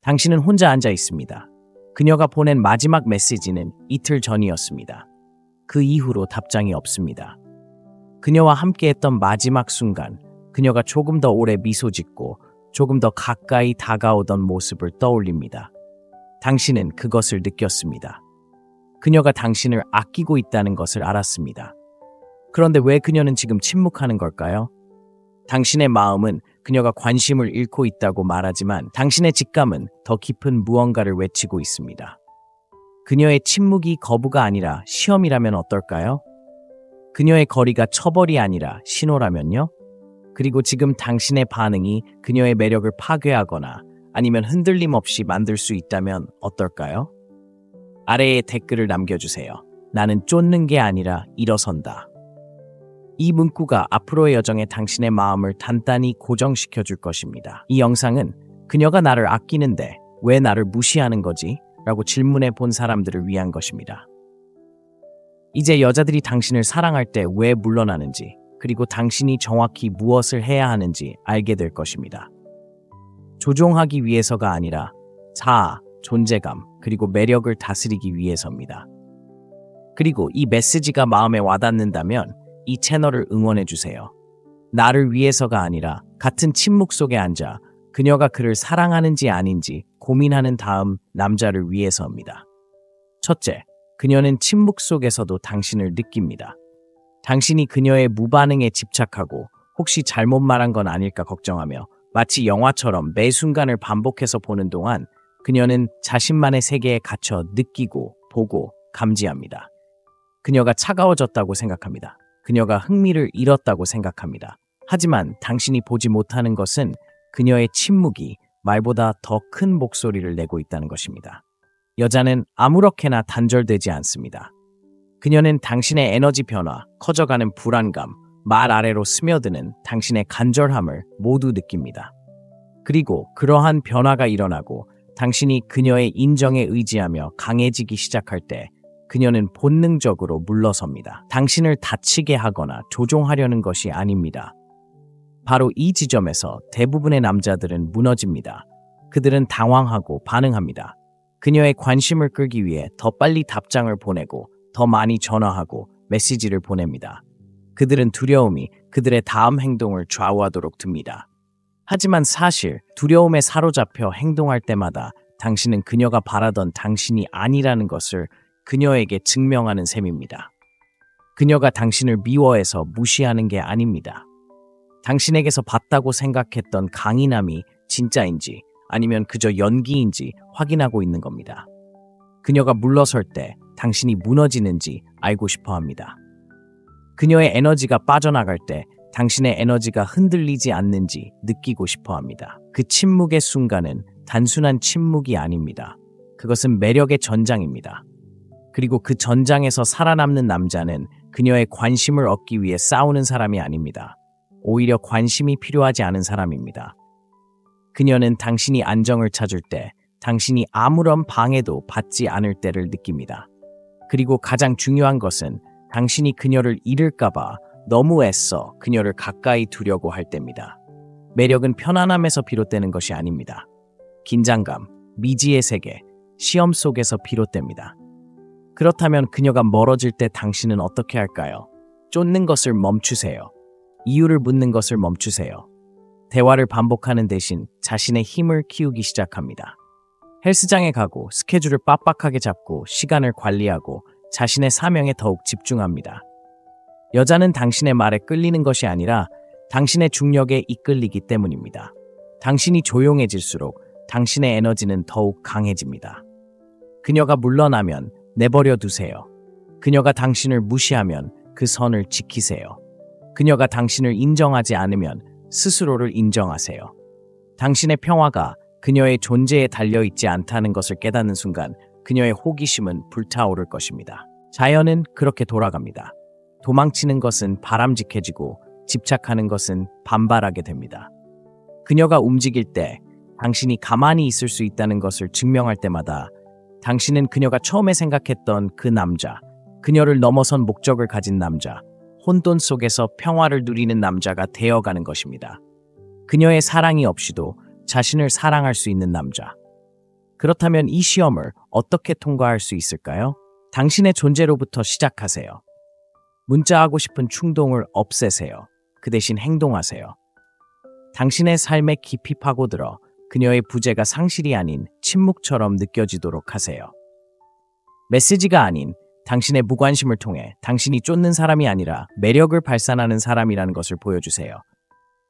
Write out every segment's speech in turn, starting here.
당신은 혼자 앉아 있습니다. 그녀가 보낸 마지막 메시지는 이틀 전이었습니다. 그 이후로 답장이 없습니다. 그녀와 함께했던 마지막 순간, 그녀가 조금 더 오래 미소 짓고 조금 더 가까이 다가오던 모습을 떠올립니다. 당신은 그것을 느꼈습니다. 그녀가 당신을 아끼고 있다는 것을 알았습니다. 그런데 왜 그녀는 지금 침묵하는 걸까요? 당신의 마음은 그녀가 관심을 잃고 있다고 말하지만 당신의 직감은 더 깊은 무언가를 외치고 있습니다. 그녀의 침묵이 거부가 아니라 시험이라면 어떨까요? 그녀의 거리가 처벌이 아니라 신호라면요? 그리고 지금 당신의 반응이 그녀의 매력을 파괴하거나 아니면 흔들림 없이 만들 수 있다면 어떨까요? 아래에 댓글을 남겨주세요. 나는 쫓는 게 아니라 일어선다. 이 문구가 앞으로의 여정에 당신의 마음을 단단히 고정시켜 줄 것입니다. 이 영상은 그녀가 나를 아끼는데 왜 나를 무시하는 거지? 라고 질문해 본 사람들을 위한 것입니다. 이제 여자들이 당신을 사랑할 때 왜 물러나는지, 그리고 당신이 정확히 무엇을 해야 하는지 알게 될 것입니다. 조종하기 위해서가 아니라 자아, 존재감, 그리고 매력을 다스리기 위해서입니다. 그리고 이 메시지가 마음에 와닿는다면 이 채널을 응원해주세요. 나를 위해서가 아니라 같은 침묵 속에 앉아 그녀가 그를 사랑하는지 아닌지 고민하는 다음 남자를 위해서입니다. 첫째, 그녀는 침묵 속에서도 당신을 느낍니다. 당신이 그녀의 무반응에 집착하고 혹시 잘못 말한 건 아닐까 걱정하며 마치 영화처럼 매 순간을 반복해서 보는 동안 그녀는 자신만의 세계에 갇혀 느끼고 보고 감지합니다. 그녀가 차가워졌다고 생각합니다. 그녀가 흥미를 잃었다고 생각합니다. 하지만 당신이 보지 못하는 것은 그녀의 침묵이 말보다 더 큰 목소리를 내고 있다는 것입니다. 여자는 아무렇게나 단절되지 않습니다. 그녀는 당신의 에너지 변화, 커져가는 불안감, 말 아래로 스며드는 당신의 간절함을 모두 느낍니다. 그리고 그러한 변화가 일어나고 당신이 그녀의 인정에 의지하며 강해지기 시작할 때 그녀는 본능적으로 물러섭니다. 당신을 다치게 하거나 조종하려는 것이 아닙니다. 바로 이 지점에서 대부분의 남자들은 무너집니다. 그들은 당황하고 반응합니다. 그녀의 관심을 끌기 위해 더 빨리 답장을 보내고 더 많이 전화하고 메시지를 보냅니다. 그들은 두려움이 그들의 다음 행동을 좌우하도록 둡니다. 하지만 사실 두려움에 사로잡혀 행동할 때마다 당신은 그녀가 바라던 당신이 아니라는 것을 그녀에게 증명하는 셈입니다. 그녀가 당신을 미워해서 무시하는 게 아닙니다. 당신에게서 봤다고 생각했던 강인함이 진짜인지 아니면 그저 연기인지 확인하고 있는 겁니다. 그녀가 물러설 때 당신이 무너지는지 알고 싶어 합니다. 그녀의 에너지가 빠져나갈 때 당신의 에너지가 흔들리지 않는지 느끼고 싶어 합니다. 그 침묵의 순간은 단순한 침묵이 아닙니다. 그것은 매력의 전장입니다. 그리고 그 전장에서 살아남는 남자는 그녀의 관심을 얻기 위해 싸우는 사람이 아닙니다. 오히려 관심이 필요하지 않은 사람입니다. 그녀는 당신이 안정을 찾을 때, 당신이 아무런 방해도 받지 않을 때를 느낍니다. 그리고 가장 중요한 것은 당신이 그녀를 잃을까봐 너무 애써 그녀를 가까이 두려고 할 때입니다. 매력은 편안함에서 비롯되는 것이 아닙니다. 긴장감, 미지의 세계, 시험 속에서 비롯됩니다. 그렇다면 그녀가 멀어질 때 당신은 어떻게 할까요? 쫓는 것을 멈추세요. 이유를 묻는 것을 멈추세요. 대화를 반복하는 대신 자신의 힘을 키우기 시작합니다. 헬스장에 가고 스케줄을 빡빡하게 잡고 시간을 관리하고 자신의 사명에 더욱 집중합니다. 여자는 당신의 말에 끌리는 것이 아니라 당신의 중력에 이끌리기 때문입니다. 당신이 조용해질수록 당신의 에너지는 더욱 강해집니다. 그녀가 물러나면 내버려 두세요. 그녀가 당신을 무시하면 그 선을 지키세요. 그녀가 당신을 인정하지 않으면 스스로를 인정하세요. 당신의 평화가 그녀의 존재에 달려있지 않다는 것을 깨닫는 순간 그녀의 호기심은 불타오를 것입니다. 자연은 그렇게 돌아갑니다. 도망치는 것은 바람직해지고 집착하는 것은 반발하게 됩니다. 그녀가 움직일 때 당신이 가만히 있을 수 있다는 것을 증명할 때마다 당신은 그녀가 처음에 생각했던 그 남자, 그녀를 넘어선 목적을 가진 남자, 혼돈 속에서 평화를 누리는 남자가 되어가는 것입니다. 그녀의 사랑이 없이도 자신을 사랑할 수 있는 남자. 그렇다면 이 시험을 어떻게 통과할 수 있을까요? 당신의 존재로부터 시작하세요. 문자하고 싶은 충동을 없애세요. 그 대신 행동하세요. 당신의 삶에 깊이 파고들어 그녀의 부재가 상실이 아닌 침묵처럼 느껴지도록 하세요. 메시지가 아닌 당신의 무관심을 통해 당신이 쫓는 사람이 아니라 매력을 발산하는 사람이라는 것을 보여주세요.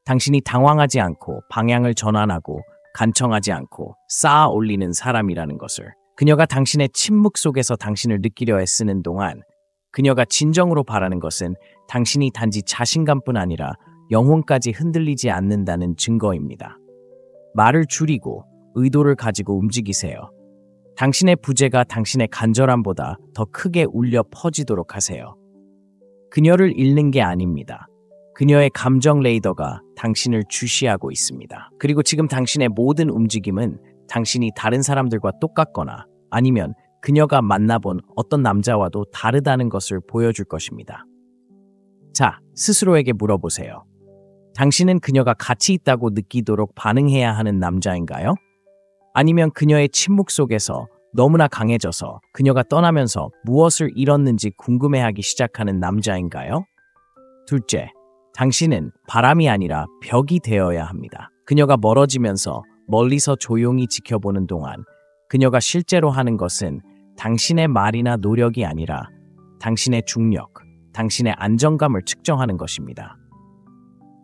당신이 당황하지 않고 방향을 전환하고 간청하지 않고 쌓아 올리는 사람이라는 것을. 그녀가 당신의 침묵 속에서 당신을 느끼려 애쓰는 동안 그녀가 진정으로 바라는 것은 당신이 단지 자신감뿐 아니라 영혼까지 흔들리지 않는다는 증거입니다. 말을 줄이고 의도를 가지고 움직이세요. 당신의 부재가 당신의 간절함보다 더 크게 울려 퍼지도록 하세요. 그녀를 잃는 게 아닙니다. 그녀의 감정 레이더가 당신을 주시하고 있습니다. 그리고 지금 당신의 모든 움직임은 당신이 다른 사람들과 똑같거나 아니면 그녀가 만나본 어떤 남자와도 다르다는 것을 보여줄 것입니다. 자, 스스로에게 물어보세요. 당신은 그녀가 가치 있다고 느끼도록 반응해야 하는 남자인가요? 아니면 그녀의 침묵 속에서 너무나 강해져서 그녀가 떠나면서 무엇을 잃었는지 궁금해하기 시작하는 남자인가요? 둘째, 당신은 바람이 아니라 벽이 되어야 합니다. 그녀가 멀어지면서 멀리서 조용히 지켜보는 동안 그녀가 실제로 하는 것은 당신의 말이나 노력이 아니라 당신의 중력, 당신의 안정감을 측정하는 것입니다.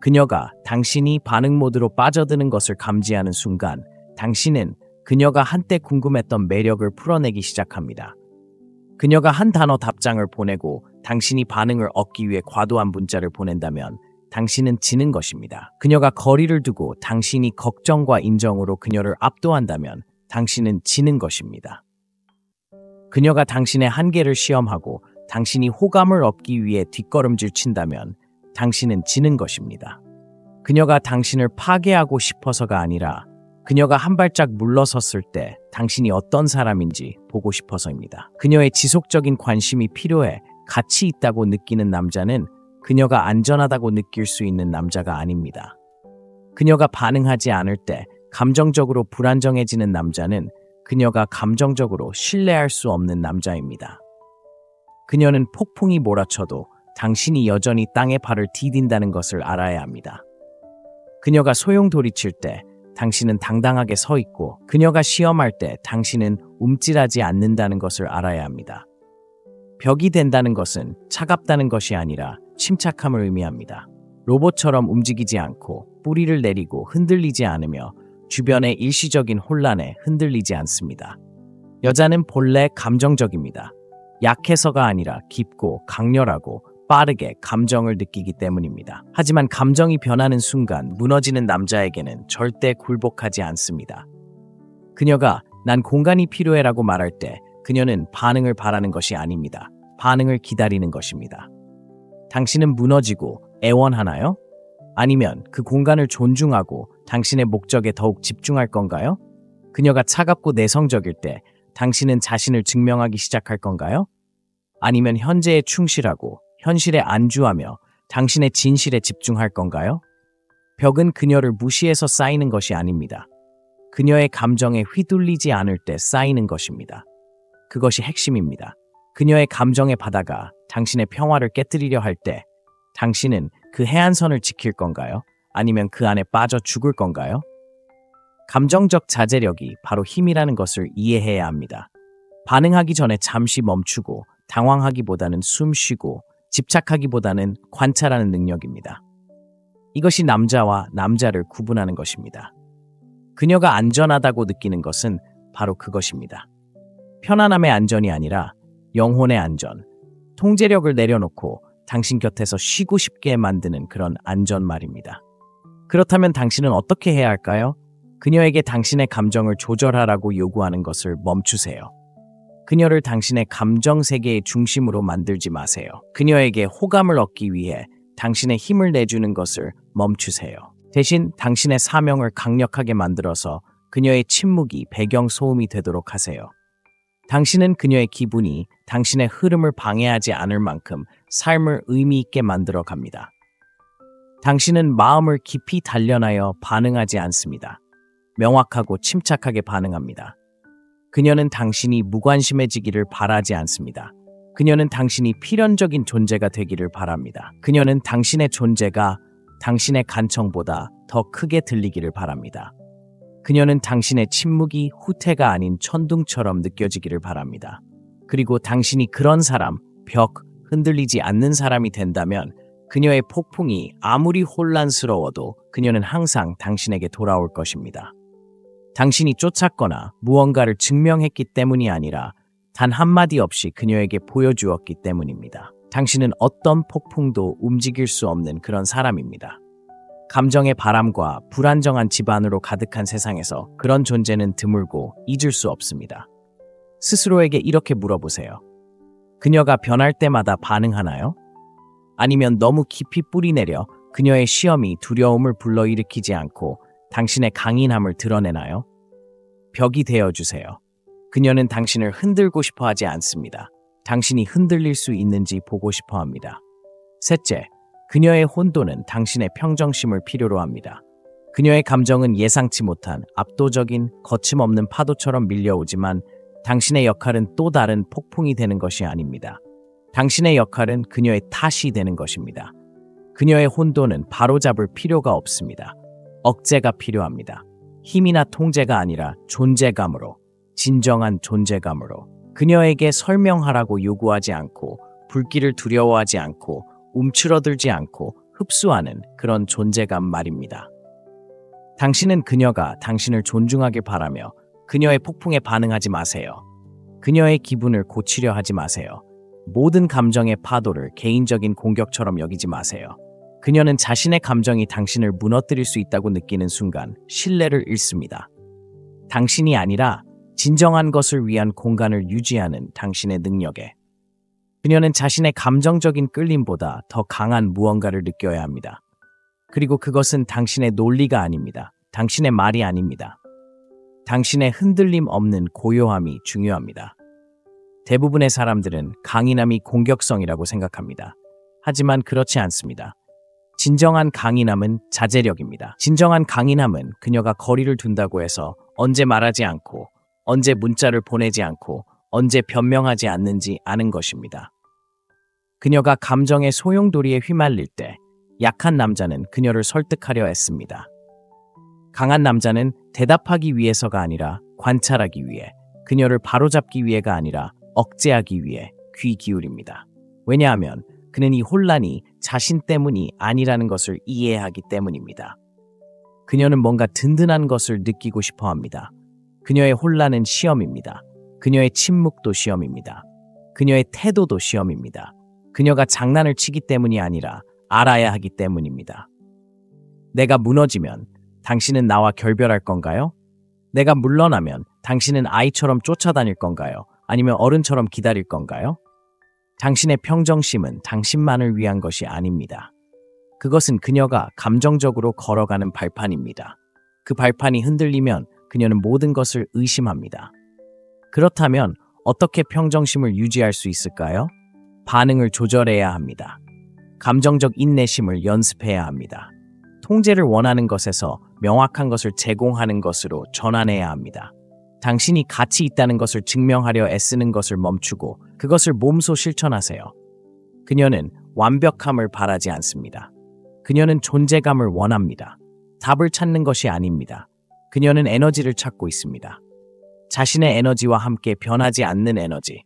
그녀가 당신이 반응 모드로 빠져드는 것을 감지하는 순간 당신은 그녀가 한때 궁금했던 매력을 풀어내기 시작합니다. 그녀가 한 단어 답장을 보내고 당신이 반응을 얻기 위해 과도한 문자를 보낸다면 당신은 지는 것입니다. 그녀가 거리를 두고 당신이 걱정과 인정으로 그녀를 압도한다면 당신은 지는 것입니다. 그녀가 당신의 한계를 시험하고 당신이 호감을 얻기 위해 뒷걸음질 친다면 당신은 지는 것입니다. 그녀가 당신을 파괴하고 싶어서가 아니라 그녀가 한 발짝 물러섰을 때 당신이 어떤 사람인지 보고 싶어서입니다. 그녀의 지속적인 관심이 필요해 가치 있다고 느끼는 남자는 그녀가 안전하다고 느낄 수 있는 남자가 아닙니다. 그녀가 반응하지 않을 때 감정적으로 불안정해지는 남자는 그녀가 감정적으로 신뢰할 수 없는 남자입니다. 그녀는 폭풍이 몰아쳐도 당신이 여전히 땅에 발을 디딘다는 것을 알아야 합니다. 그녀가 소용돌이칠 때 당신은 당당하게 서 있고 그녀가 시험할 때 당신은 움찔하지 않는다는 것을 알아야 합니다. 벽이 된다는 것은 차갑다는 것이 아니라 침착함을 의미합니다. 로봇처럼 움직이지 않고 뿌리를 내리고 흔들리지 않으며 주변의 일시적인 혼란에 흔들리지 않습니다. 여자는 본래 감정적입니다. 약해서가 아니라 깊고 강렬하고 빠르게 감정을 느끼기 때문입니다. 하지만 감정이 변하는 순간 무너지는 남자에게는 절대 굴복하지 않습니다. 그녀가 난 공간이 필요해라고 말할 때 그녀는 반응을 바라는 것이 아닙니다. 반응을 기다리는 것입니다. 당신은 무너지고 애원하나요? 아니면 그 공간을 존중하고 당신의 목적에 더욱 집중할 건가요? 그녀가 차갑고 내성적일 때 당신은 자신을 증명하기 시작할 건가요? 아니면 현재에 충실하고 현실에 안주하며 당신의 진실에 집중할 건가요? 벽은 그녀를 무시해서 쌓이는 것이 아닙니다. 그녀의 감정에 휘둘리지 않을 때 쌓이는 것입니다. 그것이 핵심입니다. 그녀의 감정의 바다가 당신의 평화를 깨뜨리려 할 때 당신은 그 해안선을 지킬 건가요? 아니면 그 안에 빠져 죽을 건가요? 감정적 자제력이 바로 힘이라는 것을 이해해야 합니다. 반응하기 전에 잠시 멈추고 당황하기보다는 숨 쉬고 집착하기보다는 관찰하는 능력입니다. 이것이 남자와 남자를 구분하는 것입니다. 그녀가 안전하다고 느끼는 것은 바로 그것입니다. 편안함의 안전이 아니라 영혼의 안전, 통제력을 내려놓고 당신 곁에서 쉬고 싶게 만드는 그런 안전 말입니다. 그렇다면 당신은 어떻게 해야 할까요? 그녀에게 당신의 감정을 조절하라고 요구하는 것을 멈추세요. 그녀를 당신의 감정 세계의 중심으로 만들지 마세요. 그녀에게 호감을 얻기 위해 당신의 힘을 내주는 것을 멈추세요. 대신 당신의 사명을 강력하게 만들어서 그녀의 침묵이 배경 소음이 되도록 하세요. 당신은 그녀의 기분이 당신의 흐름을 방해하지 않을 만큼 삶을 의미 있게 만들어 갑니다. 당신은 마음을 깊이 단련하여 반응하지 않습니다. 명확하고 침착하게 반응합니다. 그녀는 당신이 무관심해지기를 바라지 않습니다. 그녀는 당신이 필연적인 존재가 되기를 바랍니다. 그녀는 당신의 존재가 당신의 간청보다 더 크게 들리기를 바랍니다. 그녀는 당신의 침묵이 후퇴가 아닌 천둥처럼 느껴지기를 바랍니다. 그리고 당신이 그런 사람, 벽, 흔들리지 않는 사람이 된다면 그녀의 폭풍이 아무리 혼란스러워도 그녀는 항상 당신에게 돌아올 것입니다. 당신이 쫓았거나 무언가를 증명했기 때문이 아니라 단 한마디 없이 그녀에게 보여주었기 때문입니다. 당신은 어떤 폭풍도 움직일 수 없는 그런 사람입니다. 감정의 바람과 불안정한 집안으로 가득한 세상에서 그런 존재는 드물고 잊을 수 없습니다. 스스로에게 이렇게 물어보세요. 그녀가 변할 때마다 반응하나요? 아니면 너무 깊이 뿌리내려 그녀의 시험이 두려움을 불러일으키지 않고 당신의 강인함을 드러내나요? 벽이 되어주세요. 그녀는 당신을 흔들고 싶어 하지 않습니다. 당신이 흔들릴 수 있는지 보고 싶어 합니다. 셋째, 그녀의 혼돈은 당신의 평정심을 필요로 합니다. 그녀의 감정은 예상치 못한 압도적인 거침없는 파도처럼 밀려오지만 당신의 역할은 또 다른 폭풍이 되는 것이 아닙니다. 당신의 역할은 그녀의 탓이 되는 것입니다. 그녀의 혼돈은 바로잡을 필요가 없습니다. 억제가 필요합니다. 힘이나 통제가 아니라 존재감으로, 진정한 존재감으로. 그녀에게 설명하라고 요구하지 않고 불길을 두려워하지 않고 움츠러들지 않고 흡수하는 그런 존재감 말입니다. 당신은 그녀가 당신을 존중하길 바라며 그녀의 폭풍에 반응하지 마세요. 그녀의 기분을 고치려 하지 마세요. 모든 감정의 파도를 개인적인 공격처럼 여기지 마세요. 그녀는 자신의 감정이 당신을 무너뜨릴 수 있다고 느끼는 순간 신뢰를 잃습니다. 당신이 아니라 진정한 것을 위한 공간을 유지하는 당신의 능력에. 그녀는 자신의 감정적인 끌림보다 더 강한 무언가를 느껴야 합니다. 그리고 그것은 당신의 논리가 아닙니다. 당신의 말이 아닙니다. 당신의 흔들림 없는 고요함이 중요합니다. 대부분의 사람들은 강인함이 공격성이라고 생각합니다. 하지만 그렇지 않습니다. 진정한 강인함은 자제력입니다. 진정한 강인함은 그녀가 거리를 둔다고 해서 언제 말하지 않고, 언제 문자를 보내지 않고, 언제 변명하지 않는지 아는 것입니다. 그녀가 감정의 소용돌이에 휘말릴 때 약한 남자는 그녀를 설득하려 했습니다. 강한 남자는 대답하기 위해서가 아니라 관찰하기 위해, 그녀를 바로잡기 위해가 아니라 억제하기 위해 귀 기울입니다. 왜냐하면 그는 이 혼란이 자신 때문이 아니라는 것을 이해하기 때문입니다. 그녀는 뭔가 든든한 것을 느끼고 싶어 합니다. 그녀의 혼란은 시험입니다. 그녀의 침묵도 시험입니다. 그녀의 태도도 시험입니다. 그녀가 장난을 치기 때문이 아니라 알아야 하기 때문입니다. 내가 무너지면 당신은 나와 결별할 건가요? 내가 물러나면 당신은 아이처럼 쫓아다닐 건가요? 아니면 어른처럼 기다릴 건가요? 당신의 평정심은 당신만을 위한 것이 아닙니다. 그것은 그녀가 감정적으로 걸어가는 발판입니다. 그 발판이 흔들리면 그녀는 모든 것을 의심합니다. 그렇다면 어떻게 평정심을 유지할 수 있을까요? 반응을 조절해야 합니다. 감정적 인내심을 연습해야 합니다. 통제를 원하는 것에서 명확한 것을 제공하는 것으로 전환해야 합니다. 당신이 가치 있다는 것을 증명하려 애쓰는 것을 멈추고 그것을 몸소 실천하세요. 그녀는 완벽함을 바라지 않습니다. 그녀는 존재감을 원합니다. 답을 찾는 것이 아닙니다. 그녀는 에너지를 찾고 있습니다. 자신의 에너지와 함께 변하지 않는 에너지,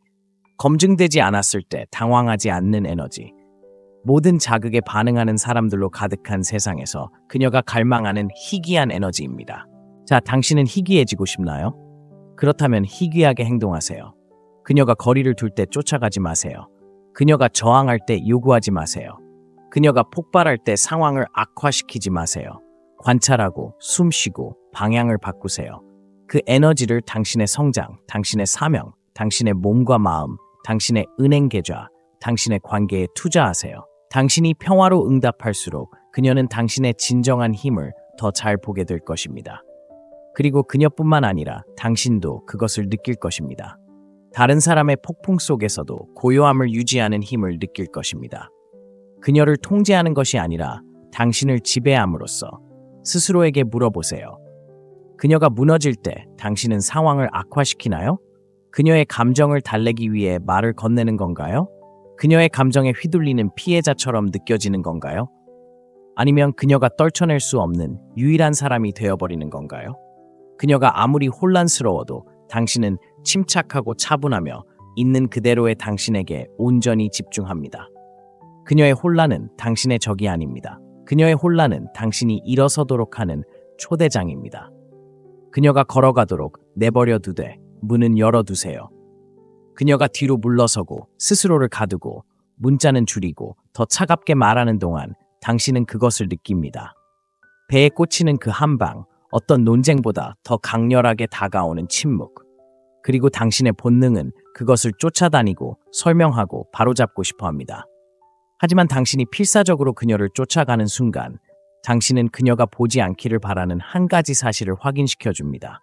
검증되지 않았을 때 당황하지 않는 에너지, 모든 자극에 반응하는 사람들로 가득한 세상에서 그녀가 갈망하는 희귀한 에너지입니다. 자, 당신은 희귀해지고 싶나요? 그렇다면 희귀하게 행동하세요. 그녀가 거리를 둘 때 쫓아가지 마세요. 그녀가 저항할 때 요구하지 마세요. 그녀가 폭발할 때 상황을 악화시키지 마세요. 관찰하고 숨쉬고 방향을 바꾸세요. 그 에너지를 당신의 성장, 당신의 사명, 당신의 몸과 마음, 당신의 은행 계좌, 당신의 관계에 투자하세요. 당신이 평화로 응답할수록 그녀는 당신의 진정한 힘을 더 잘 보게 될 것입니다. 그리고 그녀뿐만 아니라 당신도 그것을 느낄 것입니다. 다른 사람의 폭풍 속에서도 고요함을 유지하는 힘을 느낄 것입니다. 그녀를 통제하는 것이 아니라 당신을 지배함으로써 스스로에게 물어보세요. 그녀가 무너질 때 당신은 상황을 악화시키나요? 그녀의 감정을 달래기 위해 말을 건네는 건가요? 그녀의 감정에 휘둘리는 피해자처럼 느껴지는 건가요? 아니면 그녀가 떨쳐낼 수 없는 유일한 사람이 되어버리는 건가요? 그녀가 아무리 혼란스러워도 당신은 침착하고 차분하며 있는 그대로의 당신에게 온전히 집중합니다. 그녀의 혼란은 당신의 적이 아닙니다. 그녀의 혼란은 당신이 일어서도록 하는 초대장입니다. 그녀가 걸어가도록 내버려 두되 문은 열어두세요. 그녀가 뒤로 물러서고 스스로를 가두고 문자는 줄이고 더 차갑게 말하는 동안 당신은 그것을 느낍니다. 배에 꽂히는 그 한 방, 어떤 논쟁보다 더 강렬하게 다가오는 침묵. 그리고 당신의 본능은 그것을 쫓아다니고 설명하고 바로잡고 싶어 합니다. 하지만 당신이 필사적으로 그녀를 쫓아가는 순간, 당신은 그녀가 보지 않기를 바라는 한 가지 사실을 확인시켜 줍니다.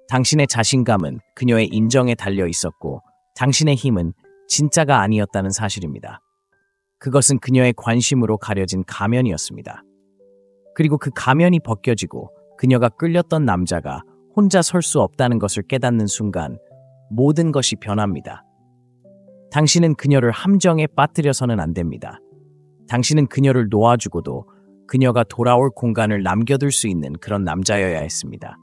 당신의 자신감은 그녀의 인정에 달려 있었고, 당신의 힘은 진짜가 아니었다는 사실입니다. 그것은 그녀의 관심으로 가려진 가면이었습니다. 그리고 그 가면이 벗겨지고 그녀가 끌렸던 남자가 혼자 설 수 없다는 것을 깨닫는 순간 모든 것이 변합니다. 당신은 그녀를 함정에 빠뜨려서는 안 됩니다. 당신은 그녀를 놓아주고도 그녀가 돌아올 공간을 남겨둘 수 있는 그런 남자여야 했습니다.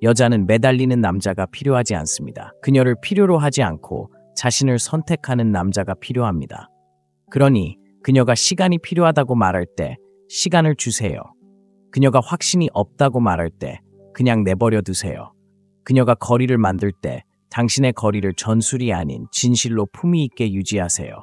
여자는 매달리는 남자가 필요하지 않습니다. 그녀를 필요로 하지 않고 자신을 선택하는 남자가 필요합니다. 그러니 그녀가 시간이 필요하다고 말할 때 시간을 주세요. 그녀가 확신이 없다고 말할 때 그냥 내버려 두세요. 그녀가 거리를 만들 때 당신의 거리를 전술이 아닌 진실로 품위 있게 유지하세요.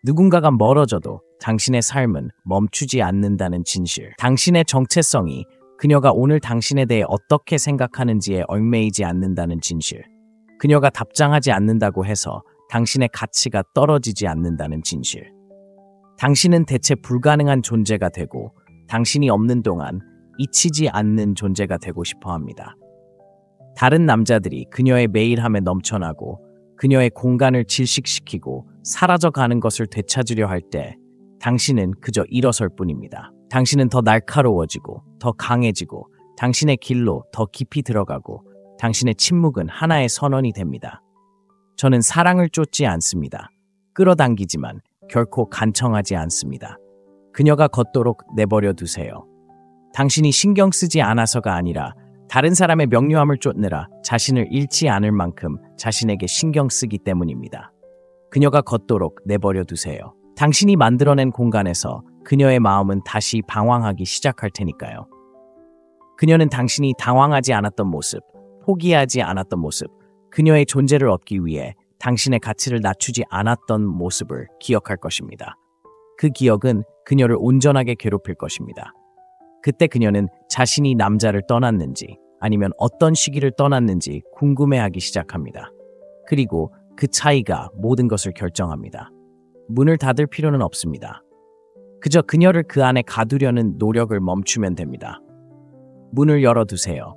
누군가가 멀어져도 당신의 삶은 멈추지 않는다는 진실. 당신의 정체성이 그녀가 오늘 당신에 대해 어떻게 생각하는지에 얽매이지 않는다는 진실. 그녀가 답장하지 않는다고 해서 당신의 가치가 떨어지지 않는다는 진실. 당신은 대체 불가능한 존재가 되고 당신이 없는 동안 잊히지 않는 존재가 되고 싶어 합니다. 다른 남자들이 그녀의 매일함에 넘쳐나고 그녀의 공간을 질식시키고 사라져가는 것을 되찾으려 할 때 당신은 그저 일어설 뿐입니다. 당신은 더 날카로워지고 더 강해지고 당신의 길로 더 깊이 들어가고 당신의 침묵은 하나의 선언이 됩니다. 저는 사랑을 쫓지 않습니다. 끌어당기지만 결코 간청하지 않습니다. 그녀가 걷도록 내버려 두세요. 당신이 신경 쓰지 않아서가 아니라 다른 사람의 명료함을 쫓느라 자신을 잃지 않을 만큼 자신에게 신경 쓰기 때문입니다. 그녀가 걷도록 내버려 두세요. 당신이 만들어낸 공간에서 그녀의 마음은 다시 방황하기 시작할 테니까요. 그녀는 당신이 당황하지 않았던 모습, 포기하지 않았던 모습, 그녀의 존재를 얻기 위해 당신의 가치를 낮추지 않았던 모습을 기억할 것입니다. 그 기억은 그녀를 온전하게 괴롭힐 것입니다. 그때 그녀는 자신이 남자를 떠났는지 아니면 어떤 시기를 떠났는지 궁금해하기 시작합니다. 그리고 그 차이가 모든 것을 결정합니다. 문을 닫을 필요는 없습니다. 그저 그녀를 그 안에 가두려는 노력을 멈추면 됩니다. 문을 열어두세요.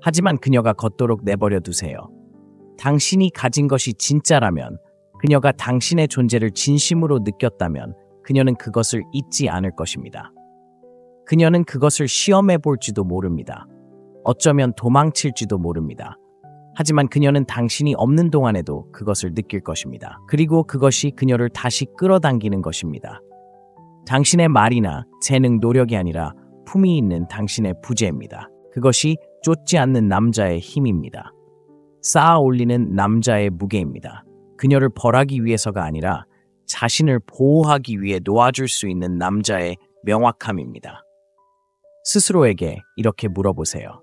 하지만 그녀가 걷도록 내버려 두세요. 당신이 가진 것이 진짜라면, 그녀가 당신의 존재를 진심으로 느꼈다면 그녀는 그것을 잊지 않을 것입니다. 그녀는 그것을 시험해 볼지도 모릅니다. 어쩌면 도망칠지도 모릅니다. 하지만 그녀는 당신이 없는 동안에도 그것을 느낄 것입니다. 그리고 그것이 그녀를 다시 끌어당기는 것입니다. 당신의 말이나 재능, 노력이 아니라 품이 있는 당신의 부재입니다. 그것이 쫓지 않는 남자의 힘입니다. 쌓아 올리는 남자의 무게입니다. 그녀를 벌하기 위해서가 아니라 자신을 보호하기 위해 놓아줄 수 있는 남자의 명확함입니다. 스스로에게 이렇게 물어보세요.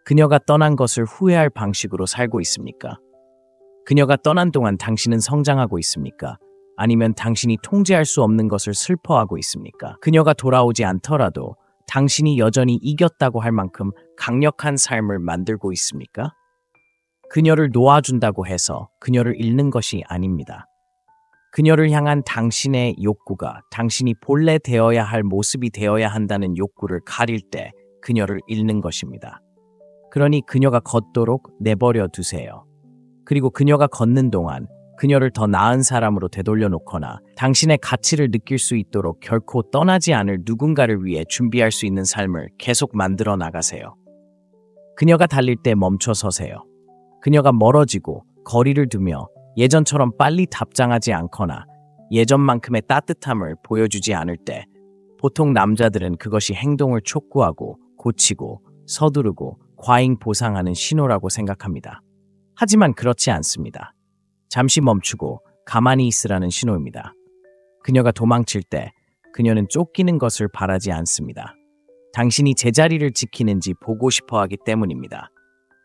그녀가 떠난 것을 후회할 방식으로 살고 있습니까? 그녀가 떠난 동안 당신은 성장하고 있습니까? 아니면 당신이 통제할 수 없는 것을 슬퍼하고 있습니까? 그녀가 돌아오지 않더라도 당신이 여전히 이겼다고 할 만큼 강력한 삶을 만들고 있습니까? 그녀를 놓아준다고 해서 그녀를 잃는 것이 아닙니다. 그녀를 향한 당신의 욕구가 당신이 본래 되어야 할 모습이 되어야 한다는 욕구를 가릴 때 그녀를 잃는 것입니다. 그러니 그녀가 걷도록 내버려 두세요. 그리고 그녀가 걷는 동안 그녀를 더 나은 사람으로 되돌려 놓거나 당신의 가치를 느낄 수 있도록 결코 떠나지 않을 누군가를 위해 준비할 수 있는 삶을 계속 만들어 나가세요. 그녀가 달릴 때 멈춰 서세요. 그녀가 멀어지고 거리를 두며 예전처럼 빨리 답장하지 않거나 예전만큼의 따뜻함을 보여주지 않을 때 보통 남자들은 그것이 행동을 촉구하고 고치고 서두르고 과잉 보상하는 신호라고 생각합니다. 하지만 그렇지 않습니다. 잠시 멈추고 가만히 있으라는 신호입니다. 그녀가 도망칠 때 그녀는 쫓기는 것을 바라지 않습니다. 당신이 제자리를 지키는지 보고 싶어 하기 때문입니다.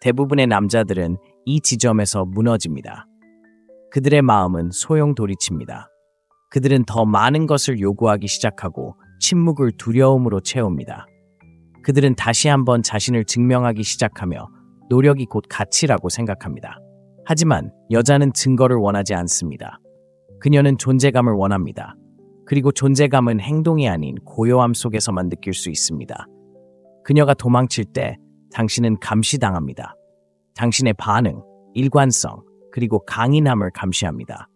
대부분의 남자들은 이 지점에서 무너집니다. 그들의 마음은 소용돌이칩니다. 그들은 더 많은 것을 요구하기 시작하고 침묵을 두려움으로 채웁니다. 그들은 다시 한번 자신을 증명하기 시작하며 노력이 곧 가치라고 생각합니다. 하지만 여자는 증거를 원하지 않습니다. 그녀는 존재감을 원합니다. 그리고 존재감은 행동이 아닌 고요함 속에서만 느낄 수 있습니다. 그녀가 도망칠 때 당신은 감시당합니다. 당신의 반응, 일관성, 그리고 강인함을 감시합니다.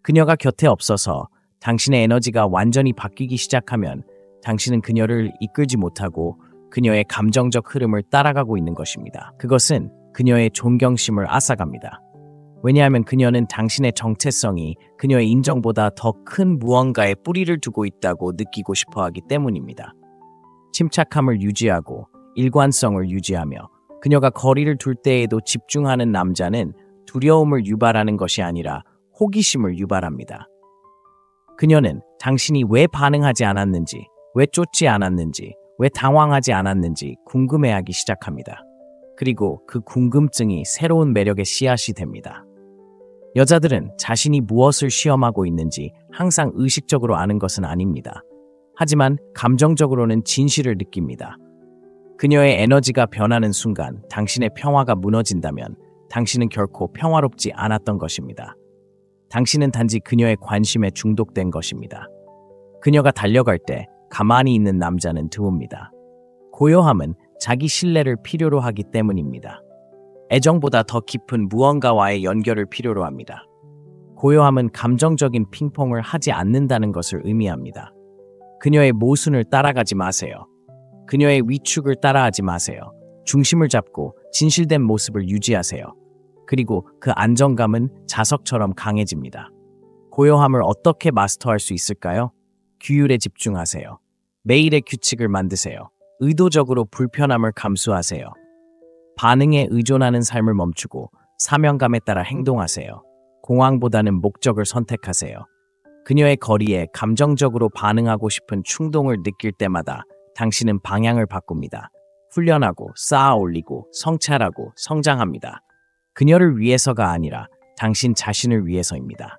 그녀가 곁에 없어서 당신의 에너지가 완전히 바뀌기 시작하면 당신은 그녀를 이끌지 못하고 그녀의 감정적 흐름을 따라가고 있는 것입니다. 그것은 그녀의 존경심을 앗아갑니다. 왜냐하면 그녀는 당신의 정체성이 그녀의 인정보다 더 큰 무언가에 뿌리를 두고 있다고 느끼고 싶어 하기 때문입니다. 침착함을 유지하고 일관성을 유지하며 그녀가 거리를 둘 때에도 집중하는 남자는 두려움을 유발하는 것이 아니라 호기심을 유발합니다. 그녀는 당신이 왜 반응하지 않았는지, 왜 쫓지 않았는지, 왜 당황하지 않았는지 궁금해하기 시작합니다. 그리고 그 궁금증이 새로운 매력의 씨앗이 됩니다. 여자들은 자신이 무엇을 시험하고 있는지 항상 의식적으로 아는 것은 아닙니다. 하지만 감정적으로는 진실을 느낍니다. 그녀의 에너지가 변하는 순간 당신의 평화가 무너진다면 당신은 결코 평화롭지 않았던 것입니다. 당신은 단지 그녀의 관심에 중독된 것입니다. 그녀가 달려갈 때 가만히 있는 남자는 드뭅니다. 고요함은 자기 신뢰를 필요로 하기 때문입니다. 애정보다 더 깊은 무언가와의 연결을 필요로 합니다. 고요함은 감정적인 핑퐁을 하지 않는다는 것을 의미합니다. 그녀의 모순을 따라가지 마세요. 그녀의 위축을 따라하지 마세요. 중심을 잡고 진실된 모습을 유지하세요. 그리고 그 안정감은 자석처럼 강해집니다. 고요함을 어떻게 마스터할 수 있을까요? 규율에 집중하세요. 매일의 규칙을 만드세요. 의도적으로 불편함을 감수하세요. 반응에 의존하는 삶을 멈추고 사명감에 따라 행동하세요. 공황보다는 목적을 선택하세요. 그녀의 거리에 감정적으로 반응하고 싶은 충동을 느낄 때마다 당신은 방향을 바꿉니다. 훈련하고 쌓아 올리고 성찰하고 성장합니다. 그녀를 위해서가 아니라 당신 자신을 위해서입니다.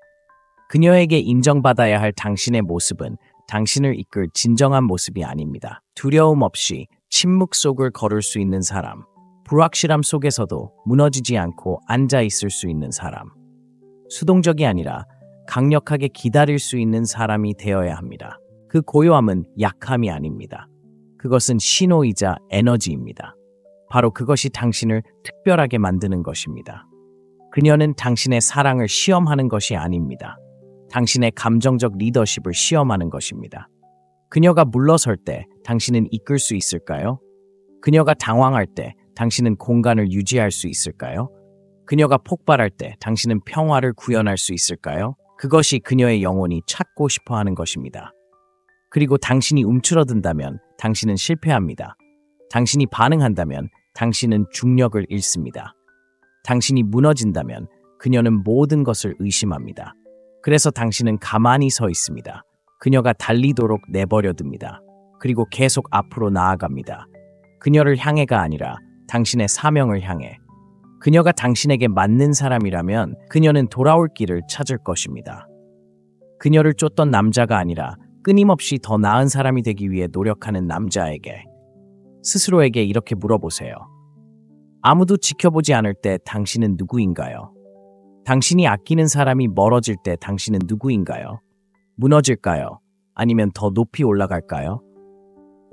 그녀에게 인정받아야 할 당신의 모습은 당신을 이끌 진정한 모습이 아닙니다. 두려움 없이 침묵 속을 걸을 수 있는 사람, 불확실함 속에서도 무너지지 않고 앉아 있을 수 있는 사람, 수동적이 아니라 강력하게 기다릴 수 있는 사람이 되어야 합니다. 그 고요함은 약함이 아닙니다. 그것은 신호이자 에너지입니다. 바로 그것이 당신을 특별하게 만드는 것입니다. 그녀는 당신의 사랑을 시험하는 것이 아닙니다. 당신의 감정적 리더십을 시험하는 것입니다. 그녀가 물러설 때 당신은 이끌 수 있을까요? 그녀가 당황할 때 당신은 공간을 유지할 수 있을까요? 그녀가 폭발할 때 당신은 평화를 구현할 수 있을까요? 그것이 그녀의 영혼이 찾고 싶어 하는 것입니다. 그리고 당신이 움츠러든다면 당신은 실패합니다. 당신이 반응한다면 당신은 중력을 잃습니다. 당신이 무너진다면 그녀는 모든 것을 의심합니다. 그래서 당신은 가만히 서 있습니다. 그녀가 달리도록 내버려둡니다. 그리고 계속 앞으로 나아갑니다. 그녀를 향해가 아니라 당신의 사명을 향해. 그녀가 당신에게 맞는 사람이라면 그녀는 돌아올 길을 찾을 것입니다. 그녀를 쫓던 남자가 아니라 끊임없이 더 나은 사람이 되기 위해 노력하는 남자에게 스스로에게 이렇게 물어보세요. 아무도 지켜보지 않을 때 당신은 누구인가요? 당신이 아끼는 사람이 멀어질 때 당신은 누구인가요? 무너질까요? 아니면 더 높이 올라갈까요?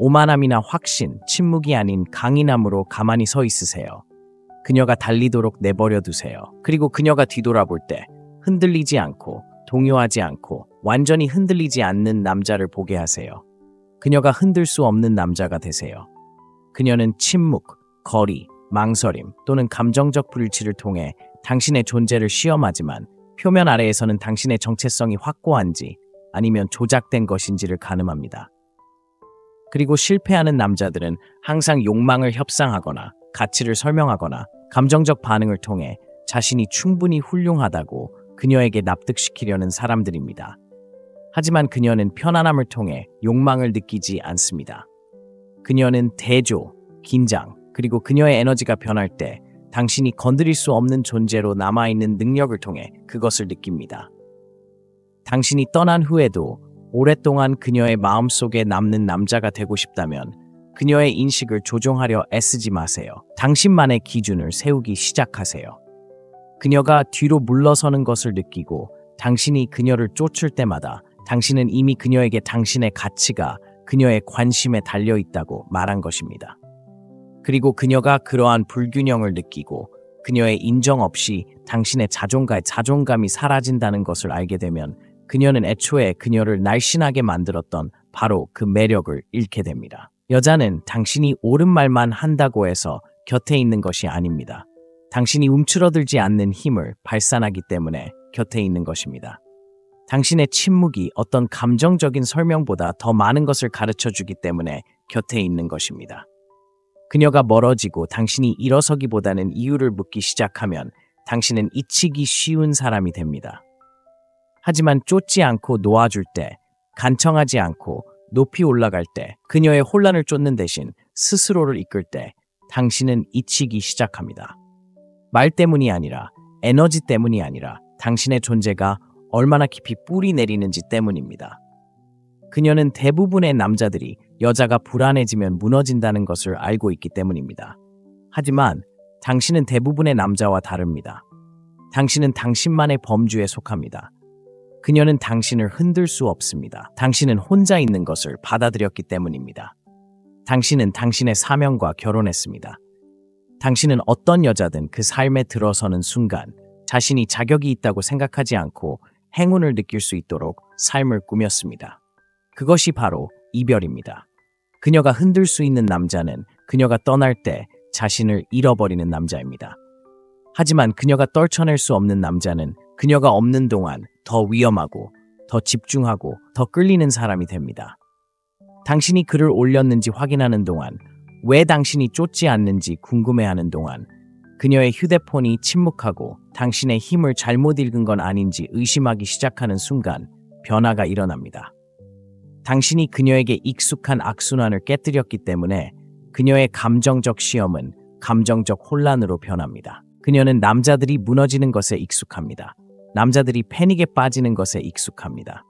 오만함이나 확신, 침묵이 아닌 강인함으로 가만히 서 있으세요. 그녀가 달리도록 내버려 두세요. 그리고 그녀가 뒤돌아볼 때 흔들리지 않고 동요하지 않고 완전히 흔들리지 않는 남자를 보게 하세요. 그녀가 흔들 수 없는 남자가 되세요. 그녀는 침묵, 거리, 망설임 또는 감정적 불일치를 통해 당신의 존재를 시험하지만 표면 아래에서는 당신의 정체성이 확고한지 아니면 조작된 것인지를 가늠합니다. 그리고 실패하는 남자들은 항상 욕망을 협상하거나 가치를 설명하거나 감정적 반응을 통해 자신이 충분히 훌륭하다고 그녀에게 납득시키려는 사람들입니다. 하지만 그녀는 편안함을 통해 욕망을 느끼지 않습니다. 그녀는 대조, 긴장, 그리고 그녀의 에너지가 변할 때 당신이 건드릴 수 없는 존재로 남아있는 능력을 통해 그것을 느낍니다. 당신이 떠난 후에도 오랫동안 그녀의 마음속에 남는 남자가 되고 싶다면 그녀의 인식을 조종하려 애쓰지 마세요. 당신만의 기준을 세우기 시작하세요. 그녀가 뒤로 물러서는 것을 느끼고 당신이 그녀를 쫓을 때마다 당신은 이미 그녀에게 당신의 가치가 그녀의 관심에 달려있다고 말한 것입니다. 그리고 그녀가 그러한 불균형을 느끼고 그녀의 인정 없이 당신의 자존감이 사라진다는 것을 알게 되면 그녀는 애초에 그녀를 날씬하게 만들었던 바로 그 매력을 잃게 됩니다. 여자는 당신이 옳은 말만 한다고 해서 곁에 있는 것이 아닙니다. 당신이 움츠러들지 않는 힘을 발산하기 때문에 곁에 있는 것입니다. 당신의 침묵이 어떤 감정적인 설명보다 더 많은 것을 가르쳐주기 때문에 곁에 있는 것입니다. 그녀가 멀어지고 당신이 일어서기보다는 이유를 묻기 시작하면 당신은 잊히기 쉬운 사람이 됩니다. 하지만 쫓지 않고 놓아줄 때, 간청하지 않고 높이 올라갈 때, 그녀의 혼란을 쫓는 대신 스스로를 이끌 때 당신은 잊히기 시작합니다. 말 때문이 아니라, 에너지 때문이 아니라 당신의 존재가 얼마나 깊이 뿌리 내리는지 때문입니다. 그녀는 대부분의 남자들이 여자가 불안해지면 무너진다는 것을 알고 있기 때문입니다. 하지만 당신은 대부분의 남자와 다릅니다. 당신은 당신만의 범주에 속합니다. 그녀는 당신을 흔들 수 없습니다. 당신은 혼자 있는 것을 받아들였기 때문입니다. 당신은 당신의 사명과 결혼했습니다. 당신은 어떤 여자든 그 삶에 들어서는 순간 자신이 자격이 있다고 생각하지 않고 행운을 느낄 수 있도록 삶을 꾸몄습니다. 그것이 바로 이별입니다. 그녀가 흔들 수 있는 남자는 그녀가 떠날 때 자신을 잃어버리는 남자입니다. 하지만 그녀가 떨쳐낼 수 없는 남자는 그녀가 없는 동안 더 위험하고 더 집중하고 더 끌리는 사람이 됩니다. 당신이 글을 올렸는지 확인하는 동안, 왜 당신이 쫓지 않는지 궁금해하는 동안, 그녀의 휴대폰이 침묵하고 당신의 힘을 잘못 읽은 건 아닌지 의심하기 시작하는 순간 변화가 일어납니다. 당신이 그녀에게 익숙한 악순환을 깨뜨렸기 때문에 그녀의 감정적 시험은 감정적 혼란으로 변합니다. 그녀는 남자들이 무너지는 것에 익숙합니다. 남자들이 패닉에 빠지는 것에 익숙합니다.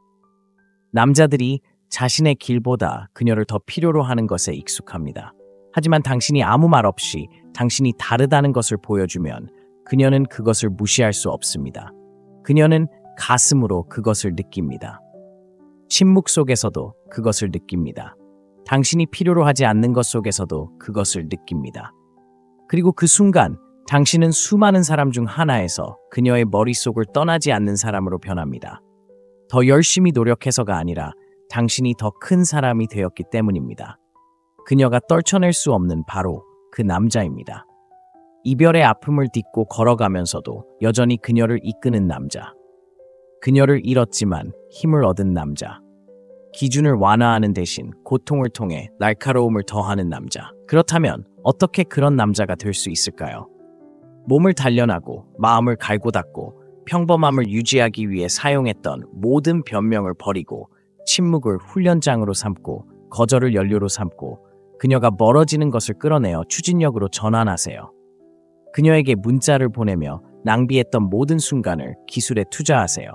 남자들이 자신의 길보다 그녀를 더 필요로 하는 것에 익숙합니다. 하지만 당신이 아무 말 없이 당신이 다르다는 것을 보여주면 그녀는 그것을 무시할 수 없습니다. 그녀는 가슴으로 그것을 느낍니다. 침묵 속에서도 그것을 느낍니다. 당신이 필요로 하지 않는 것 속에서도 그것을 느낍니다. 그리고 그 순간 당신은 수많은 사람 중 하나에서 그녀의 머릿속을 떠나지 않는 사람으로 변합니다. 더 열심히 노력해서가 아니라 당신이 더 큰 사람이 되었기 때문입니다. 그녀가 떨쳐낼 수 없는 바로 그 남자입니다. 이별의 아픔을 딛고 걸어가면서도 여전히 그녀를 이끄는 남자. 그녀를 잃었지만 힘을 얻은 남자. 기준을 완화하는 대신 고통을 통해 날카로움을 더하는 남자. 그렇다면 어떻게 그런 남자가 될 수 있을까요? 몸을 단련하고 마음을 갈고 닦고 평범함을 유지하기 위해 사용했던 모든 변명을 버리고 침묵을 훈련장으로 삼고 거절을 연료로 삼고 그녀가 멀어지는 것을 끌어내어 추진력으로 전환하세요. 그녀에게 문자를 보내며 낭비했던 모든 순간을 기술에 투자하세요.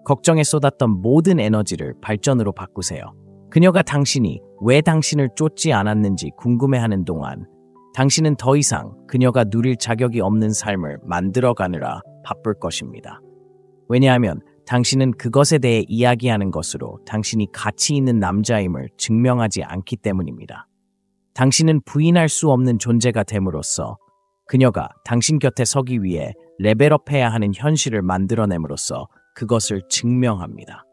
걱정에 쏟았던 모든 에너지를 발전으로 바꾸세요. 그녀가 당신이 왜 당신을 쫓지 않았는지 궁금해하는 동안 당신은 더 이상 그녀가 누릴 자격이 없는 삶을 만들어가느라 바쁠 것입니다. 왜냐하면 당신은 그것에 대해 이야기하는 것으로 당신이 가치 있는 남자임을 증명하지 않기 때문입니다. 당신은 부인할 수 없는 존재가 됨으로써 그녀가 당신 곁에 서기 위해 레벨업해야 하는 현실을 만들어냄으로써 그것을 증명합니다.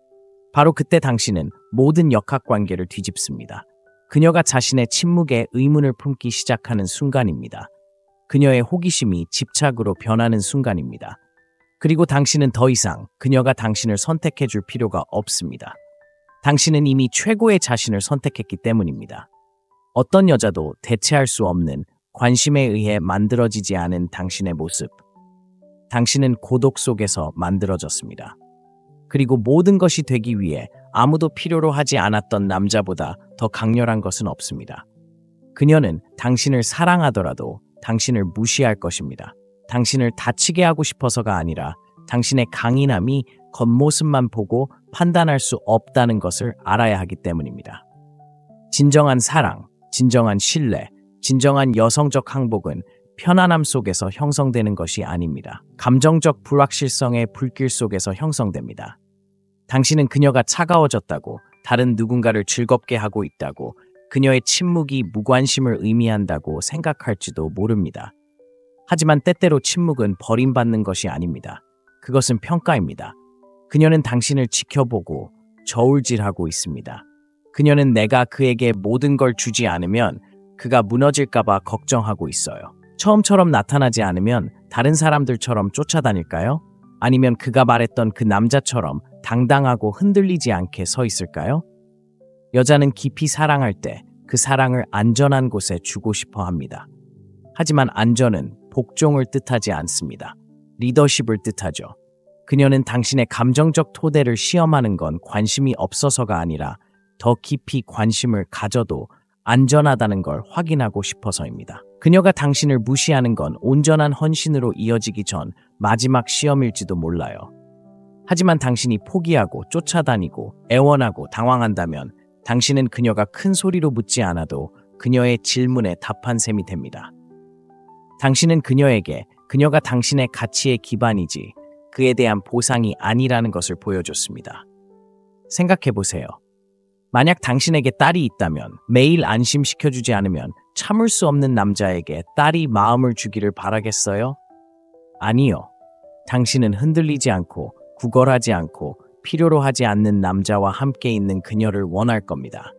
바로 그때 당신은 모든 역학관계를 뒤집습니다. 그녀가 자신의 침묵에 의문을 품기 시작하는 순간입니다. 그녀의 호기심이 집착으로 변하는 순간입니다. 그리고 당신은 더 이상 그녀가 당신을 선택해 줄 필요가 없습니다. 당신은 이미 최고의 자신을 선택했기 때문입니다. 어떤 여자도 대체할 수 없는 관심에 의해 만들어지지 않은 당신의 모습. 당신은 고독 속에서 만들어졌습니다. 그리고 모든 것이 되기 위해 아무도 필요로 하지 않았던 남자보다 더 강렬한 것은 없습니다. 그녀는 당신을 사랑하더라도 당신을 무시할 것입니다. 당신을 다치게 하고 싶어서가 아니라 당신의 강인함이 겉모습만 보고 판단할 수 없다는 것을 알아야 하기 때문입니다. 진정한 사랑, 진정한 신뢰, 진정한 여성적 항복은 편안함 속에서 형성되는 것이 아닙니다. 감정적 불확실성의 불길 속에서 형성됩니다. 당신은 그녀가 차가워졌다고, 다른 누군가를 즐겁게 하고 있다고, 그녀의 침묵이 무관심을 의미한다고 생각할지도 모릅니다. 하지만 때때로 침묵은 버림받는 것이 아닙니다. 그것은 평가입니다. 그녀는 당신을 지켜보고 저울질하고 있습니다. 그녀는 내가 그에게 모든 걸 주지 않으면 그가 무너질까봐 걱정하고 있어요. 처음처럼 나타나지 않으면 다른 사람들처럼 쫓아다닐까요? 아니면 그가 말했던 그 남자처럼 당당하고 흔들리지 않게 서 있을까요? 여자는 깊이 사랑할 때 그 사랑을 안전한 곳에 주고 싶어 합니다. 하지만 안전은 복종을 뜻하지 않습니다. 리더십을 뜻하죠. 그녀는 당신의 감정적 토대를 시험하는 건 관심이 없어서가 아니라 더 깊이 관심을 가져도 안전하다는 걸 확인하고 싶어서입니다. 그녀가 당신을 무시하는 건 온전한 헌신으로 이어지기 전 마지막 시험일지도 몰라요. 하지만 당신이 포기하고 쫓아다니고 애원하고 당황한다면 당신은 그녀가 큰 소리로 묻지 않아도 그녀의 질문에 답한 셈이 됩니다. 당신은 그녀에게 그녀가 당신의 가치의 기반이지 그에 대한 보상이 아니라는 것을 보여줬습니다. 생각해보세요. 만약 당신에게 딸이 있다면 매일 안심시켜주지 않으면 참을 수 없는 남자에게 딸이 마음을 주기를 바라겠어요? 아니요. 당신은 흔들리지 않고 구걸하지 않고 필요로 하지 않는 남자와 함께 있는 그녀를 원할 겁니다.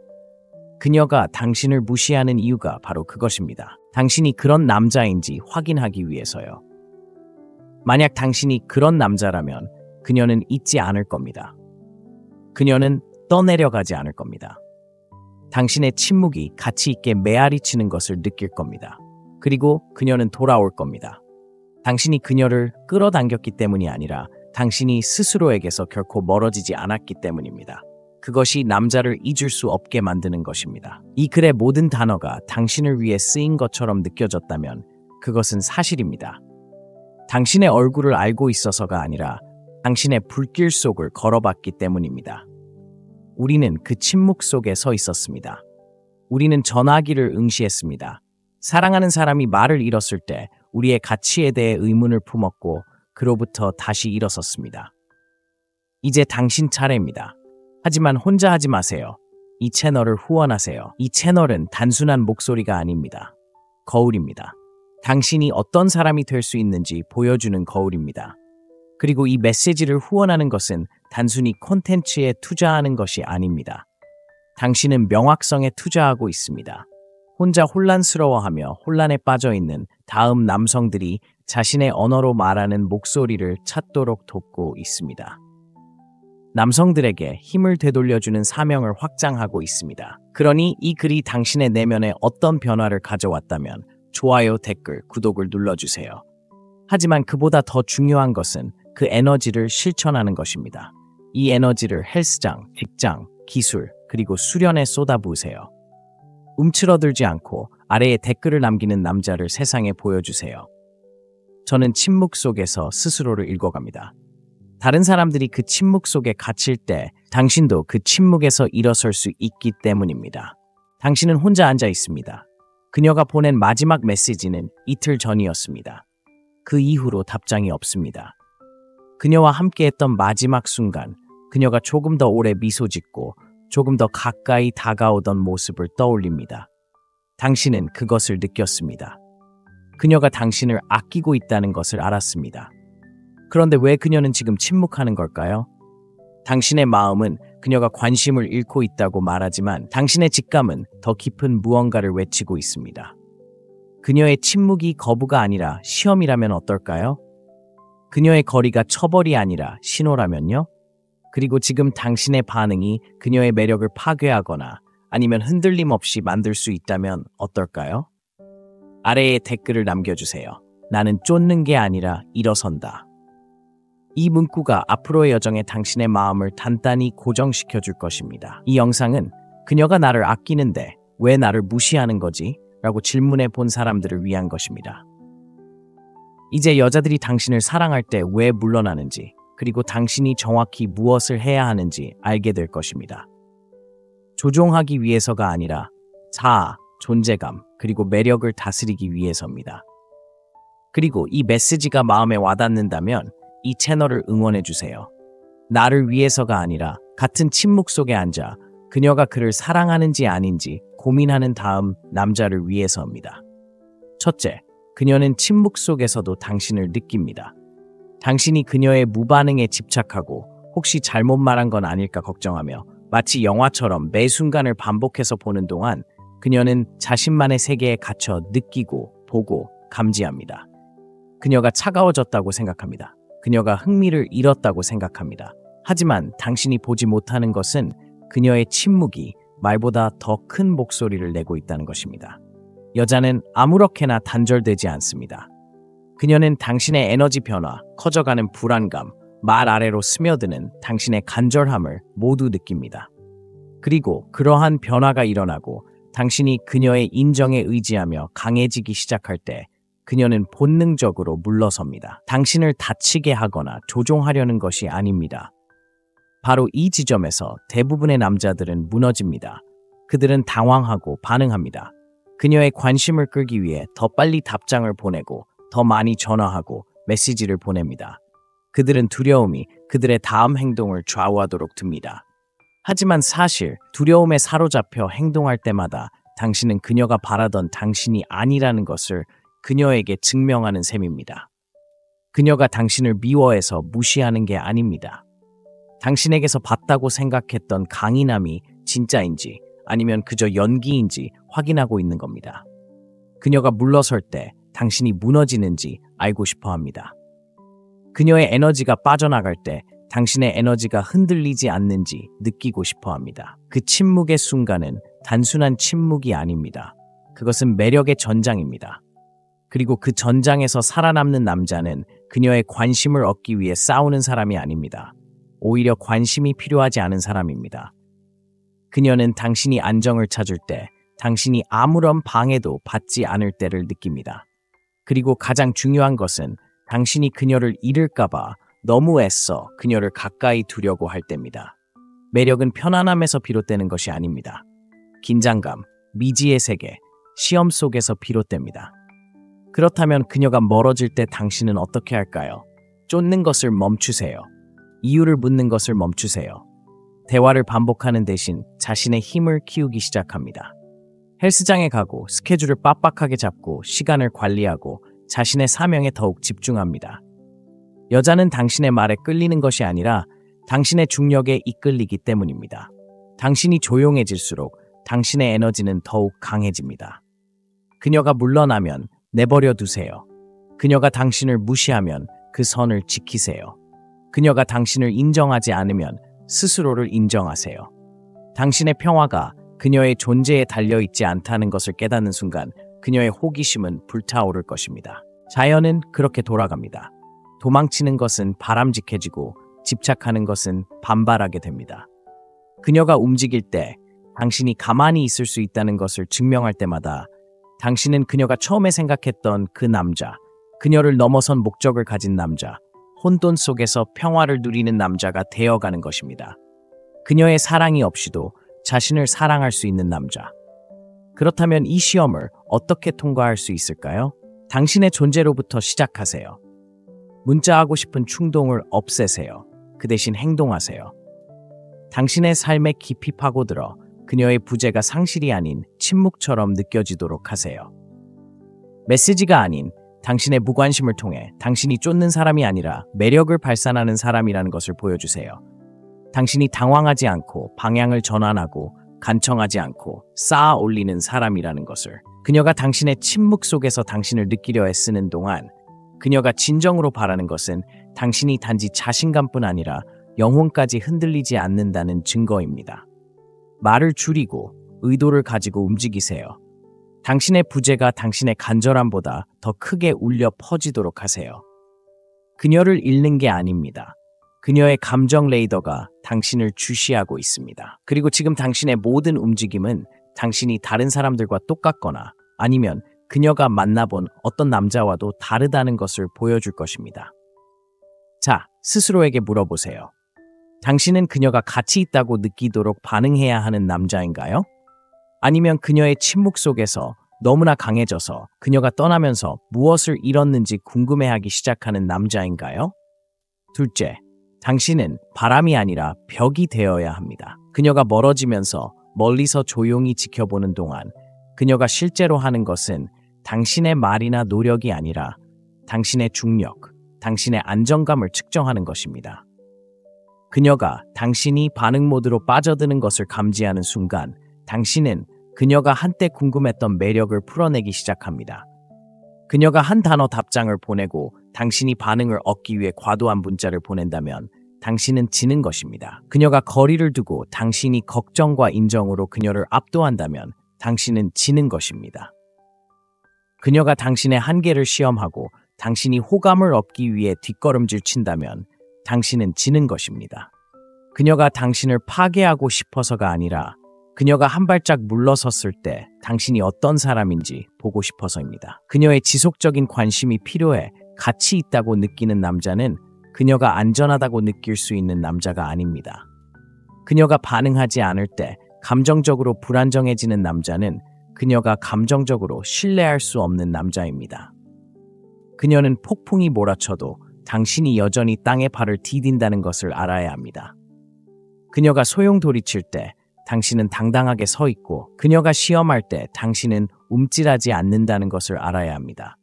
그녀가 당신을 무시하는 이유가 바로 그것입니다. 당신이 그런 남자인지 확인하기 위해서요. 만약 당신이 그런 남자라면 그녀는 잊지 않을 겁니다. 그녀는 떠내려가지 않을 겁니다. 당신의 침묵이 가치 있게 메아리 치는 것을 느낄 겁니다. 그리고 그녀는 돌아올 겁니다. 당신이 그녀를 끌어당겼기 때문이 아니라 당신이 스스로에게서 결코 멀어지지 않았기 때문입니다. 그것이 남자를 잊을 수 없게 만드는 것입니다. 이 글의 모든 단어가 당신을 위해 쓰인 것처럼 느껴졌다면 그것은 사실입니다. 당신의 얼굴을 알고 있어서가 아니라 당신의 불길 속을 걸어봤기 때문입니다. 우리는 그 침묵 속에 서 있었습니다. 우리는 전화기를 응시했습니다. 사랑하는 사람이 말을 잃었을 때 우리의 가치에 대해 의문을 품었고 그로부터 다시 일어섰습니다. 이제 당신 차례입니다. 하지만 혼자 하지 마세요. 이 채널을 후원하세요. 이 채널은 단순한 목소리가 아닙니다. 거울입니다. 당신이 어떤 사람이 될 수 있는지 보여주는 거울입니다. 그리고 이 메시지를 후원하는 것은 단순히 콘텐츠에 투자하는 것이 아닙니다. 당신은 명확성에 투자하고 있습니다. 혼자 혼란스러워하며 혼란에 빠져있는 다음 남성들이 자신의 언어로 말하는 목소리를 찾도록 돕고 있습니다. 남성들에게 힘을 되돌려주는 사명을 확장하고 있습니다. 그러니 이 글이 당신의 내면에 어떤 변화를 가져왔다면 좋아요, 댓글, 구독을 눌러주세요. 하지만 그보다 더 중요한 것은 그 에너지를 실천하는 것입니다. 이 에너지를 헬스장, 직장, 기술, 그리고 수련에 쏟아부으세요. 움츠러들지 않고 아래에 댓글을 남기는 남자를 세상에 보여주세요. 저는 침묵 속에서 스스로를 읽어갑니다. 다른 사람들이 그 침묵 속에 갇힐 때 당신도 그 침묵에서 일어설 수 있기 때문입니다. 당신은 혼자 앉아 있습니다. 그녀가 보낸 마지막 메시지는 이틀 전이었습니다. 그 이후로 답장이 없습니다. 그녀와 함께했던 마지막 순간, 그녀가 조금 더 오래 미소 짓고 조금 더 가까이 다가오던 모습을 떠올립니다. 당신은 그것을 느꼈습니다. 그녀가 당신을 아끼고 있다는 것을 알았습니다. 그런데 왜 그녀는 지금 침묵하는 걸까요? 당신의 마음은 그녀가 관심을 잃고 있다고 말하지만 당신의 직감은 더 깊은 무언가를 외치고 있습니다. 그녀의 침묵이 거부가 아니라 시험이라면 어떨까요? 그녀의 거리가 처벌이 아니라 신호라면요? 그리고 지금 당신의 반응이 그녀의 매력을 파괴하거나 아니면 흔들림 없이 만들 수 있다면 어떨까요? 아래에 댓글을 남겨주세요. 나는 쫓는 게 아니라 일어선다. 이 문구가 앞으로의 여정에 당신의 마음을 단단히 고정시켜 줄 것입니다. 이 영상은 그녀가 나를 아끼는데 왜 나를 무시하는 거지? 라고 질문해 본 사람들을 위한 것입니다. 이제 여자들이 당신을 사랑할 때 왜 물러나는지, 그리고 당신이 정확히 무엇을 해야 하는지 알게 될 것입니다. 조종하기 위해서가 아니라 자아, 존재감, 그리고 매력을 다스리기 위해서입니다. 그리고 이 메시지가 마음에 와닿는다면 이 채널을 응원해주세요. 나를 위해서가 아니라 같은 침묵 속에 앉아 그녀가 그를 사랑하는지 아닌지 고민하는 다음 남자를 위해서입니다. 첫째, 그녀는 침묵 속에서도 당신을 느낍니다. 당신이 그녀의 무반응에 집착하고 혹시 잘못 말한 건 아닐까 걱정하며 마치 영화처럼 매 순간을 반복해서 보는 동안 그녀는 자신만의 세계에 갇혀 느끼고 보고 감지합니다. 그녀가 차가워졌다고 생각합니다. 그녀가 흥미를 잃었다고 생각합니다. 하지만 당신이 보지 못하는 것은 그녀의 침묵이 말보다 더 큰 목소리를 내고 있다는 것입니다. 여자는 아무렇게나 단절되지 않습니다. 그녀는 당신의 에너지 변화, 커져가는 불안감, 말 아래로 스며드는 당신의 간절함을 모두 느낍니다. 그리고 그러한 변화가 일어나고 당신이 그녀의 인정에 의지하며 강해지기 시작할 때 그녀는 본능적으로 물러섭니다. 당신을 다치게 하거나 조종하려는 것이 아닙니다. 바로 이 지점에서 대부분의 남자들은 무너집니다. 그들은 당황하고 반응합니다. 그녀의 관심을 끌기 위해 더 빨리 답장을 보내고 더 많이 전화하고 메시지를 보냅니다. 그들은 두려움이 그들의 다음 행동을 좌우하도록 둡니다. 하지만 사실 두려움에 사로잡혀 행동할 때마다 당신은 그녀가 바라던 당신이 아니라는 것을 그녀에게 증명하는 셈입니다. 그녀가 당신을 미워해서 무시하는 게 아닙니다. 당신에게서 봤다고 생각했던 강인함이 진짜인지 아니면 그저 연기인지 확인하고 있는 겁니다. 그녀가 물러설 때 당신이 무너지는지 알고 싶어 합니다. 그녀의 에너지가 빠져나갈 때 당신의 에너지가 흔들리지 않는지 느끼고 싶어 합니다. 그 침묵의 순간은 단순한 침묵이 아닙니다. 그것은 매력의 전장입니다. 그리고 그 전장에서 살아남는 남자는 그녀의 관심을 얻기 위해 싸우는 사람이 아닙니다. 오히려 관심이 필요하지 않은 사람입니다. 그녀는 당신이 안정을 찾을 때, 당신이 아무런 방해도 받지 않을 때를 느낍니다. 그리고 가장 중요한 것은 당신이 그녀를 잃을까봐 너무 애써 그녀를 가까이 두려고 할 때입니다. 매력은 편안함에서 비롯되는 것이 아닙니다. 긴장감, 미지의 세계, 시험 속에서 비롯됩니다. 그렇다면 그녀가 멀어질 때 당신은 어떻게 할까요? 쫓는 것을 멈추세요. 이유를 묻는 것을 멈추세요. 대화를 반복하는 대신 자신의 힘을 키우기 시작합니다. 헬스장에 가고 스케줄을 빡빡하게 잡고 시간을 관리하고 자신의 사명에 더욱 집중합니다. 여자는 당신의 말에 끌리는 것이 아니라 당신의 중력에 이끌리기 때문입니다. 당신이 조용해질수록 당신의 에너지는 더욱 강해집니다. 그녀가 물러나면 내버려 두세요. 그녀가 당신을 무시하면 그 선을 지키세요. 그녀가 당신을 인정하지 않으면 스스로를 인정하세요. 당신의 평화가 그녀의 존재에 달려있지 않다는 것을 깨닫는 순간 그녀의 호기심은 불타오를 것입니다. 자연은 그렇게 돌아갑니다. 도망치는 것은 바람직해지고 집착하는 것은 반발하게 됩니다. 그녀가 움직일 때 당신이 가만히 있을 수 있다는 것을 증명할 때마다 당신은 그녀가 처음에 생각했던 그 남자, 그녀를 넘어선 목적을 가진 남자, 혼돈 속에서 평화를 누리는 남자가 되어가는 것입니다. 그녀의 사랑이 없이도 자신을 사랑할 수 있는 남자. 그렇다면 이 시험을 어떻게 통과할 수 있을까요? 당신의 존재로부터 시작하세요. 문자하고 싶은 충동을 없애세요. 그 대신 행동하세요. 당신의 삶에 깊이 파고들어 그녀의 부재가 상실이 아닌 침묵처럼 느껴지도록 하세요. 메시지가 아닌 당신의 무관심을 통해 당신이 쫓는 사람이 아니라 매력을 발산하는 사람이라는 것을 보여주세요. 당신이 당황하지 않고 방향을 전환하고 간청하지 않고 쌓아 올리는 사람이라는 것을. 그녀가 당신의 침묵 속에서 당신을 느끼려 애쓰는 동안 그녀가 진정으로 바라는 것은 당신이 단지 자신감뿐 아니라 영혼까지 흔들리지 않는다는 증거입니다. 말을 줄이고 의도를 가지고 움직이세요. 당신의 부재가 당신의 간절함보다 더 크게 울려 퍼지도록 하세요. 그녀를 잃는 게 아닙니다. 그녀의 감정 레이더가 당신을 주시하고 있습니다. 그리고 지금 당신의 모든 움직임은 당신이 다른 사람들과 똑같거나 아니면 그녀가 만나본 어떤 남자와도 다르다는 것을 보여줄 것입니다. 자, 스스로에게 물어보세요. 당신은 그녀가 가치 있다고 느끼도록 반응해야 하는 남자인가요? 아니면 그녀의 침묵 속에서 너무나 강해져서 그녀가 떠나면서 무엇을 잃었는지 궁금해하기 시작하는 남자인가요? 둘째, 당신은 바람이 아니라 벽이 되어야 합니다. 그녀가 멀어지면서 멀리서 조용히 지켜보는 동안 그녀가 실제로 하는 것은 당신의 말이나 노력이 아니라 당신의 중력, 당신의 안정감을 측정하는 것입니다. 그녀가 당신이 반응 모드로 빠져드는 것을 감지하는 순간 당신은 그녀가 한때 궁금했던 매력을 풀어내기 시작합니다. 그녀가 한 단어 답장을 보내고 당신이 반응을 얻기 위해 과도한 문자를 보낸다면 당신은 지는 것입니다. 그녀가 거리를 두고 당신이 걱정과 인정으로 그녀를 압도한다면 당신은 지는 것입니다. 그녀가 당신의 한계를 시험하고 당신이 호감을 얻기 위해 뒷걸음질 친다면 당신은 지는 것입니다. 그녀가 당신을 파괴하고 싶어서가 아니라 그녀가 한 발짝 물러섰을 때 당신이 어떤 사람인지 보고 싶어서입니다. 그녀의 지속적인 관심이 필요해 가치 있다고 느끼는 남자는 그녀가 안전하다고 느낄 수 있는 남자가 아닙니다. 그녀가 반응하지 않을 때 감정적으로 불안정해지는 남자는 그녀가 감정적으로 신뢰할 수 없는 남자입니다. 그녀는 폭풍이 몰아쳐도 당신이 여전히 땅에 발을 디딘다는 것을 알아야 합니다. 그녀가 소용돌이칠 때 당신은 당당하게 서 있고 그녀가 시험할 때 당신은 움찔하지 않는다는 것을 알아야 합니다.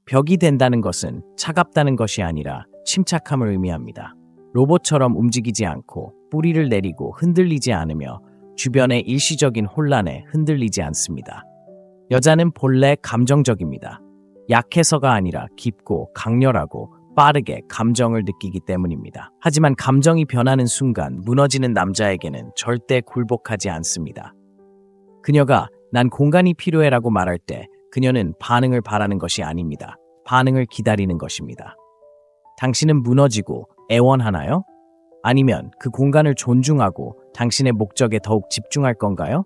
벽이 된다는 것은 차갑다는 것이 아니라 침착함을 의미합니다. 로봇처럼 움직이지 않고 뿌리를 내리고 흔들리지 않으며 주변의 일시적인 혼란에 흔들리지 않습니다. 여자는 본래 감정적입니다. 약해서가 아니라 깊고 강렬하고 빠르게 감정을 느끼기 때문입니다. 하지만 감정이 변하는 순간 무너지는 남자에게는 절대 굴복하지 않습니다. 그녀가 난 공간이 필요해라고 말할 때 그녀는 반응을 바라는 것이 아닙니다. 반응을 기다리는 것입니다. 당신은 무너지고 애원하나요? 아니면 그 공간을 존중하고 당신의 목적에 더욱 집중할 건가요?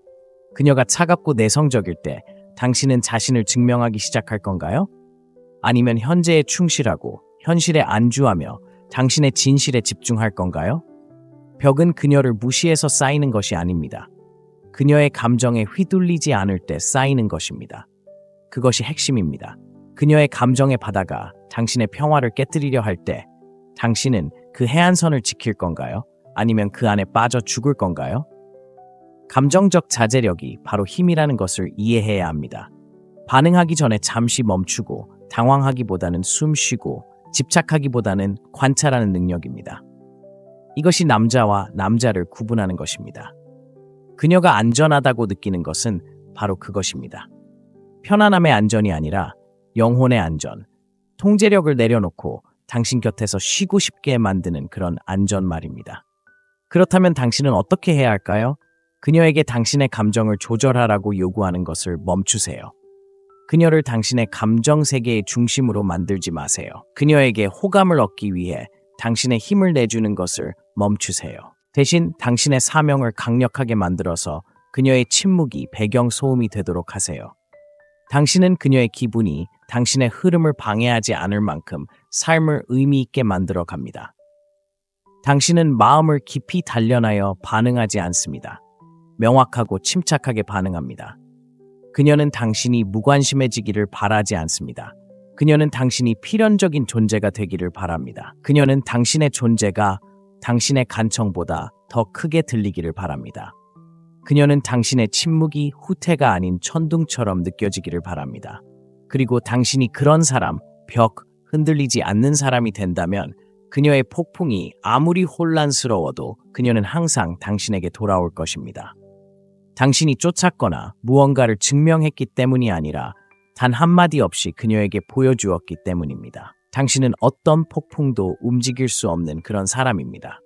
그녀가 차갑고 내성적일 때 당신은 자신을 증명하기 시작할 건가요? 아니면 현재에 충실하고 현실에 안주하며 당신의 진실에 집중할 건가요? 벽은 그녀를 무시해서 쌓이는 것이 아닙니다. 그녀의 감정에 휘둘리지 않을 때 쌓이는 것입니다. 그것이 핵심입니다. 그녀의 감정의 바다가 당신의 평화를 깨뜨리려 할 때 당신은 그 해안선을 지킬 건가요? 아니면 그 안에 빠져 죽을 건가요? 감정적 자제력이 바로 힘이라는 것을 이해해야 합니다. 반응하기 전에 잠시 멈추고 당황하기보다는 숨 쉬고 집착하기보다는 관찰하는 능력입니다. 이것이 남자와 남자를 구분하는 것입니다. 그녀가 안전하다고 느끼는 것은 바로 그것입니다. 편안함의 안전이 아니라 영혼의 안전, 통제력을 내려놓고 당신 곁에서 쉬고 싶게 만드는 그런 안전 말입니다. 그렇다면 당신은 어떻게 해야 할까요? 그녀에게 당신의 감정을 조절하라고 요구하는 것을 멈추세요. 그녀를 당신의 감정 세계의 중심으로 만들지 마세요. 그녀에게 호감을 얻기 위해 당신의 힘을 내주는 것을 멈추세요. 대신 당신의 사명을 강력하게 만들어서 그녀의 침묵이 배경 소음이 되도록 하세요. 당신은 그녀의 기분이 당신의 흐름을 방해하지 않을 만큼 삶을 의미 있게 만들어 갑니다. 당신은 마음을 깊이 단련하여 반응하지 않습니다. 명확하고 침착하게 반응합니다. 그녀는 당신이 무관심해지기를 바라지 않습니다. 그녀는 당신이 필연적인 존재가 되기를 바랍니다. 그녀는 당신의 존재가 당신의 간청보다 더 크게 들리기를 바랍니다. 그녀는 당신의 침묵이 후퇴가 아닌 천둥처럼 느껴지기를 바랍니다. 그리고 당신이 그런 사람, 벽, 흔들리지 않는 사람이 된다면 그녀의 폭풍이 아무리 혼란스러워도 그녀는 항상 당신에게 돌아올 것입니다. 당신이 쫓았거나 무언가를 증명했기 때문이 아니라 단 한마디 없이 그녀에게 보여주었기 때문입니다. 당신은 어떤 폭풍도 움직일 수 없는 그런 사람입니다.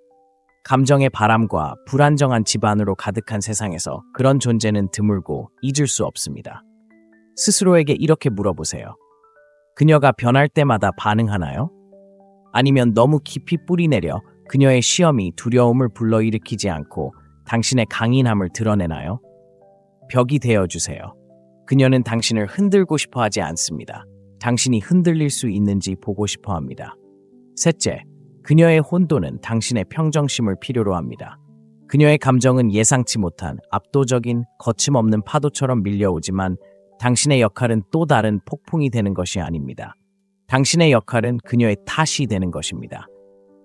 감정의 바람과 불안정한 집안으로 가득한 세상에서 그런 존재는 드물고 잊을 수 없습니다. 스스로에게 이렇게 물어보세요. 그녀가 변할 때마다 반응하나요? 아니면 너무 깊이 뿌리내려 그녀의 시험이 두려움을 불러일으키지 않고 당신의 강인함을 드러내나요? 벽이 되어주세요. 그녀는 당신을 흔들고 싶어 하지 않습니다. 당신이 흔들릴 수 있는지 보고 싶어 합니다. 셋째, 그녀의 혼돈은 당신의 평정심을 필요로 합니다. 그녀의 감정은 예상치 못한 압도적인 거침없는 파도처럼 밀려오지만 당신의 역할은 또 다른 폭풍이 되는 것이 아닙니다. 당신의 역할은 그녀의 탓이 되는 것입니다.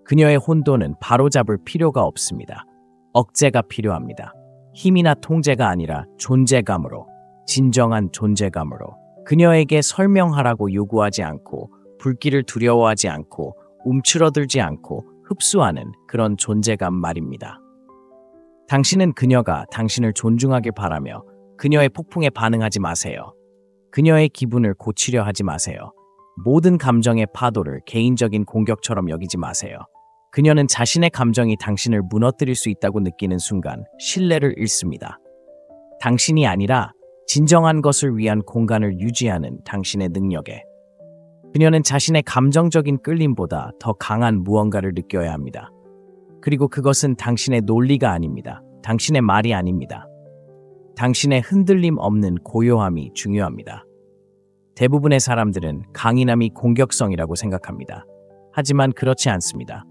그녀의 혼돈은 바로잡을 필요가 없습니다. 억제가 필요합니다. 힘이나 통제가 아니라 존재감으로, 진정한 존재감으로. 그녀에게 설명하라고 요구하지 않고 불길을 두려워하지 않고 움츠러들지 않고 흡수하는 그런 존재감 말입니다. 당신은 그녀가 당신을 존중하길 바라며 그녀의 폭풍에 반응하지 마세요. 그녀의 기분을 고치려 하지 마세요. 모든 감정의 파도를 개인적인 공격처럼 여기지 마세요. 그녀는 자신의 감정이 당신을 무너뜨릴 수 있다고 느끼는 순간 신뢰를 잃습니다. 당신이 아니라 진정한 것을 위한 공간을 유지하는 당신의 능력에. 그녀는 자신의 감정적인 끌림보다 더 강한 무언가를 느껴야 합니다. 그리고 그것은 당신의 논리가 아닙니다. 당신의 말이 아닙니다. 당신의 흔들림 없는 고요함이 중요합니다. 대부분의 사람들은 강인함이 공격성이라고 생각합니다. 하지만 그렇지 않습니다.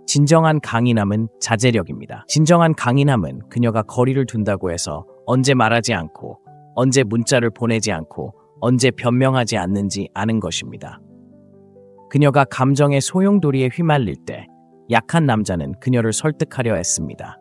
진정한 강인함은 자제력입니다. 진정한 강인함은 그녀가 거리를 둔다고 해서 언제 말하지 않고, 언제 문자를 보내지 않고, 언제 변명하지 않는지 아는 것입니다. 그녀가 감정의 소용돌이에 휘말릴 때 약한 남자는 그녀를 설득하려 애씁니다.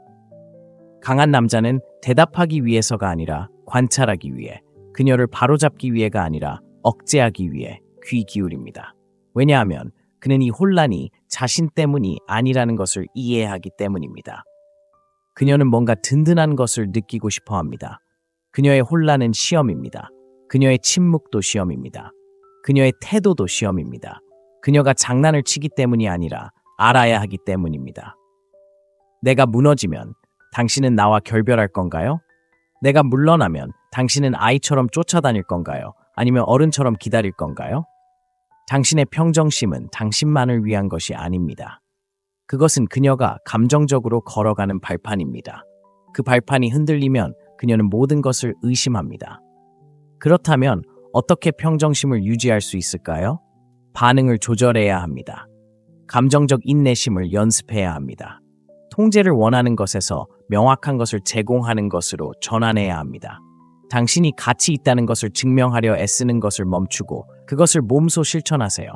강한 남자는 대답하기 위해서가 아니라 관찰하기 위해, 그녀를 바로잡기 위해가 아니라 억제하기 위해 귀 기울입니다. 왜냐하면 그는 이 혼란이 자신 때문이 아니라는 것을 이해하기 때문입니다. 그녀는 뭔가 든든한 것을 느끼고 싶어 합니다. 그녀의 혼란은 시험입니다. 그녀의 침묵도 시험입니다. 그녀의 태도도 시험입니다. 그녀가 장난을 치기 때문이 아니라 알아야 하기 때문입니다. 내가 무너지면 당신은 나와 결별할 건가요? 내가 물러나면 당신은 아이처럼 쫓아다닐 건가요? 아니면 어른처럼 기다릴 건가요? 당신의 평정심은 당신만을 위한 것이 아닙니다. 그것은 그녀가 감정적으로 걸어가는 발판입니다. 그 발판이 흔들리면 그녀는 모든 것을 의심합니다. 그렇다면 어떻게 평정심을 유지할 수 있을까요? 반응을 조절해야 합니다. 감정적 인내심을 연습해야 합니다. 통제를 원하는 것에서 명확한 것을 제공하는 것으로 전환해야 합니다. 당신이 가치 있다는 것을 증명하려 애쓰는 것을 멈추고 그것을 몸소 실천하세요.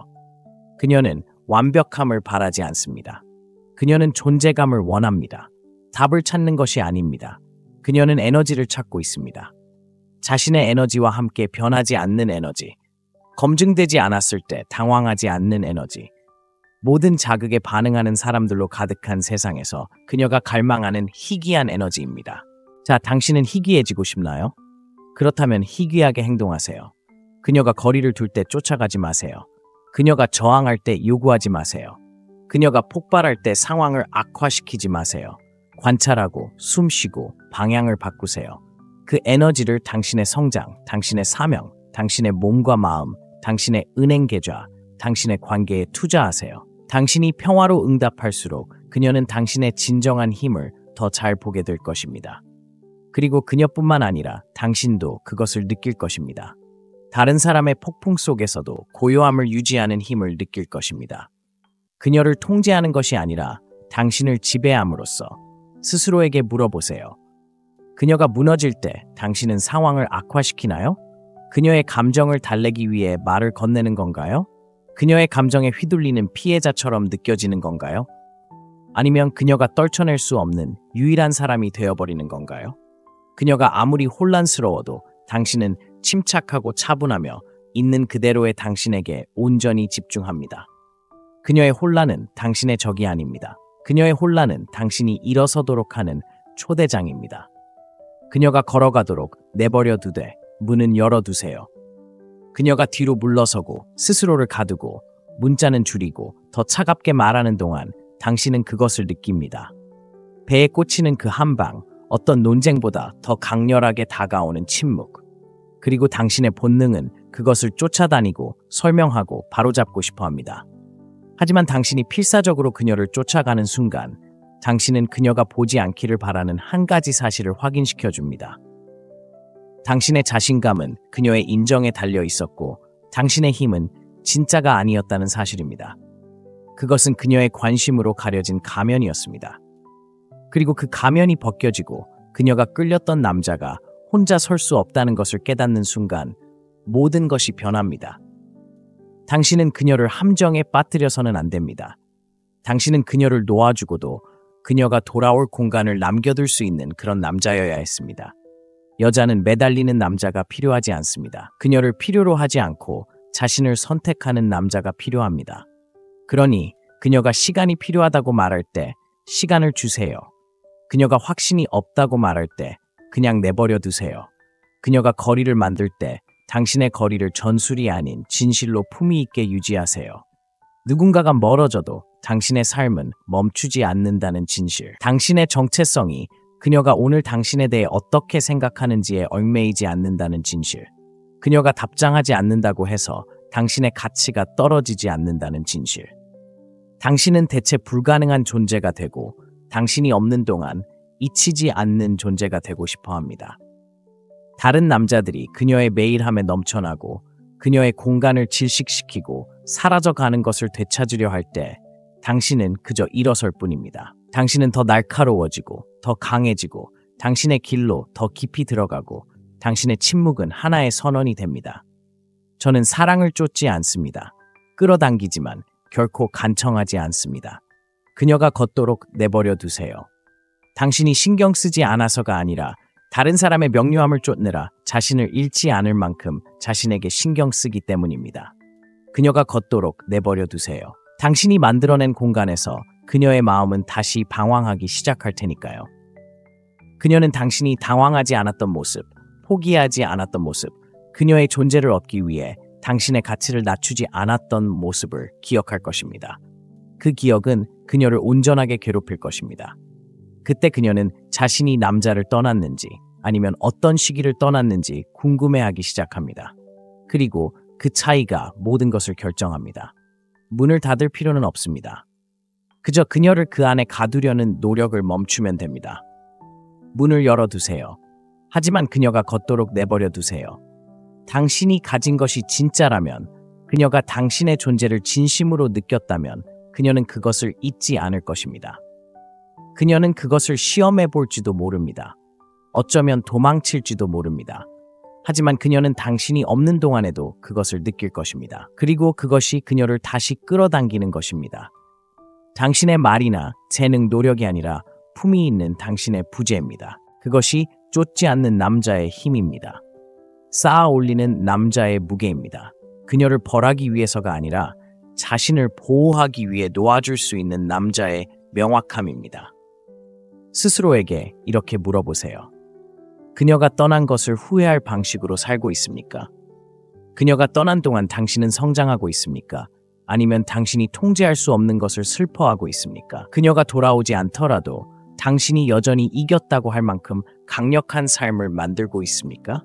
그녀는 완벽함을 바라지 않습니다. 그녀는 존재감을 원합니다. 답을 찾는 것이 아닙니다. 그녀는 에너지를 찾고 있습니다. 자신의 에너지와 함께 변하지 않는 에너지, 검증되지 않았을 때 당황하지 않는 에너지, 모든 자극에 반응하는 사람들로 가득한 세상에서 그녀가 갈망하는 희귀한 에너지입니다. 자, 당신은 희귀해지고 싶나요? 그렇다면 희귀하게 행동하세요. 그녀가 거리를 둘 때 쫓아가지 마세요. 그녀가 저항할 때 요구하지 마세요. 그녀가 폭발할 때 상황을 악화시키지 마세요. 관찰하고 숨쉬고 방향을 바꾸세요. 그 에너지를 당신의 성장, 당신의 사명, 당신의 몸과 마음, 당신의 은행 계좌, 당신의 관계에 투자하세요. 당신이 평화로 응답할수록 그녀는 당신의 진정한 힘을 더 잘 보게 될 것입니다. 그리고 그녀뿐만 아니라 당신도 그것을 느낄 것입니다. 다른 사람의 폭풍 속에서도 고요함을 유지하는 힘을 느낄 것입니다. 그녀를 통제하는 것이 아니라 당신을 지배함으로써 스스로에게 물어보세요. 그녀가 무너질 때 당신은 상황을 악화시키나요? 그녀의 감정을 달래기 위해 말을 건네는 건가요? 그녀의 감정에 휘둘리는 피해자처럼 느껴지는 건가요? 아니면 그녀가 떨쳐낼 수 없는 유일한 사람이 되어버리는 건가요? 그녀가 아무리 혼란스러워도 당신은 침착하고 차분하며 있는 그대로의 당신에게 온전히 집중합니다. 그녀의 혼란은 당신의 적이 아닙니다. 그녀의 혼란은 당신이 일어서도록 하는 초대장입니다. 그녀가 걸어가도록 내버려 두되 문은 열어두세요. 그녀가 뒤로 물러서고 스스로를 가두고 문자는 줄이고 더 차갑게 말하는 동안 당신은 그것을 느낍니다. 배에 꽂히는 그 한방, 어떤 논쟁보다 더 강렬하게 다가오는 침묵. 그리고 당신의 본능은 그것을 쫓아다니고 설명하고 바로잡고 싶어 합니다. 하지만 당신이 필사적으로 그녀를 쫓아가는 순간 당신은 그녀가 보지 않기를 바라는 한 가지 사실을 확인시켜 줍니다. 당신의 자신감은 그녀의 인정에 달려 있었고 당신의 힘은 진짜가 아니었다는 사실입니다. 그것은 그녀의 관심으로 가려진 가면이었습니다. 그리고 그 가면이 벗겨지고 그녀가 끌렸던 남자가 혼자 설 수 없다는 것을 깨닫는 순간 모든 것이 변합니다. 당신은 그녀를 함정에 빠뜨려서는 안 됩니다. 당신은 그녀를 놓아주고도 그녀가 돌아올 공간을 남겨둘 수 있는 그런 남자여야 했습니다. 여자는 매달리는 남자가 필요하지 않습니다. 그녀를 필요로 하지 않고 자신을 선택하는 남자가 필요합니다. 그러니 그녀가 시간이 필요하다고 말할 때 시간을 주세요. 그녀가 확신이 없다고 말할 때 그냥 내버려 두세요. 그녀가 거리를 만들 때 당신의 거리를 전술이 아닌 진실로 품위 있게 유지하세요. 누군가가 멀어져도 당신의 삶은 멈추지 않는다는 진실. 당신의 정체성이 그녀가 오늘 당신에 대해 어떻게 생각하는지에 얽매이지 않는다는 진실. 그녀가 답장하지 않는다고 해서 당신의 가치가 떨어지지 않는다는 진실. 당신은 대체 불가능한 존재가 되고 당신이 없는 동안 잊히지 않는 존재가 되고 싶어 합니다. 다른 남자들이 그녀의 매일함에 넘쳐나고 그녀의 공간을 질식시키고 사라져가는 것을 되찾으려 할 때 당신은 그저 일어설 뿐입니다. 당신은 더 날카로워지고 더 강해지고 당신의 길로 더 깊이 들어가고 당신의 침묵은 하나의 선언이 됩니다. 저는 사랑을 쫓지 않습니다. 끌어당기지만 결코 간청하지 않습니다. 그녀가 걷도록 내버려 두세요. 당신이 신경 쓰지 않아서가 아니라 다른 사람의 명료함을 쫓느라 자신을 잃지 않을 만큼 자신에게 신경 쓰기 때문입니다. 그녀가 걷도록 내버려 두세요. 당신이 만들어낸 공간에서 그녀의 마음은 다시 방황하기 시작할 테니까요. 그녀는 당신이 당황하지 않았던 모습, 포기하지 않았던 모습, 그녀의 존재를 얻기 위해 당신의 가치를 낮추지 않았던 모습을 기억할 것입니다. 그 기억은 그녀를 온전하게 괴롭힐 것입니다. 그때 그녀는 자신이 남자를 떠났는지 아니면 어떤 시기를 떠났는지 궁금해하기 시작합니다. 그리고 그 차이가 모든 것을 결정합니다. 문을 닫을 필요는 없습니다. 그저 그녀를 그 안에 가두려는 노력을 멈추면 됩니다. 문을 열어두세요. 하지만 그녀가 걷도록 내버려 두세요. 당신이 가진 것이 진짜라면, 그녀가 당신의 존재를 진심으로 느꼈다면 그녀는 그것을 잊지 않을 것입니다. 그녀는 그것을 시험해 볼지도 모릅니다. 어쩌면 도망칠지도 모릅니다. 하지만 그녀는 당신이 없는 동안에도 그것을 느낄 것입니다. 그리고 그것이 그녀를 다시 끌어당기는 것입니다. 당신의 말이나 재능, 노력이 아니라 품이 있는 당신의 부재입니다. 그것이 쫓지 않는 남자의 힘입니다. 쌓아 올리는 남자의 무게입니다. 그녀를 벌하기 위해서가 아니라 자신을 보호하기 위해 놓아줄 수 있는 남자의 명확함입니다. 스스로에게 이렇게 물어보세요. 그녀가 떠난 것을 후회할 방식으로 살고 있습니까? 그녀가 떠난 동안 당신은 성장하고 있습니까? 아니면 당신이 통제할 수 없는 것을 슬퍼하고 있습니까? 그녀가 돌아오지 않더라도 당신이 여전히 이겼다고 할 만큼 강력한 삶을 만들고 있습니까?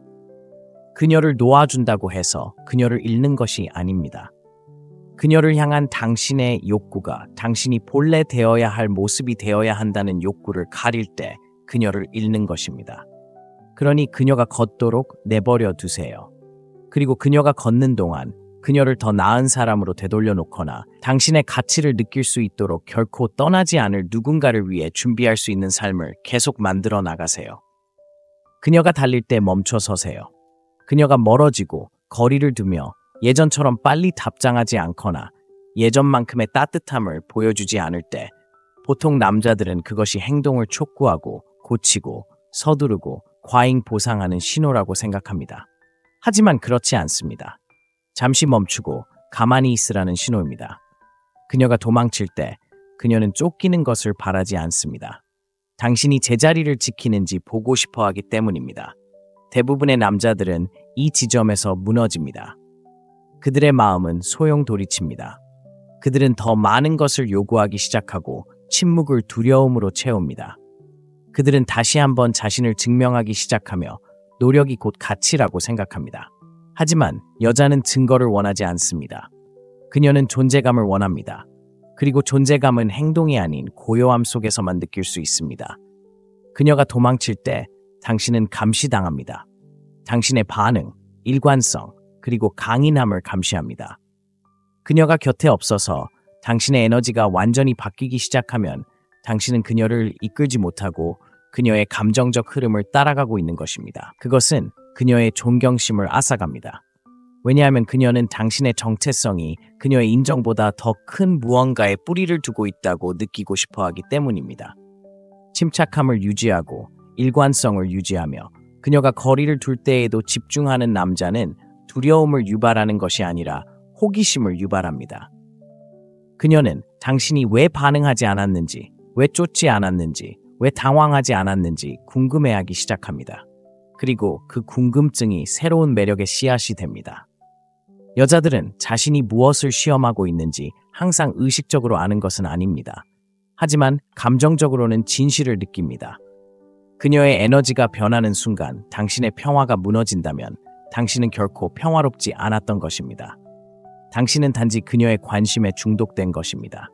그녀를 놓아준다고 해서 그녀를 잃는 것이 아닙니다. 그녀를 향한 당신의 욕구가 당신이 본래 되어야 할 모습이 되어야 한다는 욕구를 가릴 때 그녀를 잃는 것입니다. 그러니 그녀가 걷도록 내버려 두세요. 그리고 그녀가 걷는 동안 그녀를 더 나은 사람으로 되돌려 놓거나 당신의 가치를 느낄 수 있도록 결코 떠나지 않을 누군가를 위해 준비할 수 있는 삶을 계속 만들어 나가세요. 그녀가 달릴 때 멈춰 서세요. 그녀가 멀어지고 거리를 두며 예전처럼 빨리 답장하지 않거나 예전만큼의 따뜻함을 보여주지 않을 때 보통 남자들은 그것이 행동을 촉구하고 고치고 서두르고 과잉 보상하는 신호라고 생각합니다. 하지만 그렇지 않습니다. 잠시 멈추고 가만히 있으라는 신호입니다. 그녀가 도망칠 때 그녀는 쫓기는 것을 바라지 않습니다. 당신이 제자리를 지키는지 보고 싶어 하기 때문입니다. 대부분의 남자들은 이 지점에서 무너집니다. 그들의 마음은 소용돌이칩니다. 그들은 더 많은 것을 요구하기 시작하고 침묵을 두려움으로 채웁니다. 그들은 다시 한번 자신을 증명하기 시작하며 노력이 곧 가치라고 생각합니다. 하지만 여자는 증거를 원하지 않습니다. 그녀는 존재감을 원합니다. 그리고 존재감은 행동이 아닌 고요함 속에서만 느낄 수 있습니다. 그녀가 도망칠 때 당신은 감시당합니다. 당신의 반응, 일관성, 그리고 강인함을 감시합니다. 그녀가 곁에 없어서 당신의 에너지가 완전히 바뀌기 시작하면 당신은 그녀를 이끌지 못하고 그녀의 감정적 흐름을 따라가고 있는 것입니다. 그것은 그녀의 존경심을 앗아갑니다. 왜냐하면 그녀는 당신의 정체성이 그녀의 인정보다 더 큰 무언가에 뿌리를 두고 있다고 느끼고 싶어 하기 때문입니다. 침착함을 유지하고 일관성을 유지하며 그녀가 거리를 둘 때에도 집중하는 남자는 두려움을 유발하는 것이 아니라 호기심을 유발합니다. 그녀는 당신이 왜 반응하지 않았는지, 왜 쫓지 않았는지, 왜 당황하지 않았는지 궁금해하기 시작합니다. 그리고 그 궁금증이 새로운 매력의 씨앗이 됩니다. 여자들은 자신이 무엇을 시험하고 있는지 항상 의식적으로 아는 것은 아닙니다. 하지만 감정적으로는 진실을 느낍니다. 그녀의 에너지가 변하는 순간 당신의 평화가 무너진다면 당신은 결코 평화롭지 않았던 것입니다. 당신은 단지 그녀의 관심에 중독된 것입니다.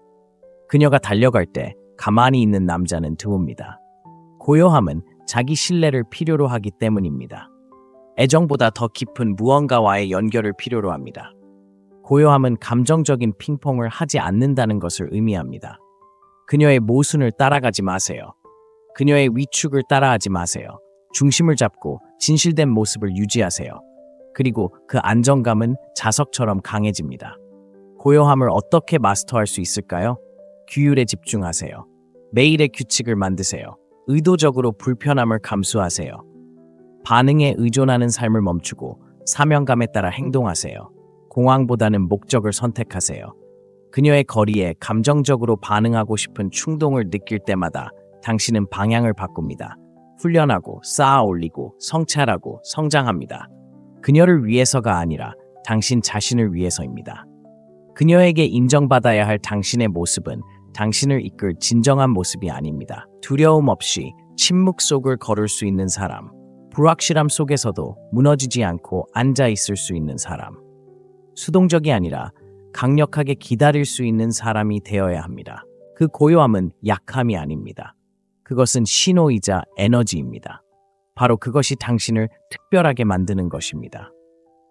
그녀가 달려갈 때 가만히 있는 남자는 드뭅니다. 고요함은 자기 신뢰를 필요로 하기 때문입니다. 애정보다 더 깊은 무언가와의 연결을 필요로 합니다. 고요함은 감정적인 핑퐁을 하지 않는다는 것을 의미합니다. 그녀의 모순을 따라가지 마세요. 그녀의 위축을 따라하지 마세요. 중심을 잡고 진실된 모습을 유지하세요. 그리고 그 안정감은 자석처럼 강해집니다. 고요함을 어떻게 마스터할 수 있을까요? 규율에 집중하세요. 매일의 규칙을 만드세요. 의도적으로 불편함을 감수하세요. 반응에 의존하는 삶을 멈추고 사명감에 따라 행동하세요. 공황보다는 목적을 선택하세요. 그녀의 거리에 감정적으로 반응하고 싶은 충동을 느낄 때마다 당신은 방향을 바꿉니다. 훈련하고 쌓아 올리고 성찰하고 성장합니다. 그녀를 위해서가 아니라 당신 자신을 위해서입니다. 그녀에게 인정받아야 할 당신의 모습은 당신을 이끌 진정한 모습이 아닙니다. 두려움 없이 침묵 속을 걸을 수 있는 사람, 불확실함 속에서도 무너지지 않고 앉아 있을 수 있는 사람, 수동적이 아니라 강력하게 기다릴 수 있는 사람이 되어야 합니다. 그 고요함은 약함이 아닙니다. 그것은 신호이자 에너지입니다. 바로 그것이 당신을 특별하게 만드는 것입니다.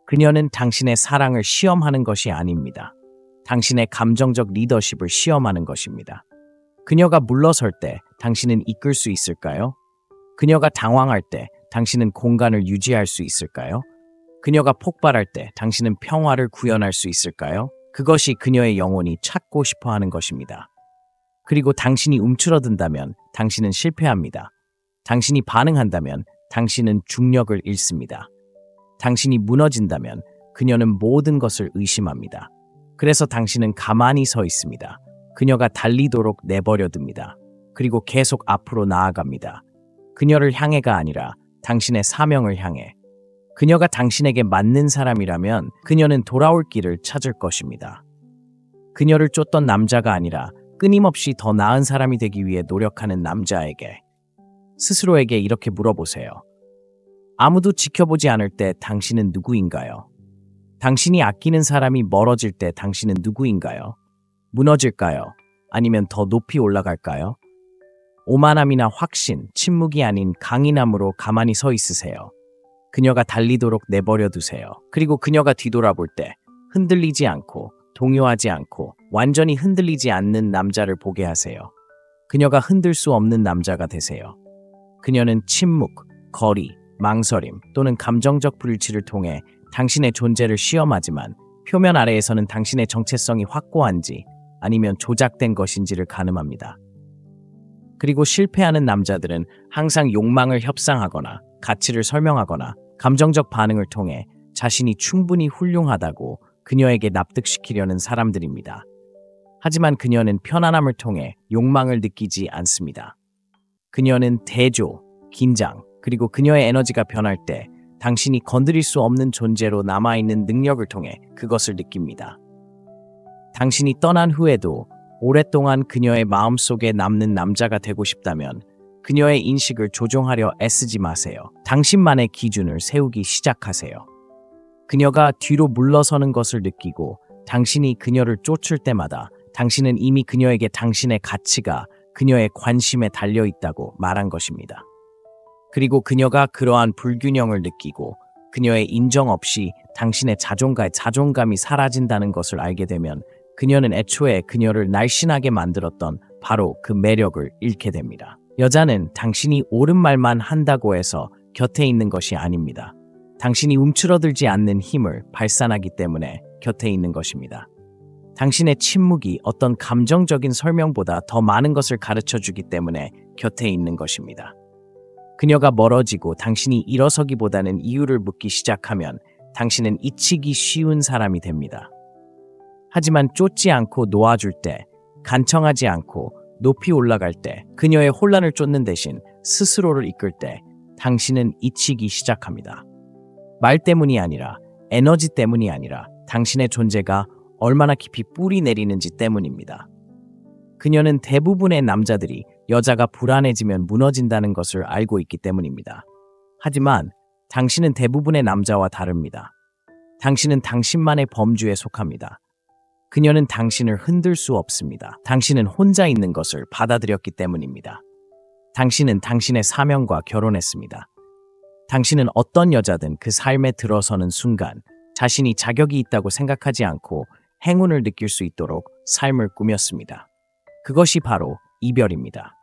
그녀는 당신의 사랑을 시험하는 것이 아닙니다. 당신의 감정적 리더십을 시험하는 것입니다. 그녀가 물러설 때 당신은 이끌 수 있을까요? 그녀가 당황할 때 당신은 공간을 유지할 수 있을까요? 그녀가 폭발할 때 당신은 평화를 구현할 수 있을까요? 그것이 그녀의 영혼이 찾고 싶어 하는 것입니다. 그리고 당신이 움츠러든다면 당신은 실패합니다. 당신이 반응한다면 당신은 중력을 잃습니다. 당신이 무너진다면 그녀는 모든 것을 의심합니다. 그래서 당신은 가만히 서 있습니다. 그녀가 달리도록 내버려둡니다. 그리고 계속 앞으로 나아갑니다. 그녀를 향해가 아니라 당신의 사명을 향해. 그녀가 당신에게 맞는 사람이라면 그녀는 돌아올 길을 찾을 것입니다. 그녀를 쫓던 남자가 아니라 끊임없이 더 나은 사람이 되기 위해 노력하는 남자에게 스스로에게 이렇게 물어보세요. 아무도 지켜보지 않을 때 당신은 누구인가요? 당신이 아끼는 사람이 멀어질 때 당신은 누구인가요? 무너질까요? 아니면 더 높이 올라갈까요? 오만함이나 확신, 침묵이 아닌 강인함으로 가만히 서 있으세요. 그녀가 달리도록 내버려 두세요. 그리고 그녀가 뒤돌아볼 때 흔들리지 않고 동요하지 않고 완전히 흔들리지 않는 남자를 보게 하세요. 그녀가 흔들 수 없는 남자가 되세요. 그녀는 침묵, 거리, 망설임 또는 감정적 불일치를 통해 당신의 존재를 시험하지만 표면 아래에서는 당신의 정체성이 확고한지 아니면 조작된 것인지를 가늠합니다. 그리고 실패하는 남자들은 항상 욕망을 협상하거나 가치를 설명하거나 감정적 반응을 통해 자신이 충분히 훌륭하다고 그녀에게 납득시키려는 사람들입니다. 하지만 그녀는 편안함을 통해 욕망을 느끼지 않습니다. 그녀는 대조, 긴장, 그리고 그녀의 에너지가 변할 때 당신이 건드릴 수 없는 존재로 남아있는 능력을 통해 그것을 느낍니다. 당신이 떠난 후에도 오랫동안 그녀의 마음속에 남는 남자가 되고 싶다면 그녀의 인식을 조종하려 애쓰지 마세요. 당신만의 기준을 세우기 시작하세요. 그녀가 뒤로 물러서는 것을 느끼고 당신이 그녀를 쫓을 때마다 당신은 이미 그녀에게 당신의 가치가 그녀의 관심에 달려 있다고 말한 것입니다. 그리고 그녀가 그러한 불균형을 느끼고 그녀의 인정 없이 당신의 자존감이 사라진다는 것을 알게 되면 그녀는 애초에 그녀를 날씬하게 만들었던 바로 그 매력을 잃게 됩니다. 여자는 당신이 옳은 말만 한다고 해서 곁에 있는 것이 아닙니다. 당신이 움츠러들지 않는 힘을 발산하기 때문에 곁에 있는 것입니다. 당신의 침묵이 어떤 감정적인 설명보다 더 많은 것을 가르쳐 주기 때문에 곁에 있는 것입니다. 그녀가 멀어지고 당신이 일어서기보다는 이유를 묻기 시작하면 당신은 잊히기 쉬운 사람이 됩니다. 하지만 쫓지 않고 놓아줄 때, 간청하지 않고 높이 올라갈 때, 그녀의 혼란을 쫓는 대신 스스로를 이끌 때 당신은 잊히기 시작합니다. 말 때문이 아니라, 에너지 때문이 아니라 당신의 존재가 얼마나 깊이 뿌리 내리는지 때문입니다. 그녀는 대부분의 남자들이 여자가 불안해지면 무너진다는 것을 알고 있기 때문입니다. 하지만 당신은 대부분의 남자와 다릅니다. 당신은 당신만의 범주에 속합니다. 그녀는 당신을 흔들 수 없습니다. 당신은 혼자 있는 것을 받아들였기 때문입니다. 당신은 당신의 사명과 결혼했습니다. 당신은 어떤 여자든 그 삶에 들어서는 순간 자신이 자격이 있다고 생각하지 않고 행운을 느낄 수 있도록 삶을 꾸몄습니다. 그것이 바로 이별입니다.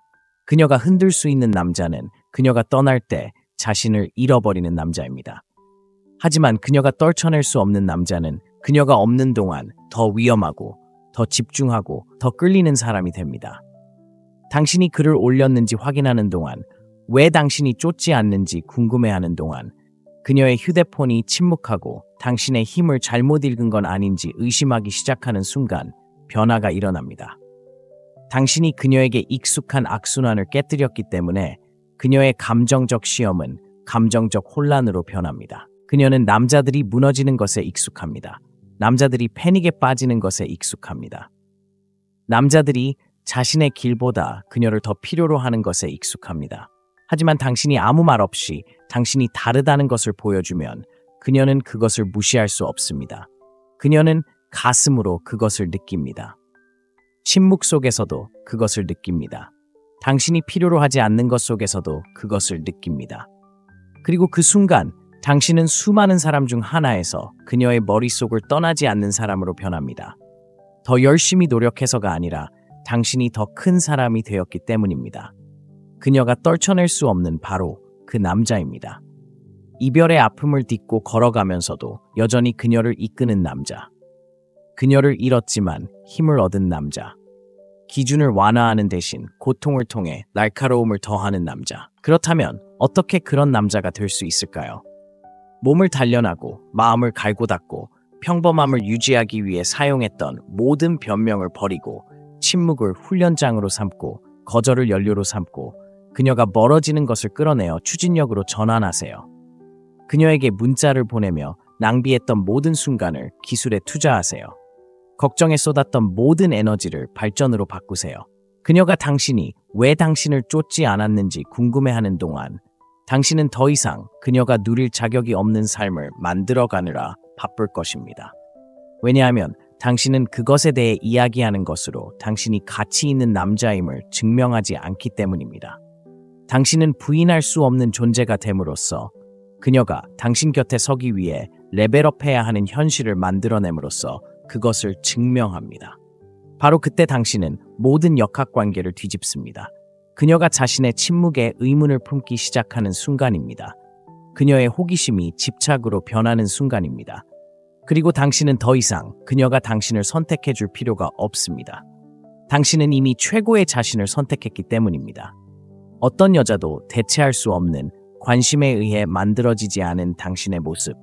그녀가 흔들 수 있는 남자는 그녀가 떠날 때 자신을 잃어버리는 남자입니다. 하지만 그녀가 떨쳐낼 수 없는 남자는 그녀가 없는 동안 더 위험하고 더 집중하고 더 끌리는 사람이 됩니다. 당신이 글을 올렸는지 확인하는 동안, 왜 당신이 쫓지 않는지 궁금해하는 동안, 그녀의 휴대폰이 침묵하고 당신의 힘을 잘못 읽은 건 아닌지 의심하기 시작하는 순간 변화가 일어납니다. 당신이 그녀에게 익숙한 악순환을 깨뜨렸기 때문에 그녀의 감정적 시험은 감정적 혼란으로 변합니다. 그녀는 남자들이 무너지는 것에 익숙합니다. 남자들이 패닉에 빠지는 것에 익숙합니다. 남자들이 자신의 길보다 그녀를 더 필요로 하는 것에 익숙합니다. 하지만 당신이 아무 말 없이 당신이 다르다는 것을 보여주면 그녀는 그것을 무시할 수 없습니다. 그녀는 가슴으로 그것을 느낍니다. 침묵 속에서도 그것을 느낍니다. 당신이 필요로 하지 않는 것 속에서도 그것을 느낍니다. 그리고 그 순간 당신은 수많은 사람 중 하나에서 그녀의 머릿속을 떠나지 않는 사람으로 변합니다. 더 열심히 노력해서가 아니라 당신이 더 큰 사람이 되었기 때문입니다. 그녀가 떨쳐낼 수 없는 바로 그 남자입니다. 이별의 아픔을 딛고 걸어가면서도 여전히 그녀를 이끄는 남자. 그녀를 잃었지만 힘을 얻은 남자. 기준을 완화하는 대신 고통을 통해 날카로움을 더하는 남자. 그렇다면 어떻게 그런 남자가 될 수 있을까요? 몸을 단련하고 마음을 갈고 닦고 평범함을 유지하기 위해 사용했던 모든 변명을 버리고 침묵을 훈련장으로 삼고 거절을 연료로 삼고 그녀가 멀어지는 것을 끌어내어 추진력으로 전환하세요. 그녀에게 문자를 보내며 낭비했던 모든 순간을 기술에 투자하세요. 걱정에 쏟았던 모든 에너지를 발전으로 바꾸세요. 그녀가 당신이 왜 당신을 쫓지 않았는지 궁금해하는 동안 당신은 더 이상 그녀가 누릴 자격이 없는 삶을 만들어가느라 바쁠 것입니다. 왜냐하면 당신은 그것에 대해 이야기하는 것으로 당신이 가치 있는 남자임을 증명하지 않기 때문입니다. 당신은 부인할 수 없는 존재가 됨으로써 그녀가 당신 곁에 서기 위해 레벨업해야 하는 현실을 만들어냄으로써 그것을 증명합니다. 바로 그때 당신은 모든 역학관계를 뒤집습니다. 그녀가 자신의 침묵에 의문을 품기 시작하는 순간입니다. 그녀의 호기심이 집착으로 변하는 순간입니다. 그리고 당신은 더 이상 그녀가 당신을 선택해 줄 필요가 없습니다. 당신은 이미 최고의 자신을 선택했기 때문입니다. 어떤 여자도 대체할 수 없는 관심에 의해 만들어지지 않은 당신의 모습.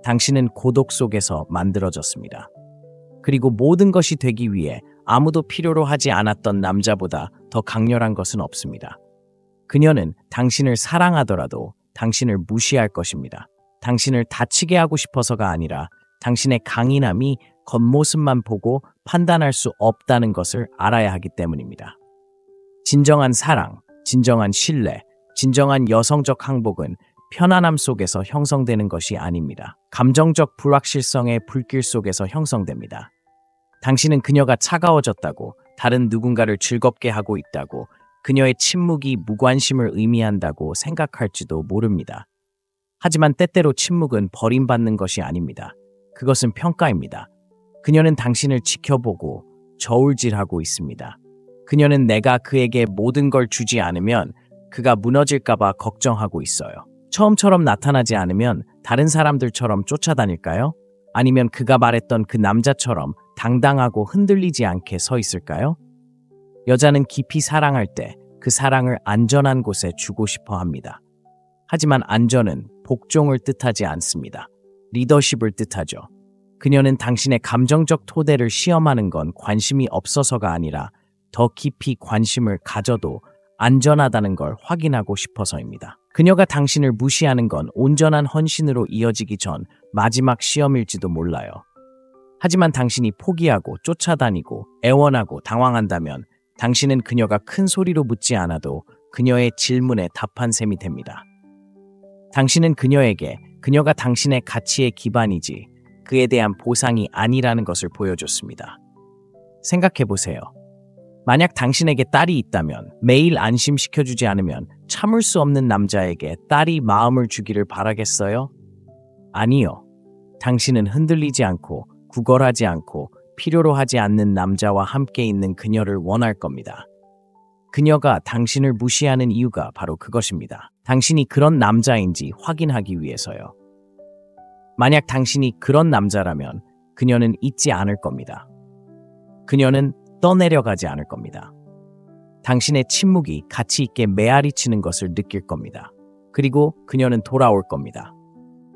당신은 고독 속에서 만들어졌습니다. 그리고 모든 것이 되기 위해 아무도 필요로 하지 않았던 남자보다 더 강렬한 것은 없습니다. 그녀는 당신을 사랑하더라도 당신을 무시할 것입니다. 당신을 다치게 하고 싶어서가 아니라 당신의 강인함이 겉모습만 보고 판단할 수 없다는 것을 알아야 하기 때문입니다. 진정한 사랑, 진정한 신뢰, 진정한 여성적 항복은 편안함 속에서 형성되는 것이 아닙니다. 감정적 불확실성의 불길 속에서 형성됩니다. 당신은 그녀가 차가워졌다고, 다른 누군가를 즐겁게 하고 있다고, 그녀의 침묵이 무관심을 의미한다고 생각할지도 모릅니다. 하지만 때때로 침묵은 버림받는 것이 아닙니다. 그것은 평가입니다. 그녀는 당신을 지켜보고 저울질하고 있습니다. 그녀는 내가 그에게 모든 걸 주지 않으면 그가 무너질까봐 걱정하고 있어요. 처음처럼 나타나지 않으면 다른 사람들처럼 쫓아다닐까요? 아니면 그가 말했던 그 남자처럼 당당하고 흔들리지 않게 서 있을까요? 여자는 깊이 사랑할 때 그 사랑을 안전한 곳에 주고 싶어 합니다. 하지만 안전은 복종을 뜻하지 않습니다. 리더십을 뜻하죠. 그녀는 당신의 감정적 토대를 시험하는 건 관심이 없어서가 아니라 더 깊이 관심을 가져도 안전하다는 걸 확인하고 싶어서입니다. 그녀가 당신을 무시하는 건 온전한 헌신으로 이어지기 전 마지막 시험일지도 몰라요. 하지만 당신이 포기하고 쫓아다니고 애원하고 당황한다면 당신은 그녀가 큰 소리로 묻지 않아도 그녀의 질문에 답한 셈이 됩니다. 당신은 그녀에게 그녀가 당신의 가치의 기반이지 그에 대한 보상이 아니라는 것을 보여줬습니다. 생각해보세요. 만약 당신에게 딸이 있다면 매일 안심시켜주지 않으면 참을 수 없는 남자에게 딸이 마음을 주기를 바라겠어요? 아니요. 당신은 흔들리지 않고 구걸하지 않고 필요로 하지 않는 남자와 함께 있는 그녀를 원할 겁니다. 그녀가 당신을 무시하는 이유가 바로 그것입니다. 당신이 그런 남자인지 확인하기 위해서요. 만약 당신이 그런 남자라면 그녀는 잊지 않을 겁니다. 그녀는 떠내려가지 않을 겁니다. 당신의 침묵이 가치 있게 메아리치는 것을 느낄 겁니다. 그리고 그녀는 돌아올 겁니다.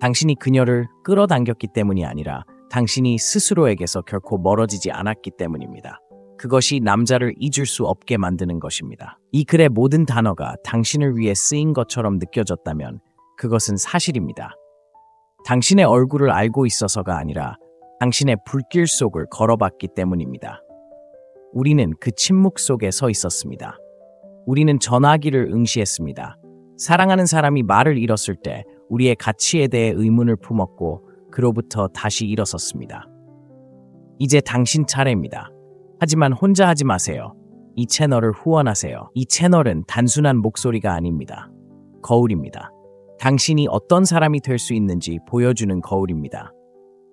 당신이 그녀를 끌어당겼기 때문이 아니라 당신이 스스로에게서 결코 멀어지지 않았기 때문입니다. 그것이 남자를 잊을 수 없게 만드는 것입니다. 이 글의 모든 단어가 당신을 위해 쓰인 것처럼 느껴졌다면 그것은 사실입니다. 당신의 얼굴을 알고 있어서가 아니라 당신의 불길 속을 걸어봤기 때문입니다. 우리는 그 침묵 속에 서 있었습니다. 우리는 전화기를 응시했습니다. 사랑하는 사람이 말을 잃었을 때 우리의 가치에 대해 의문을 품었고 그로부터 다시 일어섰습니다. 이제 당신 차례입니다. 하지만 혼자 하지 마세요. 이 채널을 후원하세요. 이 채널은 단순한 목소리가 아닙니다. 거울입니다. 당신이 어떤 사람이 될 수 있는지 보여주는 거울입니다.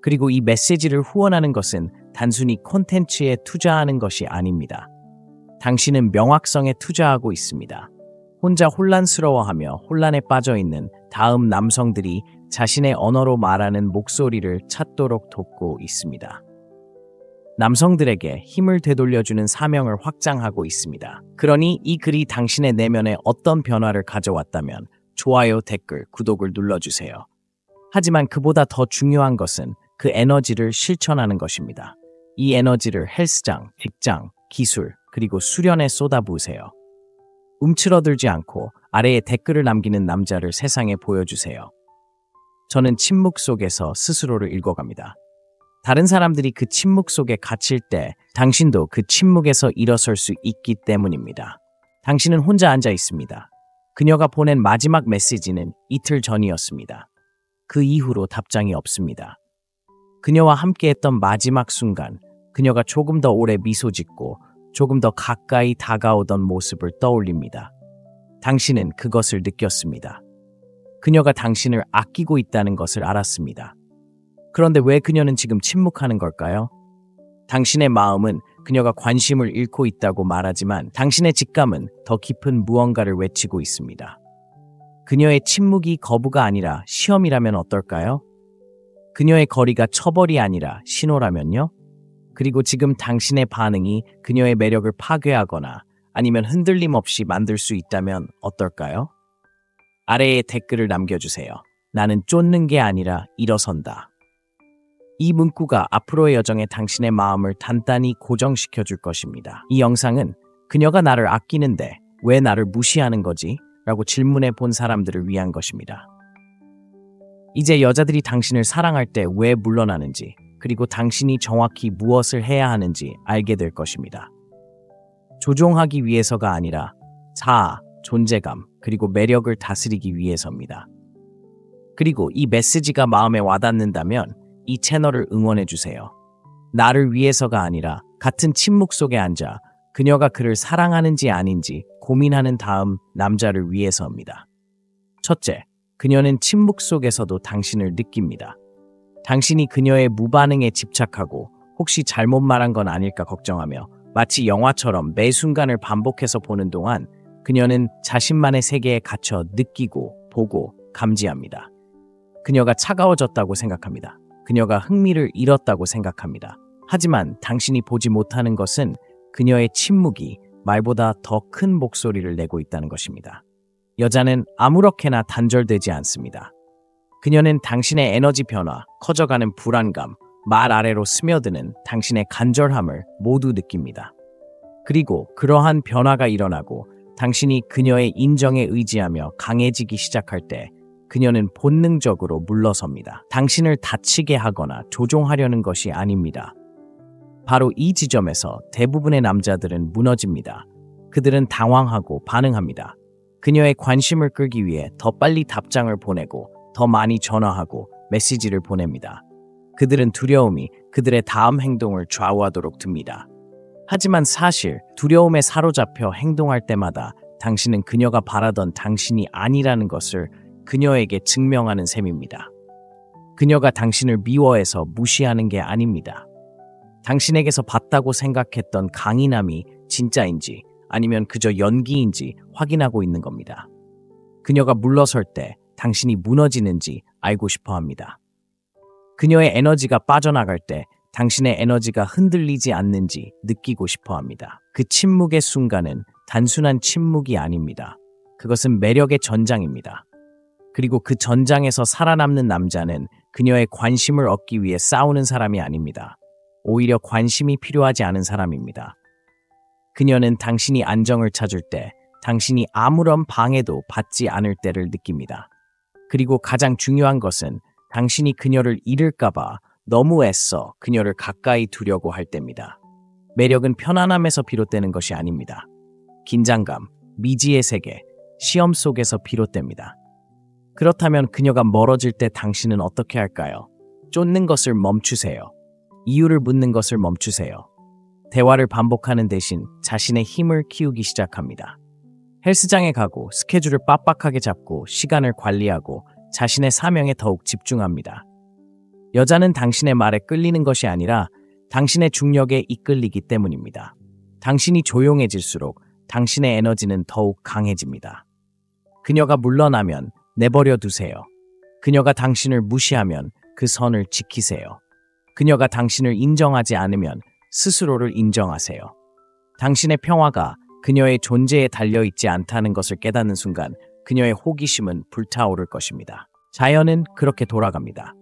그리고 이 메시지를 후원하는 것은 단순히 콘텐츠에 투자하는 것이 아닙니다. 당신은 명확성에 투자하고 있습니다. 혼자 혼란스러워하며 혼란에 빠져있는 다음 남성들이 자신의 언어로 말하는 목소리를 찾도록 돕고 있습니다. 남성들에게 힘을 되돌려주는 사명을 확장하고 있습니다. 그러니 이 글이 당신의 내면에 어떤 변화를 가져왔다면 좋아요, 댓글, 구독을 눌러주세요. 하지만 그보다 더 중요한 것은 그 에너지를 실천하는 것입니다. 이 에너지를 헬스장, 직장, 기술, 그리고 수련에 쏟아부으세요. 움츠러들지 않고 아래에 댓글을 남기는 남자를 세상에 보여주세요. 저는 침묵 속에서 스스로를 읽어갑니다. 다른 사람들이 그 침묵 속에 갇힐 때 당신도 그 침묵에서 일어설 수 있기 때문입니다. 당신은 혼자 앉아 있습니다. 그녀가 보낸 마지막 메시지는 이틀 전이었습니다. 그 이후로 답장이 없습니다. 그녀와 함께했던 마지막 순간, 그녀가 조금 더 오래 미소 짓고 조금 더 가까이 다가오던 모습을 떠올립니다. 당신은 그것을 느꼈습니다. 그녀가 당신을 아끼고 있다는 것을 알았습니다. 그런데 왜 그녀는 지금 침묵하는 걸까요? 당신의 마음은 그녀가 관심을 잃고 있다고 말하지만 당신의 직감은 더 깊은 무언가를 외치고 있습니다. 그녀의 침묵이 거부가 아니라 시험이라면 어떨까요? 그녀의 거리가 처벌이 아니라 신호라면요? 그리고 지금 당신의 반응이 그녀의 매력을 파괴하거나 아니면 흔들림 없이 만들 수 있다면 어떨까요? 아래에 댓글을 남겨주세요. 나는 쫓는 게 아니라 일어선다. 이 문구가 앞으로의 여정에 당신의 마음을 단단히 고정시켜 줄 것입니다. 이 영상은 그녀가 나를 아끼는데 왜 나를 무시하는 거지? 라고 질문해 본 사람들을 위한 것입니다. 이제 여자들이 당신을 사랑할 때 왜 물러나는지, 그리고 당신이 정확히 무엇을 해야 하는지 알게 될 것입니다. 조종하기 위해서가 아니라 자아, 존재감, 그리고 매력을 다스리기 위해서입니다. 그리고 이 메시지가 마음에 와닿는다면 이 채널을 응원해주세요. 나를 위해서가 아니라 같은 침묵 속에 앉아 그녀가 그를 사랑하는지 아닌지 고민하는 다음 남자를 위해서입니다. 첫째, 그녀는 침묵 속에서도 당신을 느낍니다. 당신이 그녀의 무반응에 집착하고 혹시 잘못 말한 건 아닐까 걱정하며 마치 영화처럼 매 순간을 반복해서 보는 동안 그녀는 자신만의 세계에 갇혀 느끼고 보고 감지합니다. 그녀가 차가워졌다고 생각합니다. 그녀가 흥미를 잃었다고 생각합니다. 하지만 당신이 보지 못하는 것은 그녀의 침묵이 말보다 더 큰 목소리를 내고 있다는 것입니다. 여자는 아무렇게나 단절되지 않습니다. 그녀는 당신의 에너지 변화, 커져가는 불안감, 말 아래로 스며드는 당신의 간절함을 모두 느낍니다. 그리고 그러한 변화가 일어나고 당신이 그녀의 인정에 의지하며 강해지기 시작할 때 그녀는 본능적으로 물러섭니다. 당신을 다치게 하거나 조종하려는 것이 아닙니다. 바로 이 지점에서 대부분의 남자들은 무너집니다. 그들은 당황하고 반응합니다. 그녀의 관심을 끌기 위해 더 빨리 답장을 보내고 더 많이 전화하고 메시지를 보냅니다. 그들은 두려움이 그들의 다음 행동을 좌우하도록 둡니다. 하지만 사실 두려움에 사로잡혀 행동할 때마다 당신은 그녀가 바라던 당신이 아니라는 것을 그녀에게 증명하는 셈입니다. 그녀가 당신을 미워해서 무시하는 게 아닙니다. 당신에게서 봤다고 생각했던 강인함이 진짜인지 아니면 그저 연기인지 확인하고 있는 겁니다. 그녀가 물러설 때 당신이 무너지는지 알고 싶어 합니다. 그녀의 에너지가 빠져나갈 때 당신의 에너지가 흔들리지 않는지 느끼고 싶어 합니다. 그 침묵의 순간은 단순한 침묵이 아닙니다. 그것은 매력의 전장입니다. 그리고 그 전장에서 살아남는 남자는 그녀의 관심을 얻기 위해 싸우는 사람이 아닙니다. 오히려 관심이 필요하지 않은 사람입니다. 그녀는 당신이 안정을 찾을 때, 당신이 아무런 방해도 받지 않을 때를 느낍니다. 그리고 가장 중요한 것은 당신이 그녀를 잃을까봐 너무 애써 그녀를 가까이 두려고 할 때입니다. 매력은 편안함에서 비롯되는 것이 아닙니다. 긴장감, 미지의 세계, 시험 속에서 비롯됩니다. 그렇다면 그녀가 멀어질 때 당신은 어떻게 할까요? 쫓는 것을 멈추세요. 이유를 묻는 것을 멈추세요. 대화를 반복하는 대신 자신의 힘을 키우기 시작합니다. 헬스장에 가고 스케줄을 빡빡하게 잡고 시간을 관리하고 자신의 사명에 더욱 집중합니다. 여자는 당신의 말에 끌리는 것이 아니라 당신의 중력에 이끌리기 때문입니다. 당신이 조용해질수록 당신의 에너지는 더욱 강해집니다. 그녀가 물러나면 내버려 두세요. 그녀가 당신을 무시하면 그 선을 지키세요. 그녀가 당신을 인정하지 않으면 스스로를 인정하세요. 당신의 평화가 그녀의 존재에 달려있지 않다는 것을 깨닫는 순간 그녀의 호기심은 불타오를 것입니다. 자연은 그렇게 돌아갑니다.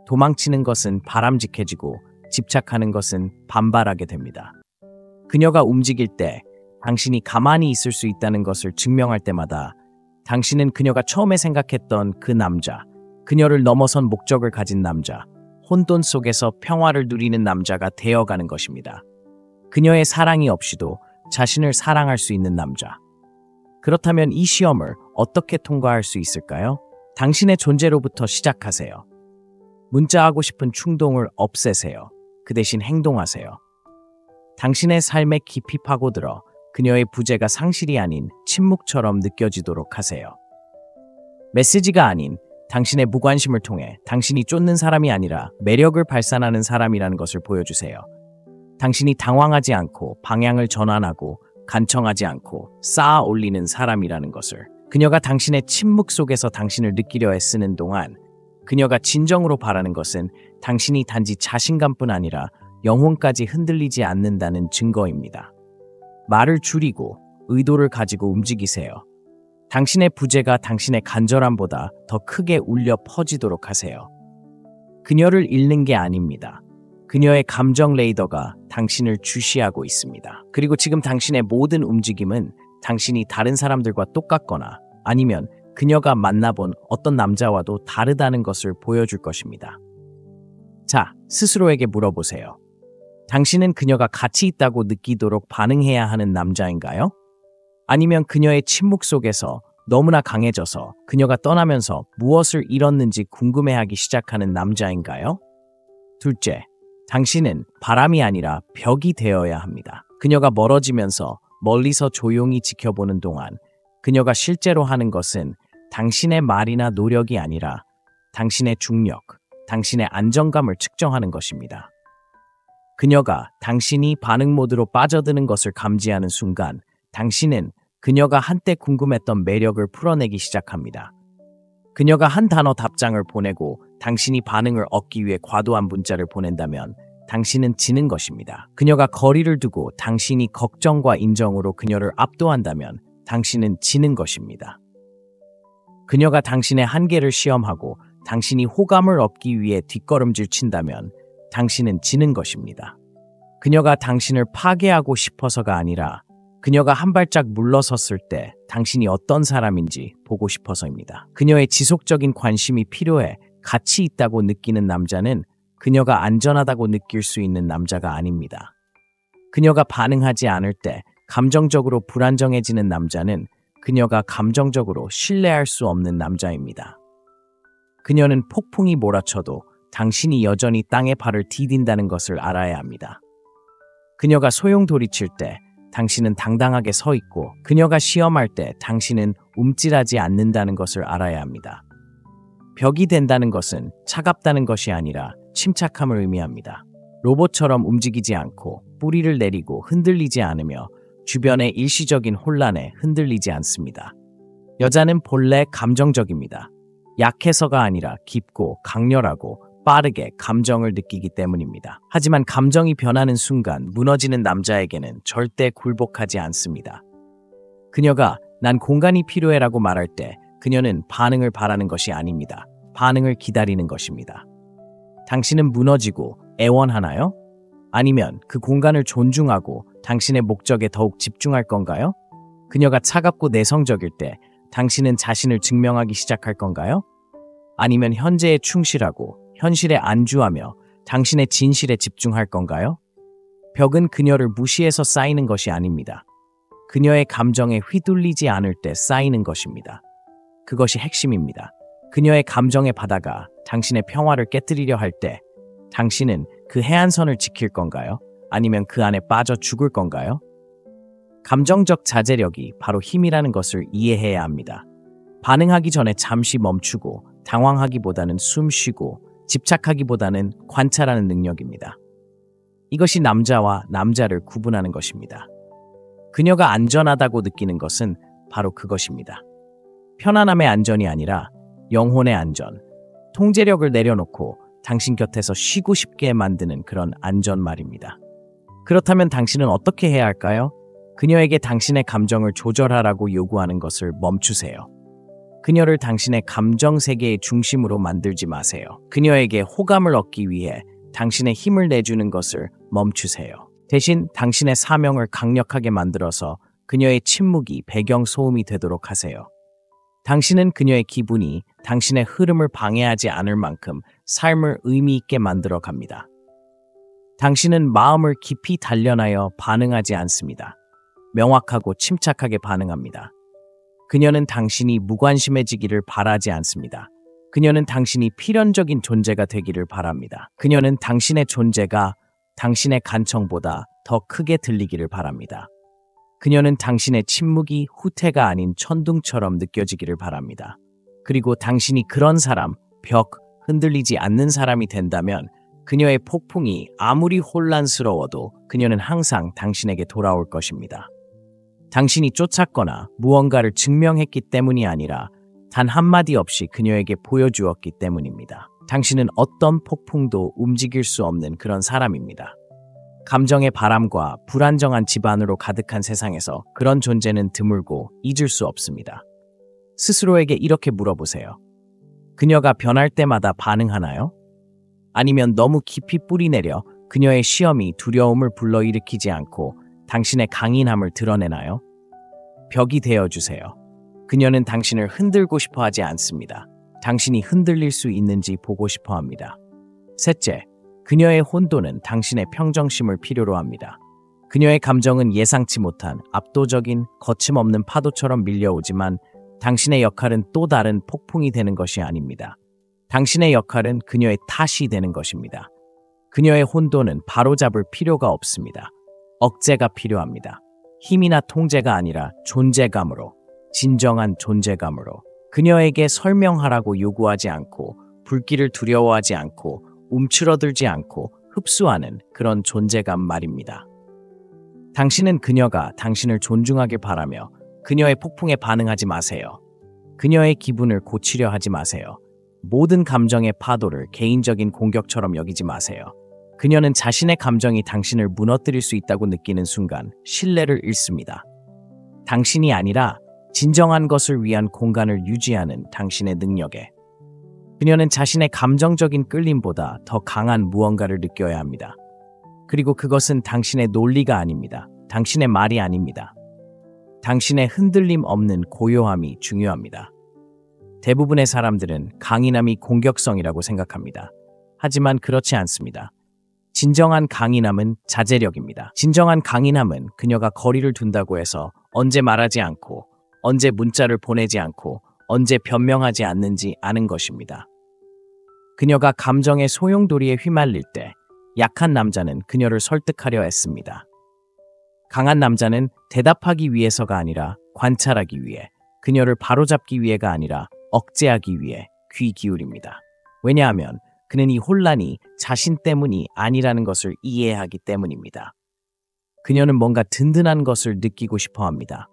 도망치는 것은 바람직해지고 집착하는 것은 반발하게 됩니다. 그녀가 움직일 때 당신이 가만히 있을 수 있다는 것을 증명할 때마다 당신은 그녀가 처음에 생각했던 그 남자, 그녀를 넘어선 목적을 가진 남자, 혼돈 속에서 평화를 누리는 남자가 되어가는 것입니다. 그녀의 사랑이 없이도 자신을 사랑할 수 있는 남자. 그렇다면 이 시험을 어떻게 통과할 수 있을까요? 당신의 존재로부터 시작하세요. 문자하고 싶은 충동을 없애세요. 그 대신 행동하세요. 당신의 삶에 깊이 파고들어 그녀의 부재가 상실이 아닌 침묵처럼 느껴지도록 하세요. 메시지가 아닌 당신의 무관심을 통해 당신이 쫓는 사람이 아니라 매력을 발산하는 사람이라는 것을 보여주세요. 당신이 당황하지 않고 방향을 전환하고 간청하지 않고 쌓아 올리는 사람이라는 것을. 그녀가 당신의 침묵 속에서 당신을 느끼려 애쓰는 동안 그녀가 진정으로 바라는 것은 당신이 단지 자신감뿐 아니라 영혼까지 흔들리지 않는다는 증거입니다. 말을 줄이고 의도를 가지고 움직이세요. 당신의 부재가 당신의 간절함보다 더 크게 울려 퍼지도록 하세요. 그녀를 잃는 게 아닙니다. 그녀의 감정 레이더가 당신을 주시하고 있습니다. 그리고 지금 당신의 모든 움직임은 당신이 다른 사람들과 똑같거나 아니면 그녀가 만나본 어떤 남자와도 다르다는 것을 보여줄 것입니다. 자, 스스로에게 물어보세요. 당신은 그녀가 가치 있다고 느끼도록 반응해야 하는 남자인가요? 아니면 그녀의 침묵 속에서 너무나 강해져서 그녀가 떠나면서 무엇을 잃었는지 궁금해하기 시작하는 남자인가요? 둘째, 당신은 바람이 아니라 벽이 되어야 합니다. 그녀가 멀어지면서 멀리서 조용히 지켜보는 동안 그녀가 실제로 하는 것은 당신의 말이나 노력이 아니라 당신의 중력, 당신의 안정감을 측정하는 것입니다. 그녀가 당신이 반응 모드로 빠져드는 것을 감지하는 순간 당신은 그녀가 한때 궁금했던 매력을 풀어내기 시작합니다. 그녀가 한 단어 답장을 보내고 당신이 반응을 얻기 위해 과도한 문자를 보낸다면 당신은 지는 것입니다. 그녀가 거리를 두고 당신이 걱정과 인정으로 그녀를 압도한다면 당신은 지는 것입니다. 그녀가 당신의 한계를 시험하고 당신이 호감을 얻기 위해 뒷걸음질 친다면 당신은 지는 것입니다. 그녀가 당신을 파괴하고 싶어서가 아니라 그녀가 한 발짝 물러섰을 때 당신이 어떤 사람인지 보고 싶어서입니다. 그녀의 지속적인 관심이 필요해 가치 있다고 느끼는 남자는 그녀가 안전하다고 느낄 수 있는 남자가 아닙니다. 그녀가 반응하지 않을 때 감정적으로 불안정해지는 남자는 그녀가 감정적으로 신뢰할 수 없는 남자입니다. 그녀는 폭풍이 몰아쳐도 당신이 여전히 땅에 발을 디딘다는 것을 알아야 합니다. 그녀가 소용돌이칠 때 당신은 당당하게 서 있고 그녀가 시험할 때 당신은 움찔하지 않는다는 것을 알아야 합니다. 벽이 된다는 것은 차갑다는 것이 아니라 침착함을 의미합니다. 로봇처럼 움직이지 않고 뿌리를 내리고 흔들리지 않으며 주변의 일시적인 혼란에 흔들리지 않습니다. 여자는 본래 감정적입니다. 약해서가 아니라 깊고 강렬하고 빠르게 감정을 느끼기 때문입니다. 하지만 감정이 변하는 순간 무너지는 남자에게는 절대 굴복하지 않습니다. 그녀가 난 공간이 필요해라고 말할 때 그녀는 반응을 바라는 것이 아닙니다. 반응을 기다리는 것입니다. 당신은 무너지고 애원하나요? 아니면 그 공간을 존중하고 당신의 목적에 더욱 집중할 건가요? 그녀가 차갑고 내성적일 때 당신은 자신을 증명하기 시작할 건가요? 아니면 현재에 충실하고 현실에 안주하며 당신의 진실에 집중할 건가요? 벽은 그녀를 무시해서 쌓이는 것이 아닙니다. 그녀의 감정에 휘둘리지 않을 때 쌓이는 것입니다. 그것이 핵심입니다. 그녀의 감정의 바다가 당신의 평화를 깨뜨리려 할 때 당신은 그 해안선을 지킬 건가요? 아니면 그 안에 빠져 죽을 건가요? 감정적 자제력이 바로 힘이라는 것을 이해해야 합니다. 반응하기 전에 잠시 멈추고 당황하기보다는 숨 쉬고 집착하기보다는 관찰하는 능력입니다. 이것이 남자와 남자를 구분하는 것입니다. 그녀가 안전하다고 느끼는 것은 바로 그것입니다. 편안함의 안전이 아니라 영혼의 안전, 통제력을 내려놓고 당신 곁에서 쉬고 싶게 만드는 그런 안전 말입니다. 그렇다면 당신은 어떻게 해야 할까요? 그녀에게 당신의 감정을 조절하라고 요구하는 것을 멈추세요. 그녀를 당신의 감정 세계의 중심으로 만들지 마세요. 그녀에게 호감을 얻기 위해 당신의 힘을 내주는 것을 멈추세요. 대신 당신의 사명을 강력하게 만들어서 그녀의 침묵이 배경 소음이 되도록 하세요. 당신은 그녀의 기분이 당신의 흐름을 방해하지 않을 만큼 삶을 의미 있게 만들어 갑니다. 당신은 마음을 깊이 단련하여 반응하지 않습니다. 명확하고 침착하게 반응합니다. 그녀는 당신이 무관심해지기를 바라지 않습니다. 그녀는 당신이 필연적인 존재가 되기를 바랍니다. 그녀는 당신의 존재가 당신의 간청보다 더 크게 들리기를 바랍니다. 그녀는 당신의 침묵이 후퇴가 아닌 천둥처럼 느껴지기를 바랍니다. 그리고 당신이 그런 사람, 벽, 흔들리지 않는 사람이 된다면 그녀의 폭풍이 아무리 혼란스러워도 그녀는 항상 당신에게 돌아올 것입니다. 당신이 쫓았거나 무언가를 증명했기 때문이 아니라 단 한마디 없이 그녀에게 보여주었기 때문입니다. 당신은 어떤 폭풍도 움직일 수 없는 그런 사람입니다. 감정의 바람과 불안정한 집안으로 가득한 세상에서 그런 존재는 드물고 잊을 수 없습니다. 스스로에게 이렇게 물어보세요. 그녀가 변할 때마다 반응하나요? 아니면 너무 깊이 뿌리내려 그녀의 시험이 두려움을 불러일으키지 않고 당신의 강인함을 드러내나요? 벽이 되어주세요. 그녀는 당신을 흔들고 싶어 하지 않습니다. 당신이 흔들릴 수 있는지 보고 싶어 합니다. 셋째, 그녀의 혼돈은 당신의 평정심을 필요로 합니다. 그녀의 감정은 예상치 못한 압도적인 거침없는 파도처럼 밀려오지만 당신의 역할은 또 다른 폭풍이 되는 것이 아닙니다. 당신의 역할은 그녀의 탓이 되는 것입니다. 그녀의 혼돈은 바로잡을 필요가 없습니다. 억제가 필요합니다. 힘이나 통제가 아니라 존재감으로, 진정한 존재감으로. 그녀에게 설명하라고 요구하지 않고 불길을 두려워하지 않고 움츠러들지 않고 흡수하는 그런 존재감 말입니다. 당신은 그녀가 당신을 존중하길 바라며 그녀의 폭풍에 반응하지 마세요. 그녀의 기분을 고치려 하지 마세요. 모든 감정의 파도를 개인적인 공격처럼 여기지 마세요. 그녀는 자신의 감정이 당신을 무너뜨릴 수 있다고 느끼는 순간 신뢰를 잃습니다. 당신이 아니라 진정한 것을 위한 공간을 유지하는 당신의 능력에. 그녀는 자신의 감정적인 끌림보다 더 강한 무언가를 느껴야 합니다. 그리고 그것은 당신의 논리가 아닙니다. 당신의 말이 아닙니다. 당신의 흔들림 없는 고요함이 중요합니다. 대부분의 사람들은 강인함이 공격성이라고 생각합니다. 하지만 그렇지 않습니다. 진정한 강인함은 자제력입니다. 진정한 강인함은 그녀가 거리를 둔다고 해서 언제 말하지 않고, 언제 문자를 보내지 않고, 언제 변명하지 않는지 아는 것입니다. 그녀가 감정의 소용돌이에 휘말릴 때 약한 남자는 그녀를 설득하려 했습니다. 강한 남자는 대답하기 위해서가 아니라 관찰하기 위해, 그녀를 바로잡기 위해가 아니라 억제하기 위해 귀 기울입니다. 왜냐하면 그는 이 혼란이 자신 때문이 아니라는 것을 이해하기 때문입니다. 그녀는 뭔가 든든한 것을 느끼고 싶어 합니다.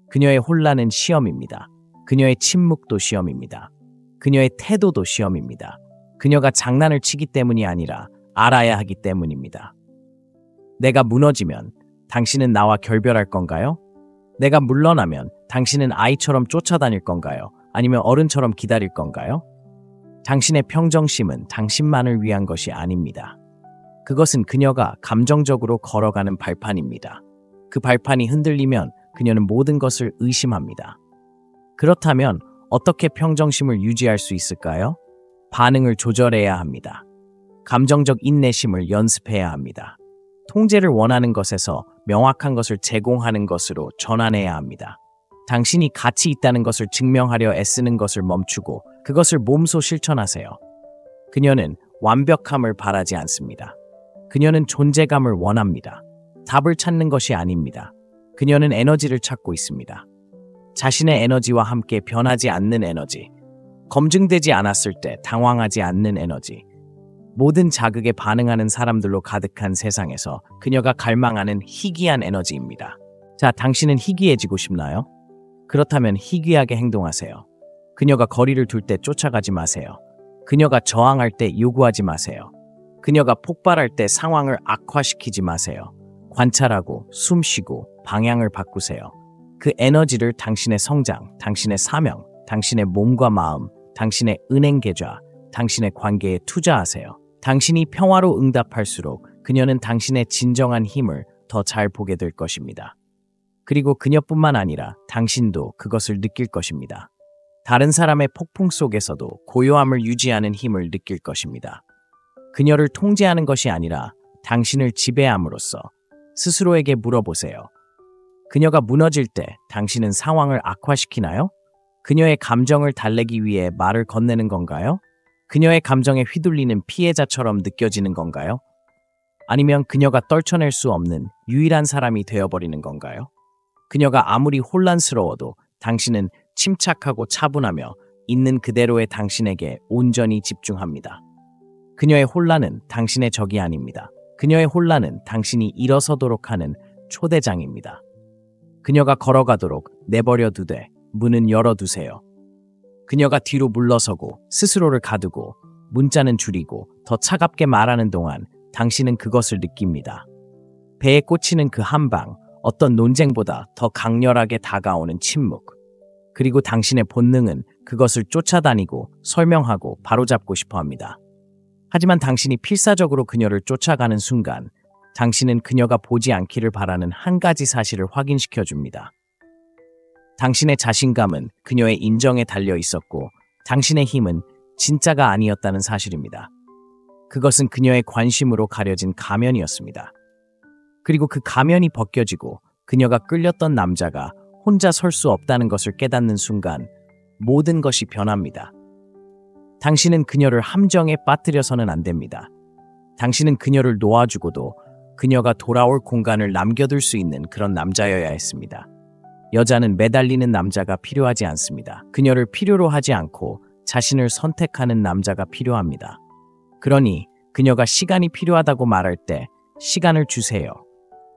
그녀의 혼란은 시험입니다. 그녀의 침묵도 시험입니다. 그녀의 태도도 시험입니다. 그녀가 장난을 치기 때문이 아니라 알아야 하기 때문입니다. 내가 무너지면 당신은 나와 결별할 건가요? 내가 물러나면 당신은 아이처럼 쫓아다닐 건가요? 아니면 어른처럼 기다릴 건가요? 당신의 평정심은 당신만을 위한 것이 아닙니다. 그것은 그녀가 감정적으로 걸어가는 발판입니다. 그 발판이 흔들리면 그녀는 모든 것을 의심합니다. 그렇다면 어떻게 평정심을 유지할 수 있을까요? 반응을 조절해야 합니다. 감정적 인내심을 연습해야 합니다. 통제를 원하는 것에서 명확한 것을 제공하는 것으로 전환해야 합니다. 당신이 가치 있다는 것을 증명하려 애쓰는 것을 멈추고 그것을 몸소 실천하세요. 그녀는 완벽함을 바라지 않습니다. 그녀는 존재감을 원합니다. 답을 찾는 것이 아닙니다. 그녀는 에너지를 찾고 있습니다. 자신의 에너지와 함께 변하지 않는 에너지, 검증되지 않았을 때 당황하지 않는 에너지, 모든 자극에 반응하는 사람들로 가득한 세상에서 그녀가 갈망하는 희귀한 에너지입니다. 자, 당신은 희귀해지고 싶나요? 그렇다면 희귀하게 행동하세요. 그녀가 거리를 둘 때 쫓아가지 마세요. 그녀가 저항할 때 요구하지 마세요. 그녀가 폭발할 때 상황을 악화시키지 마세요. 관찰하고 숨 쉬고 방향을 바꾸세요. 그 에너지를 당신의 성장, 당신의 사명, 당신의 몸과 마음, 당신의 은행 계좌, 당신의 관계에 투자하세요. 당신이 평화로 응답할수록 그녀는 당신의 진정한 힘을 더 잘 보게 될 것입니다. 그리고 그녀뿐만 아니라 당신도 그것을 느낄 것입니다. 다른 사람의 폭풍 속에서도 고요함을 유지하는 힘을 느낄 것입니다. 그녀를 통제하는 것이 아니라 당신을 지배함으로써 스스로에게 물어보세요. 그녀가 무너질 때 당신은 상황을 악화시키나요? 그녀의 감정을 달래기 위해 말을 건네는 건가요? 그녀의 감정에 휘둘리는 피해자처럼 느껴지는 건가요? 아니면 그녀가 떨쳐낼 수 없는 유일한 사람이 되어버리는 건가요? 그녀가 아무리 혼란스러워도 당신은 침착하고 차분하며 있는 그대로의 당신에게 온전히 집중합니다. 그녀의 혼란은 당신의 적이 아닙니다. 그녀의 혼란은 당신이 일어서도록 하는 초대장입니다. 그녀가 걸어가도록 내버려 두되 문은 열어두세요. 그녀가 뒤로 물러서고 스스로를 가두고 문자는 줄이고 더 차갑게 말하는 동안 당신은 그것을 느낍니다. 배에 꽂히는 그 한 방, 어떤 논쟁보다 더 강렬하게 다가오는 침묵. 그리고 당신의 본능은 그것을 쫓아다니고 설명하고 바로잡고 싶어 합니다. 하지만 당신이 필사적으로 그녀를 쫓아가는 순간 당신은 그녀가 보지 않기를 바라는 한 가지 사실을 확인시켜 줍니다. 당신의 자신감은 그녀의 인정에 달려 있었고 당신의 힘은 진짜가 아니었다는 사실입니다. 그것은 그녀의 관심으로 가려진 가면이었습니다. 그리고 그 가면이 벗겨지고 그녀가 끌렸던 남자가 혼자 설 수 없다는 것을 깨닫는 순간 모든 것이 변합니다. 당신은 그녀를 함정에 빠뜨려서는 안 됩니다. 당신은 그녀를 놓아주고도 그녀가 돌아올 공간을 남겨둘 수 있는 그런 남자여야 했습니다. 여자는 매달리는 남자가 필요하지 않습니다. 그녀를 필요로 하지 않고 자신을 선택하는 남자가 필요합니다. 그러니 그녀가 시간이 필요하다고 말할 때 시간을 주세요.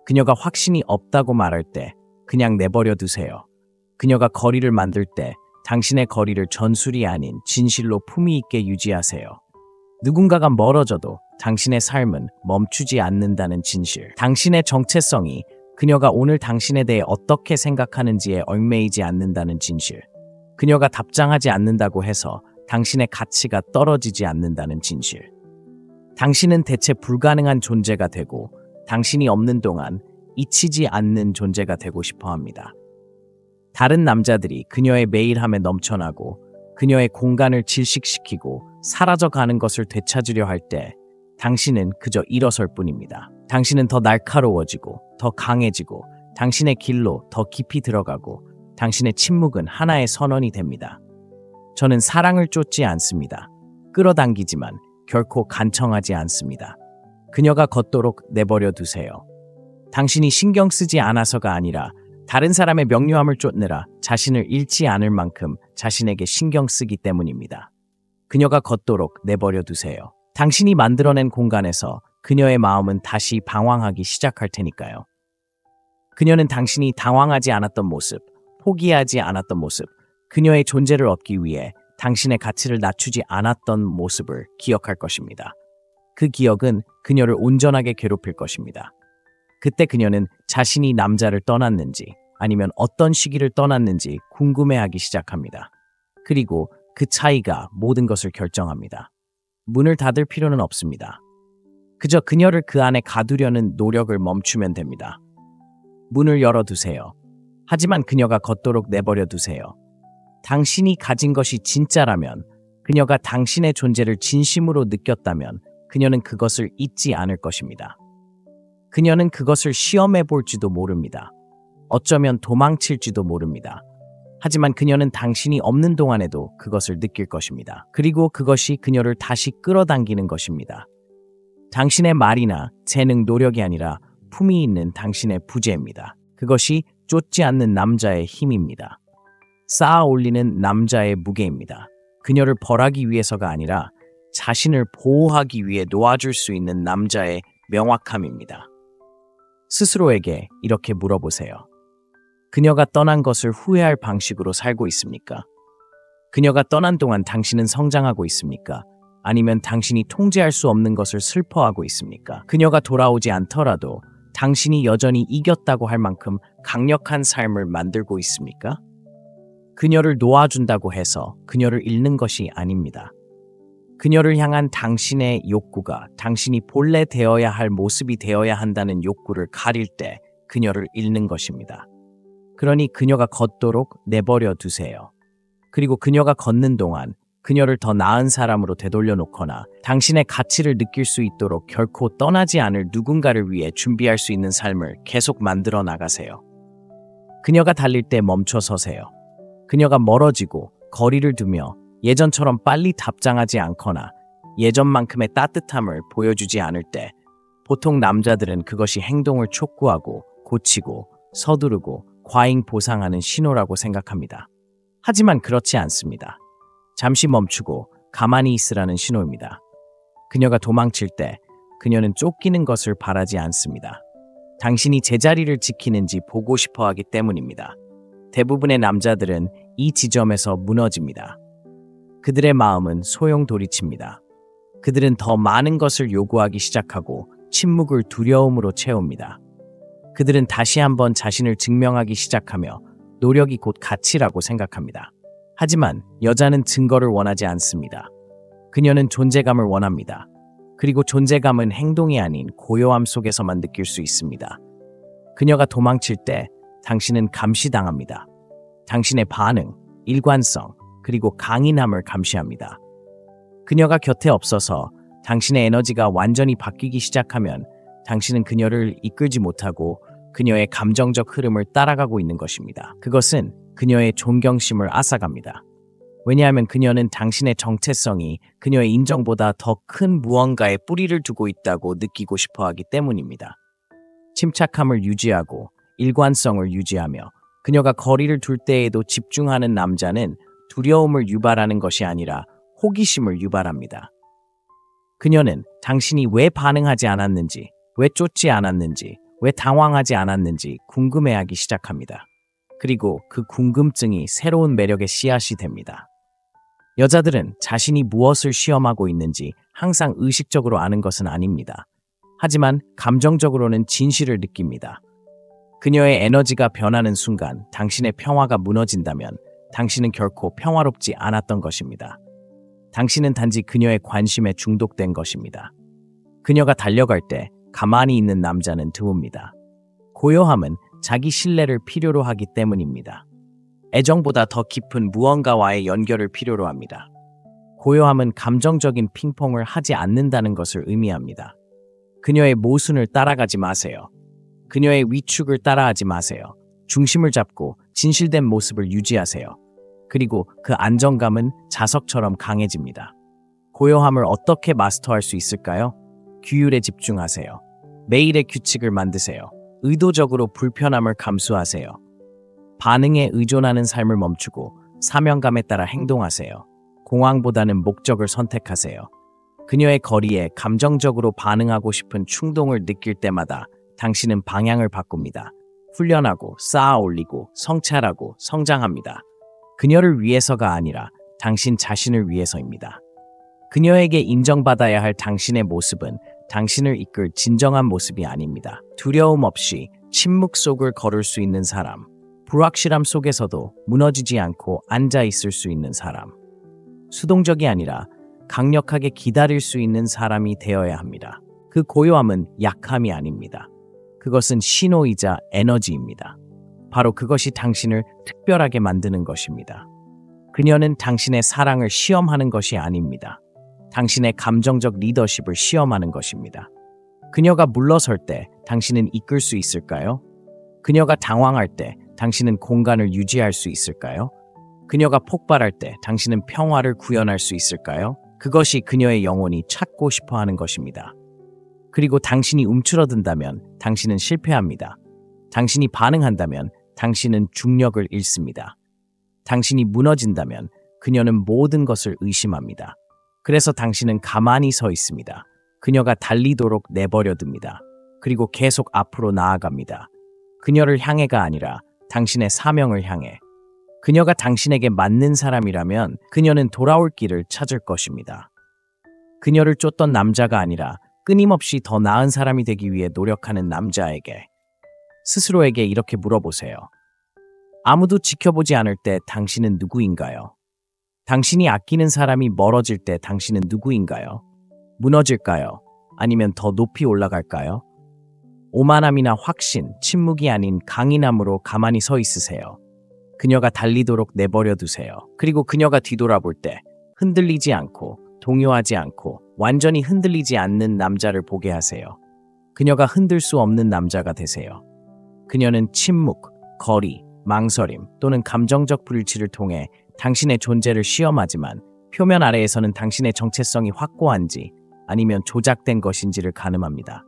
그녀가 확신이 없다고 말할 때 그냥 내버려 두세요. 그녀가 거리를 만들 때 당신의 거리를 전술이 아닌 진실로 품위 있게 유지하세요. 누군가가 멀어져도 당신의 삶은 멈추지 않는다는 진실. 당신의 정체성이 그녀가 오늘 당신에 대해 어떻게 생각하는지에 얽매이지 않는다는 진실. 그녀가 답장하지 않는다고 해서 당신의 가치가 떨어지지 않는다는 진실. 당신은 대체 불가능한 존재가 되고 당신이 없는 동안 잊히지 않는 존재가 되고 싶어 합니다. 다른 남자들이 그녀의 매일함에 넘쳐나고 그녀의 공간을 질식시키고 사라져가는 것을 되찾으려 할 때 당신은 그저 일어설 뿐입니다. 당신은 더 날카로워지고 더 강해지고 당신의 길로 더 깊이 들어가고 당신의 침묵은 하나의 선언이 됩니다. 저는 사랑을 쫓지 않습니다. 끌어당기지만 결코 간청하지 않습니다. 그녀가 걷도록 내버려 두세요. 당신이 신경 쓰지 않아서가 아니라 다른 사람의 명료함을 쫓느라 자신을 잃지 않을 만큼 자신에게 신경 쓰기 때문입니다. 그녀가 걷도록 내버려 두세요. 당신이 만들어낸 공간에서 그녀의 마음은 다시 방황하기 시작할 테니까요. 그녀는 당신이 당황하지 않았던 모습, 포기하지 않았던 모습, 그녀의 존재를 얻기 위해 당신의 가치를 낮추지 않았던 모습을 기억할 것입니다. 그 기억은 그녀를 온전하게 괴롭힐 것입니다. 그때 그녀는 자신이 남자를 떠났는지 아니면 어떤 시기를 떠났는지 궁금해하기 시작합니다. 그리고 그 차이가 모든 것을 결정합니다. 문을 닫을 필요는 없습니다. 그저 그녀를 그 안에 가두려는 노력을 멈추면 됩니다. 문을 열어두세요. 하지만 그녀가 걷도록 내버려 두세요. 당신이 가진 것이 진짜라면, 그녀가 당신의 존재를 진심으로 느꼈다면 그녀는 그것을 잊지 않을 것입니다. 그녀는 그것을 시험해 볼지도 모릅니다. 어쩌면 도망칠지도 모릅니다. 하지만 그녀는 당신이 없는 동안에도 그것을 느낄 것입니다. 그리고 그것이 그녀를 다시 끌어당기는 것입니다. 당신의 말이나 재능, 노력이 아니라 품이 있는 당신의 부재입니다. 그것이 쫓지 않는 남자의 힘입니다. 쌓아 올리는 남자의 무게입니다. 그녀를 벌하기 위해서가 아니라 자신을 보호하기 위해 놓아줄 수 있는 남자의 명확함입니다. 스스로에게 이렇게 물어보세요. 그녀가 떠난 것을 후회할 방식으로 살고 있습니까? 그녀가 떠난 동안 당신은 성장하고 있습니까? 아니면 당신이 통제할 수 없는 것을 슬퍼하고 있습니까? 그녀가 돌아오지 않더라도 당신이 여전히 이겼다고 할 만큼 강력한 삶을 만들고 있습니까? 그녀를 놓아준다고 해서 그녀를 잃는 것이 아닙니다. 그녀를 향한 당신의 욕구가 당신이 본래 되어야 할 모습이 되어야 한다는 욕구를 가릴 때 그녀를 잃는 것입니다. 그러니 그녀가 걷도록 내버려 두세요. 그리고 그녀가 걷는 동안 그녀를 더 나은 사람으로 되돌려 놓거나 당신의 가치를 느낄 수 있도록 결코 떠나지 않을 누군가를 위해 준비할 수 있는 삶을 계속 만들어 나가세요. 그녀가 달릴 때 멈춰 서세요. 그녀가 멀어지고 거리를 두며 예전처럼 빨리 답장하지 않거나 예전만큼의 따뜻함을 보여주지 않을 때 보통 남자들은 그것이 행동을 촉구하고 고치고 서두르고 과잉 보상하는 신호라고 생각합니다. 하지만 그렇지 않습니다. 잠시 멈추고 가만히 있으라는 신호입니다. 그녀가 도망칠 때 그녀는 쫓기는 것을 바라지 않습니다. 당신이 제자리를 지키는지 보고 싶어 하기 때문입니다. 대부분의 남자들은 이 지점에서 무너집니다. 그들의 마음은 소용돌이칩니다. 그들은 더 많은 것을 요구하기 시작하고 침묵을 두려움으로 채웁니다. 그들은 다시 한번 자신을 증명하기 시작하며 노력이 곧 가치라고 생각합니다. 하지만 여자는 증거를 원하지 않습니다. 그녀는 존재감을 원합니다. 그리고 존재감은 행동이 아닌 고요함 속에서만 느낄 수 있습니다. 그녀가 도망칠 때 당신은 감시당합니다. 당신의 반응, 일관성, 그리고 강인함을 감시합니다. 그녀가 곁에 없어서 당신의 에너지가 완전히 바뀌기 시작하면 당신은 그녀를 이끌지 못하고 그녀의 감정적 흐름을 따라가고 있는 것입니다. 그것은 그녀의 존경심을 앗아갑니다. 왜냐하면 그녀는 당신의 정체성이 그녀의 인정보다 더 큰 무언가에 뿌리를 두고 있다고 느끼고 싶어 하기 때문입니다. 침착함을 유지하고 일관성을 유지하며 그녀가 거리를 둘 때에도 집중하는 남자는 두려움을 유발하는 것이 아니라 호기심을 유발합니다. 그녀는 당신이 왜 반응하지 않았는지, 왜 쫓지 않았는지, 왜 당황하지 않았는지 궁금해하기 시작합니다. 그리고 그 궁금증이 새로운 매력의 씨앗이 됩니다. 여자들은 자신이 무엇을 시험하고 있는지 항상 의식적으로 아는 것은 아닙니다. 하지만 감정적으로는 진실을 느낍니다. 그녀의 에너지가 변하는 순간 당신의 평화가 무너진다면 당신은 결코 평화롭지 않았던 것입니다. 당신은 단지 그녀의 관심에 중독된 것입니다. 그녀가 달려갈 때 가만히 있는 남자는 드뭅니다. 고요함은 자기 신뢰를 필요로 하기 때문입니다. 애정보다 더 깊은 무언가와의 연결을 필요로 합니다. 고요함은 감정적인 핑퐁을 하지 않는다는 것을 의미합니다. 그녀의 모순을 따라가지 마세요. 그녀의 위축을 따라하지 마세요. 중심을 잡고 진실된 모습을 유지하세요. 그리고 그 안정감은 자석처럼 강해집니다. 고요함을 어떻게 마스터할 수 있을까요? 규율에 집중하세요. 매일의 규칙을 만드세요. 의도적으로 불편함을 감수하세요. 반응에 의존하는 삶을 멈추고 사명감에 따라 행동하세요. 공황보다는 목적을 선택하세요. 그녀의 거리에 감정적으로 반응하고 싶은 충동을 느낄 때마다 당신은 방향을 바꿉니다. 훈련하고 쌓아 올리고 성찰하고 성장합니다. 그녀를 위해서가 아니라 당신 자신을 위해서입니다. 그녀에게 인정받아야 할 당신의 모습은 당신을 이끌 진정한 모습이 아닙니다. 두려움 없이 침묵 속을 걸을 수 있는 사람, 불확실함 속에서도 무너지지 않고 앉아 있을 수 있는 사람, 수동적이 아니라 강력하게 기다릴 수 있는 사람이 되어야 합니다. 그 고요함은 약함이 아닙니다. 그것은 신호이자 에너지입니다. 바로 그것이 당신을 특별하게 만드는 것입니다. 그녀는 당신의 사랑을 시험하는 것이 아닙니다. 당신의 감정적 리더십을 시험하는 것입니다. 그녀가 물러설 때 당신은 이끌 수 있을까요? 그녀가 당황할 때 당신은 공간을 유지할 수 있을까요? 그녀가 폭발할 때 당신은 평화를 구현할 수 있을까요? 그것이 그녀의 영혼이 찾고 싶어 하는 것입니다. 그리고 당신이 움츠러든다면 당신은 실패합니다. 당신이 반응한다면 당신은 중력을 잃습니다. 당신이 무너진다면 그녀는 모든 것을 의심합니다. 그래서 당신은 가만히 서 있습니다. 그녀가 달리도록 내버려둡니다. 그리고 계속 앞으로 나아갑니다. 그녀를 향해가 아니라 당신의 사명을 향해. 그녀가 당신에게 맞는 사람이라면 그녀는 돌아올 길을 찾을 것입니다. 그녀를 쫓던 남자가 아니라 끊임없이 더 나은 사람이 되기 위해 노력하는 남자에게 스스로에게 이렇게 물어보세요. 아무도 지켜보지 않을 때 당신은 누구인가요? 당신이 아끼는 사람이 멀어질 때 당신은 누구인가요? 무너질까요? 아니면 더 높이 올라갈까요? 오만함이나 확신, 침묵이 아닌 강인함으로 가만히 서 있으세요. 그녀가 달리도록 내버려 두세요. 그리고 그녀가 뒤돌아볼 때 흔들리지 않고 동요하지 않고 완전히 흔들리지 않는 남자를 보게 하세요. 그녀가 흔들 수 없는 남자가 되세요. 그녀는 침묵, 거리, 망설임 또는 감정적 불일치를 통해 당신의 존재를 시험하지만 표면 아래에서는 당신의 정체성이 확고한지 아니면 조작된 것인지를 가늠합니다.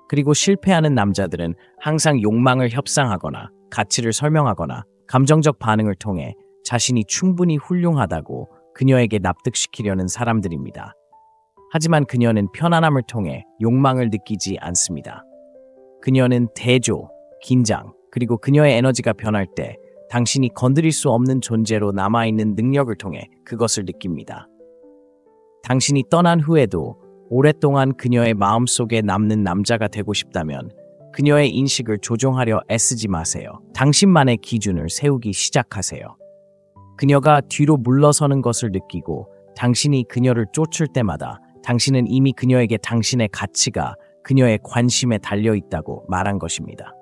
그리고 실패하는 남자들은 항상 욕망을 협상하거나 가치를 설명하거나 감정적 반응을 통해 자신이 충분히 훌륭하다고 그녀에게 납득시키려는 사람들입니다. 하지만 그녀는 편안함을 통해 욕망을 느끼지 않습니다. 그녀는 대조, 긴장, 그리고 그녀의 에너지가 변할 때 당신이 건드릴 수 없는 존재로 남아있는 능력을 통해 그것을 느낍니다. 당신이 떠난 후에도 오랫동안 그녀의 마음속에 남는 남자가 되고 싶다면 그녀의 인식을 조종하려 애쓰지 마세요. 당신만의 기준을 세우기 시작하세요. 그녀가 뒤로 물러서는 것을 느끼고 당신이 그녀를 쫓을 때마다 당신은 이미 그녀에게 당신의 가치가 그녀의 관심에 달려있다고 말한 것입니다.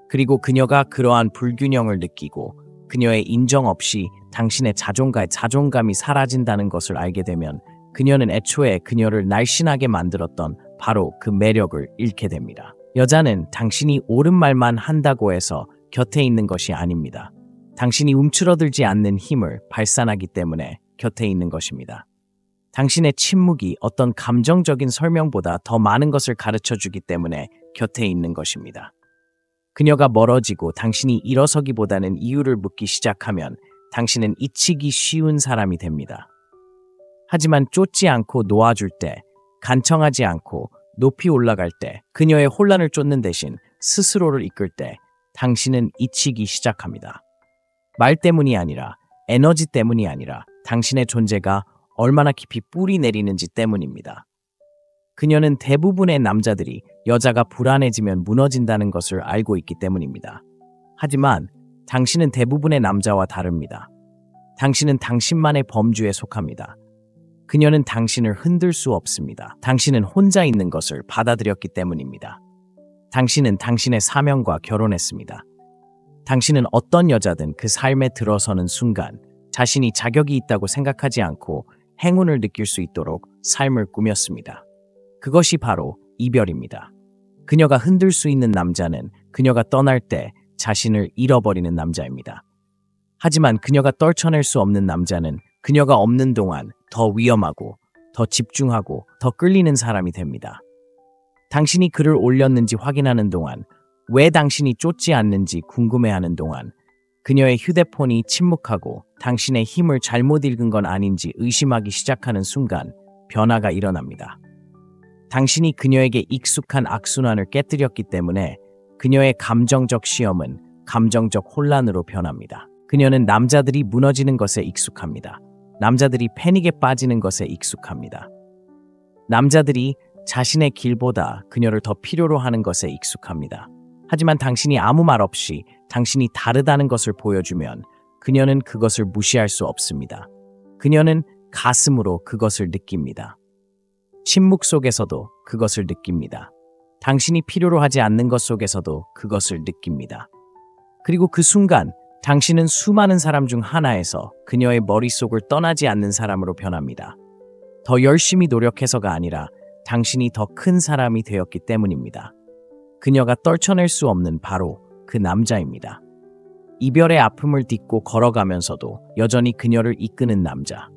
그리고 그녀가 그러한 불균형을 느끼고 그녀의 인정 없이 당신의 자존감이 사라진다는 것을 알게 되면 그녀는 애초에 그녀를 날씬하게 만들었던 바로 그 매력을 잃게 됩니다. 여자는 당신이 옳은 말만 한다고 해서 곁에 있는 것이 아닙니다. 당신이 움츠러들지 않는 힘을 발산하기 때문에 곁에 있는 것입니다. 당신의 침묵이 어떤 감정적인 설명보다 더 많은 것을 가르쳐 주기 때문에 곁에 있는 것입니다. 그녀가 멀어지고 당신이 일어서기보다는 이유를 묻기 시작하면 당신은 잊히기 쉬운 사람이 됩니다. 하지만 쫓지 않고 놓아줄 때, 간청하지 않고 높이 올라갈 때, 그녀의 혼란을 쫓는 대신 스스로를 이끌 때 당신은 잊히기 시작합니다. 말 때문이 아니라, 에너지 때문이 아니라 당신의 존재가 얼마나 깊이 뿌리 내리는지 때문입니다. 그녀는 대부분의 남자들이 여자가 불안해지면 무너진다는 것을 알고 있기 때문입니다. 하지만 당신은 대부분의 남자와 다릅니다. 당신은 당신만의 범주에 속합니다. 그녀는 당신을 흔들 수 없습니다. 당신은 혼자 있는 것을 받아들였기 때문입니다. 당신은 당신의 사명과 결혼했습니다. 당신은 어떤 여자든 그 삶에 들어서는 순간 자신이 자격이 있다고 생각하지 않고 행운을 느낄 수 있도록 삶을 꾸몄습니다. 그것이 바로 이별입니다. 그녀가 흔들 수 있는 남자는 그녀가 떠날 때 자신을 잃어버리는 남자입니다. 하지만 그녀가 떨쳐낼 수 없는 남자는 그녀가 없는 동안 더 위험하고 더 집중하고 더 끌리는 사람이 됩니다. 당신이 글을 올렸는지 확인하는 동안, 왜 당신이 쫓지 않는지 궁금해하는 동안, 그녀의 휴대폰이 침묵하고 당신의 힘을 잘못 읽은 건 아닌지 의심하기 시작하는 순간 변화가 일어납니다. 당신이 그녀에게 익숙한 악순환을 깨뜨렸기 때문에 그녀의 감정적 시험은 감정적 혼란으로 변합니다. 그녀는 남자들이 무너지는 것에 익숙합니다. 남자들이 패닉에 빠지는 것에 익숙합니다. 남자들이 자신의 길보다 그녀를 더 필요로 하는 것에 익숙합니다. 하지만 당신이 아무 말 없이 당신이 다르다는 것을 보여주면 그녀는 그것을 무시할 수 없습니다. 그녀는 가슴으로 그것을 느낍니다. 침묵 속에서도 그것을 느낍니다. 당신이 필요로 하지 않는 것 속에서도 그것을 느낍니다. 그리고 그 순간 당신은 수많은 사람 중 하나에서 그녀의 머릿속을 떠나지 않는 사람으로 변합니다. 더 열심히 노력해서가 아니라 당신이 더 큰 사람이 되었기 때문입니다. 그녀가 떨쳐낼 수 없는 바로 그 남자입니다. 이별의 아픔을 딛고 걸어가면서도 여전히 그녀를 이끄는 남자.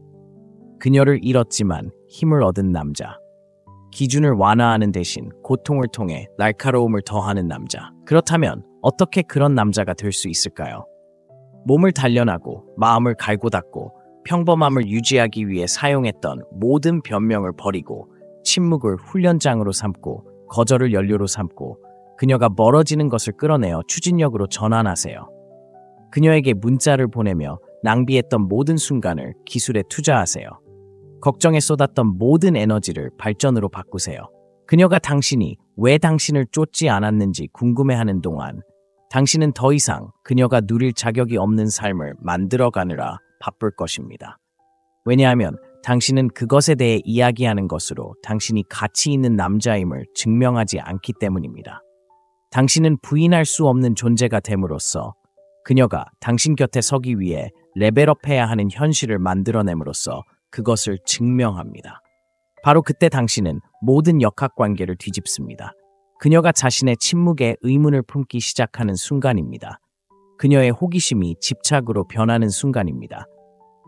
그녀를 잃었지만 힘을 얻은 남자. 기준을 완화하는 대신 고통을 통해 날카로움을 더하는 남자. 그렇다면 어떻게 그런 남자가 될 수 있을까요? 몸을 단련하고 마음을 갈고 닦고 평범함을 유지하기 위해 사용했던 모든 변명을 버리고 침묵을 훈련장으로 삼고 거절을 연료로 삼고 그녀가 멀어지는 것을 끌어내어 추진력으로 전환하세요. 그녀에게 문자를 보내며 낭비했던 모든 순간을 기술에 투자하세요. 걱정에 쏟았던 모든 에너지를 발전으로 바꾸세요. 그녀가 당신이 왜 당신을 쫓지 않았는지 궁금해하는 동안 당신은 더 이상 그녀가 누릴 자격이 없는 삶을 만들어가느라 바쁠 것입니다. 왜냐하면 당신은 그것에 대해 이야기하는 것으로 당신이 가치 있는 남자임을 증명하지 않기 때문입니다. 당신은 부인할 수 없는 존재가 됨으로써 그녀가 당신 곁에 서기 위해 레벨업해야 하는 현실을 만들어냄으로써 그것을 증명합니다. 바로 그때 당신은 모든 역학관계를 뒤집습니다. 그녀가 자신의 침묵에 의문을 품기 시작하는 순간입니다. 그녀의 호기심이 집착으로 변하는 순간입니다.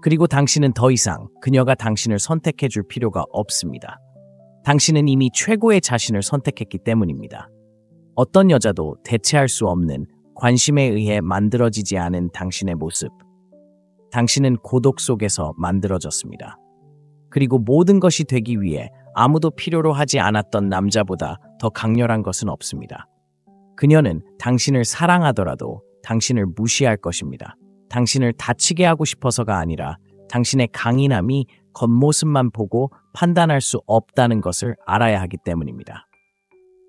그리고 당신은 더 이상 그녀가 당신을 선택해 줄 필요가 없습니다. 당신은 이미 최고의 자신을 선택했기 때문입니다. 어떤 여자도 대체할 수 없는 관심에 의해 만들어지지 않은 당신의 모습. 당신은 고독 속에서 만들어졌습니다. 그리고 모든 것이 되기 위해 아무도 필요로 하지 않았던 남자보다 더 강렬한 것은 없습니다. 그녀는 당신을 사랑하더라도 당신을 무시할 것입니다. 당신을 다치게 하고 싶어서가 아니라 당신의 강인함이 겉모습만 보고 판단할 수 없다는 것을 알아야 하기 때문입니다.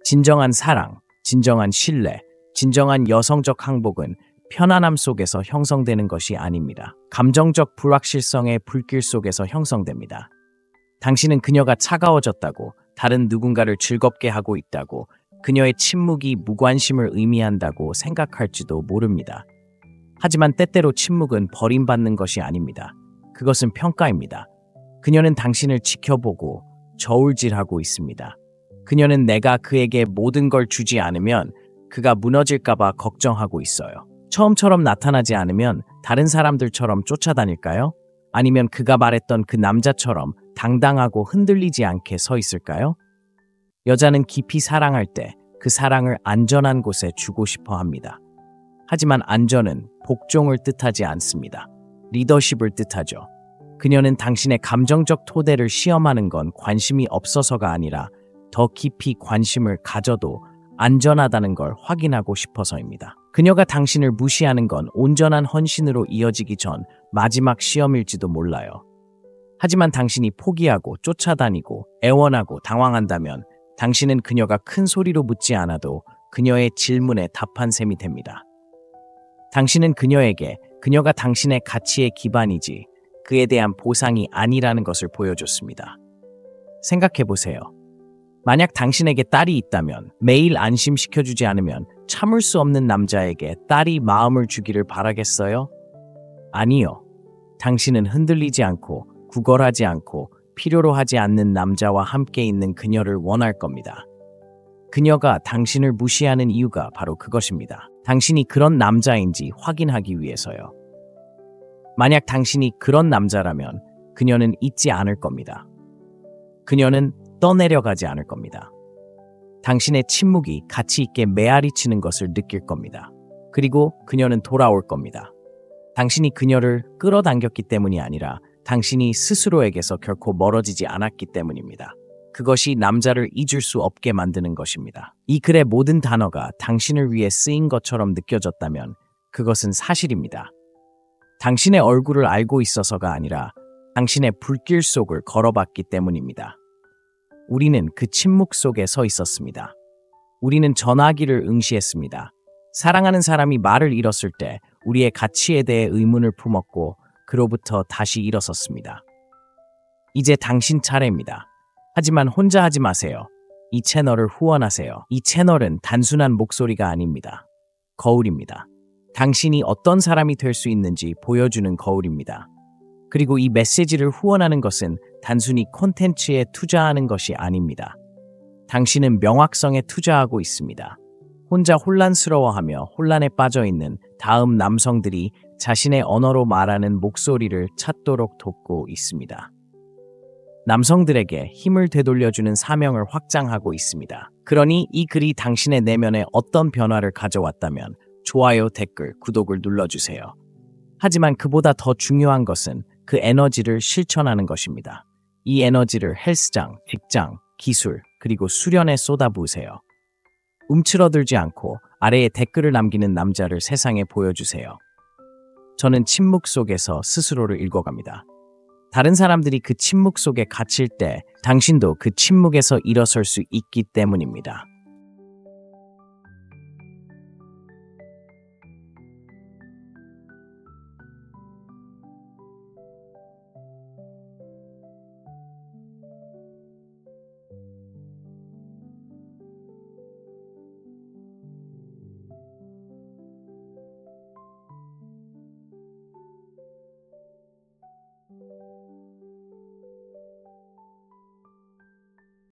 진정한 사랑, 진정한 신뢰, 진정한 여성적 항복은 편안함 속에서 형성되는 것이 아닙니다. 감정적 불확실성의 불길 속에서 형성됩니다. 당신은 그녀가 차가워졌다고, 다른 누군가를 즐겁게 하고 있다고, 그녀의 침묵이 무관심을 의미한다고 생각할지도 모릅니다. 하지만 때때로 침묵은 버림받는 것이 아닙니다. 그것은 평가입니다. 그녀는 당신을 지켜보고 저울질하고 있습니다. 그녀는 내가 그에게 모든 걸 주지 않으면 그가 무너질까봐 걱정하고 있어요. 처음처럼 나타나지 않으면 다른 사람들처럼 쫓아다닐까요? 아니면 그가 말했던 그 남자처럼 당당하고 흔들리지 않게 서 있을까요? 여자는 깊이 사랑할 때 그 사랑을 안전한 곳에 주고 싶어 합니다. 하지만 안전은 복종을 뜻하지 않습니다. 리더십을 뜻하죠. 그녀는 당신의 감정적 토대를 시험하는 건 관심이 없어서가 아니라 더 깊이 관심을 가져도 안전하다는 걸 확인하고 싶어서입니다. 그녀가 당신을 무시하는 건 온전한 헌신으로 이어지기 전 마지막 시험일지도 몰라요. 하지만 당신이 포기하고 쫓아다니고 애원하고 당황한다면 당신은 그녀가 큰 소리로 묻지 않아도 그녀의 질문에 답한 셈이 됩니다. 당신은 그녀에게 그녀가 당신의 가치의 기반이지 그에 대한 보상이 아니라는 것을 보여줬습니다. 생각해보세요. 만약 당신에게 딸이 있다면 매일 안심시켜주지 않으면 참을 수 없는 남자에게 딸이 마음을 주기를 바라겠어요? 아니요. 당신은 흔들리지 않고 구걸하지 않고 필요로 하지 않는 남자와 함께 있는 그녀를 원할 겁니다. 그녀가 당신을 무시하는 이유가 바로 그것입니다. 당신이 그런 남자인지 확인하기 위해서요. 만약 당신이 그런 남자라면 그녀는 잊지 않을 겁니다. 그녀는 떠내려가지 않을 겁니다. 당신의 침묵이 가치 있게 메아리치는 것을 느낄 겁니다. 그리고 그녀는 돌아올 겁니다. 당신이 그녀를 끌어당겼기 때문이 아니라 당신이 스스로에게서 결코 멀어지지 않았기 때문입니다. 그것이 남자를 잊을 수 없게 만드는 것입니다. 이 글의 모든 단어가 당신을 위해 쓰인 것처럼 느껴졌다면 그것은 사실입니다. 당신의 얼굴을 알고 있어서가 아니라 당신의 불길 속을 걸어봤기 때문입니다. 우리는 그 침묵 속에 서 있었습니다. 우리는 전화기를 응시했습니다. 사랑하는 사람이 말을 잃었을 때 우리의 가치에 대해 의문을 품었고 그로부터 다시 일어섰습니다. 이제 당신 차례입니다. 하지만 혼자 하지 마세요. 이 채널을 후원하세요. 이 채널은 단순한 목소리가 아닙니다. 거울입니다. 당신이 어떤 사람이 될 수 있는지 보여주는 거울입니다. 그리고 이 메시지를 후원하는 것은 단순히 콘텐츠에 투자하는 것이 아닙니다. 당신은 명확성에 투자하고 있습니다. 혼자 혼란스러워하며 혼란에 빠져있는 다음 남성들이 자신의 언어로 말하는 목소리를 찾도록 돕고 있습니다. 남성들에게 힘을 되돌려주는 사명을 확장하고 있습니다. 그러니 이 글이 당신의 내면에 어떤 변화를 가져왔다면 좋아요, 댓글, 구독을 눌러주세요. 하지만 그보다 더 중요한 것은 그 에너지를 실천하는 것입니다. 이 에너지를 헬스장, 직장, 기술, 그리고 수련에 쏟아부으세요. 움츠러들지 않고 아래에 댓글을 남기는 남자를 세상에 보여주세요. 저는 침묵 속에서 스스로를 읽어갑니다. 다른 사람들이 그 침묵 속에 갇힐 때 당신도 그 침묵에서 일어설 수 있기 때문입니다.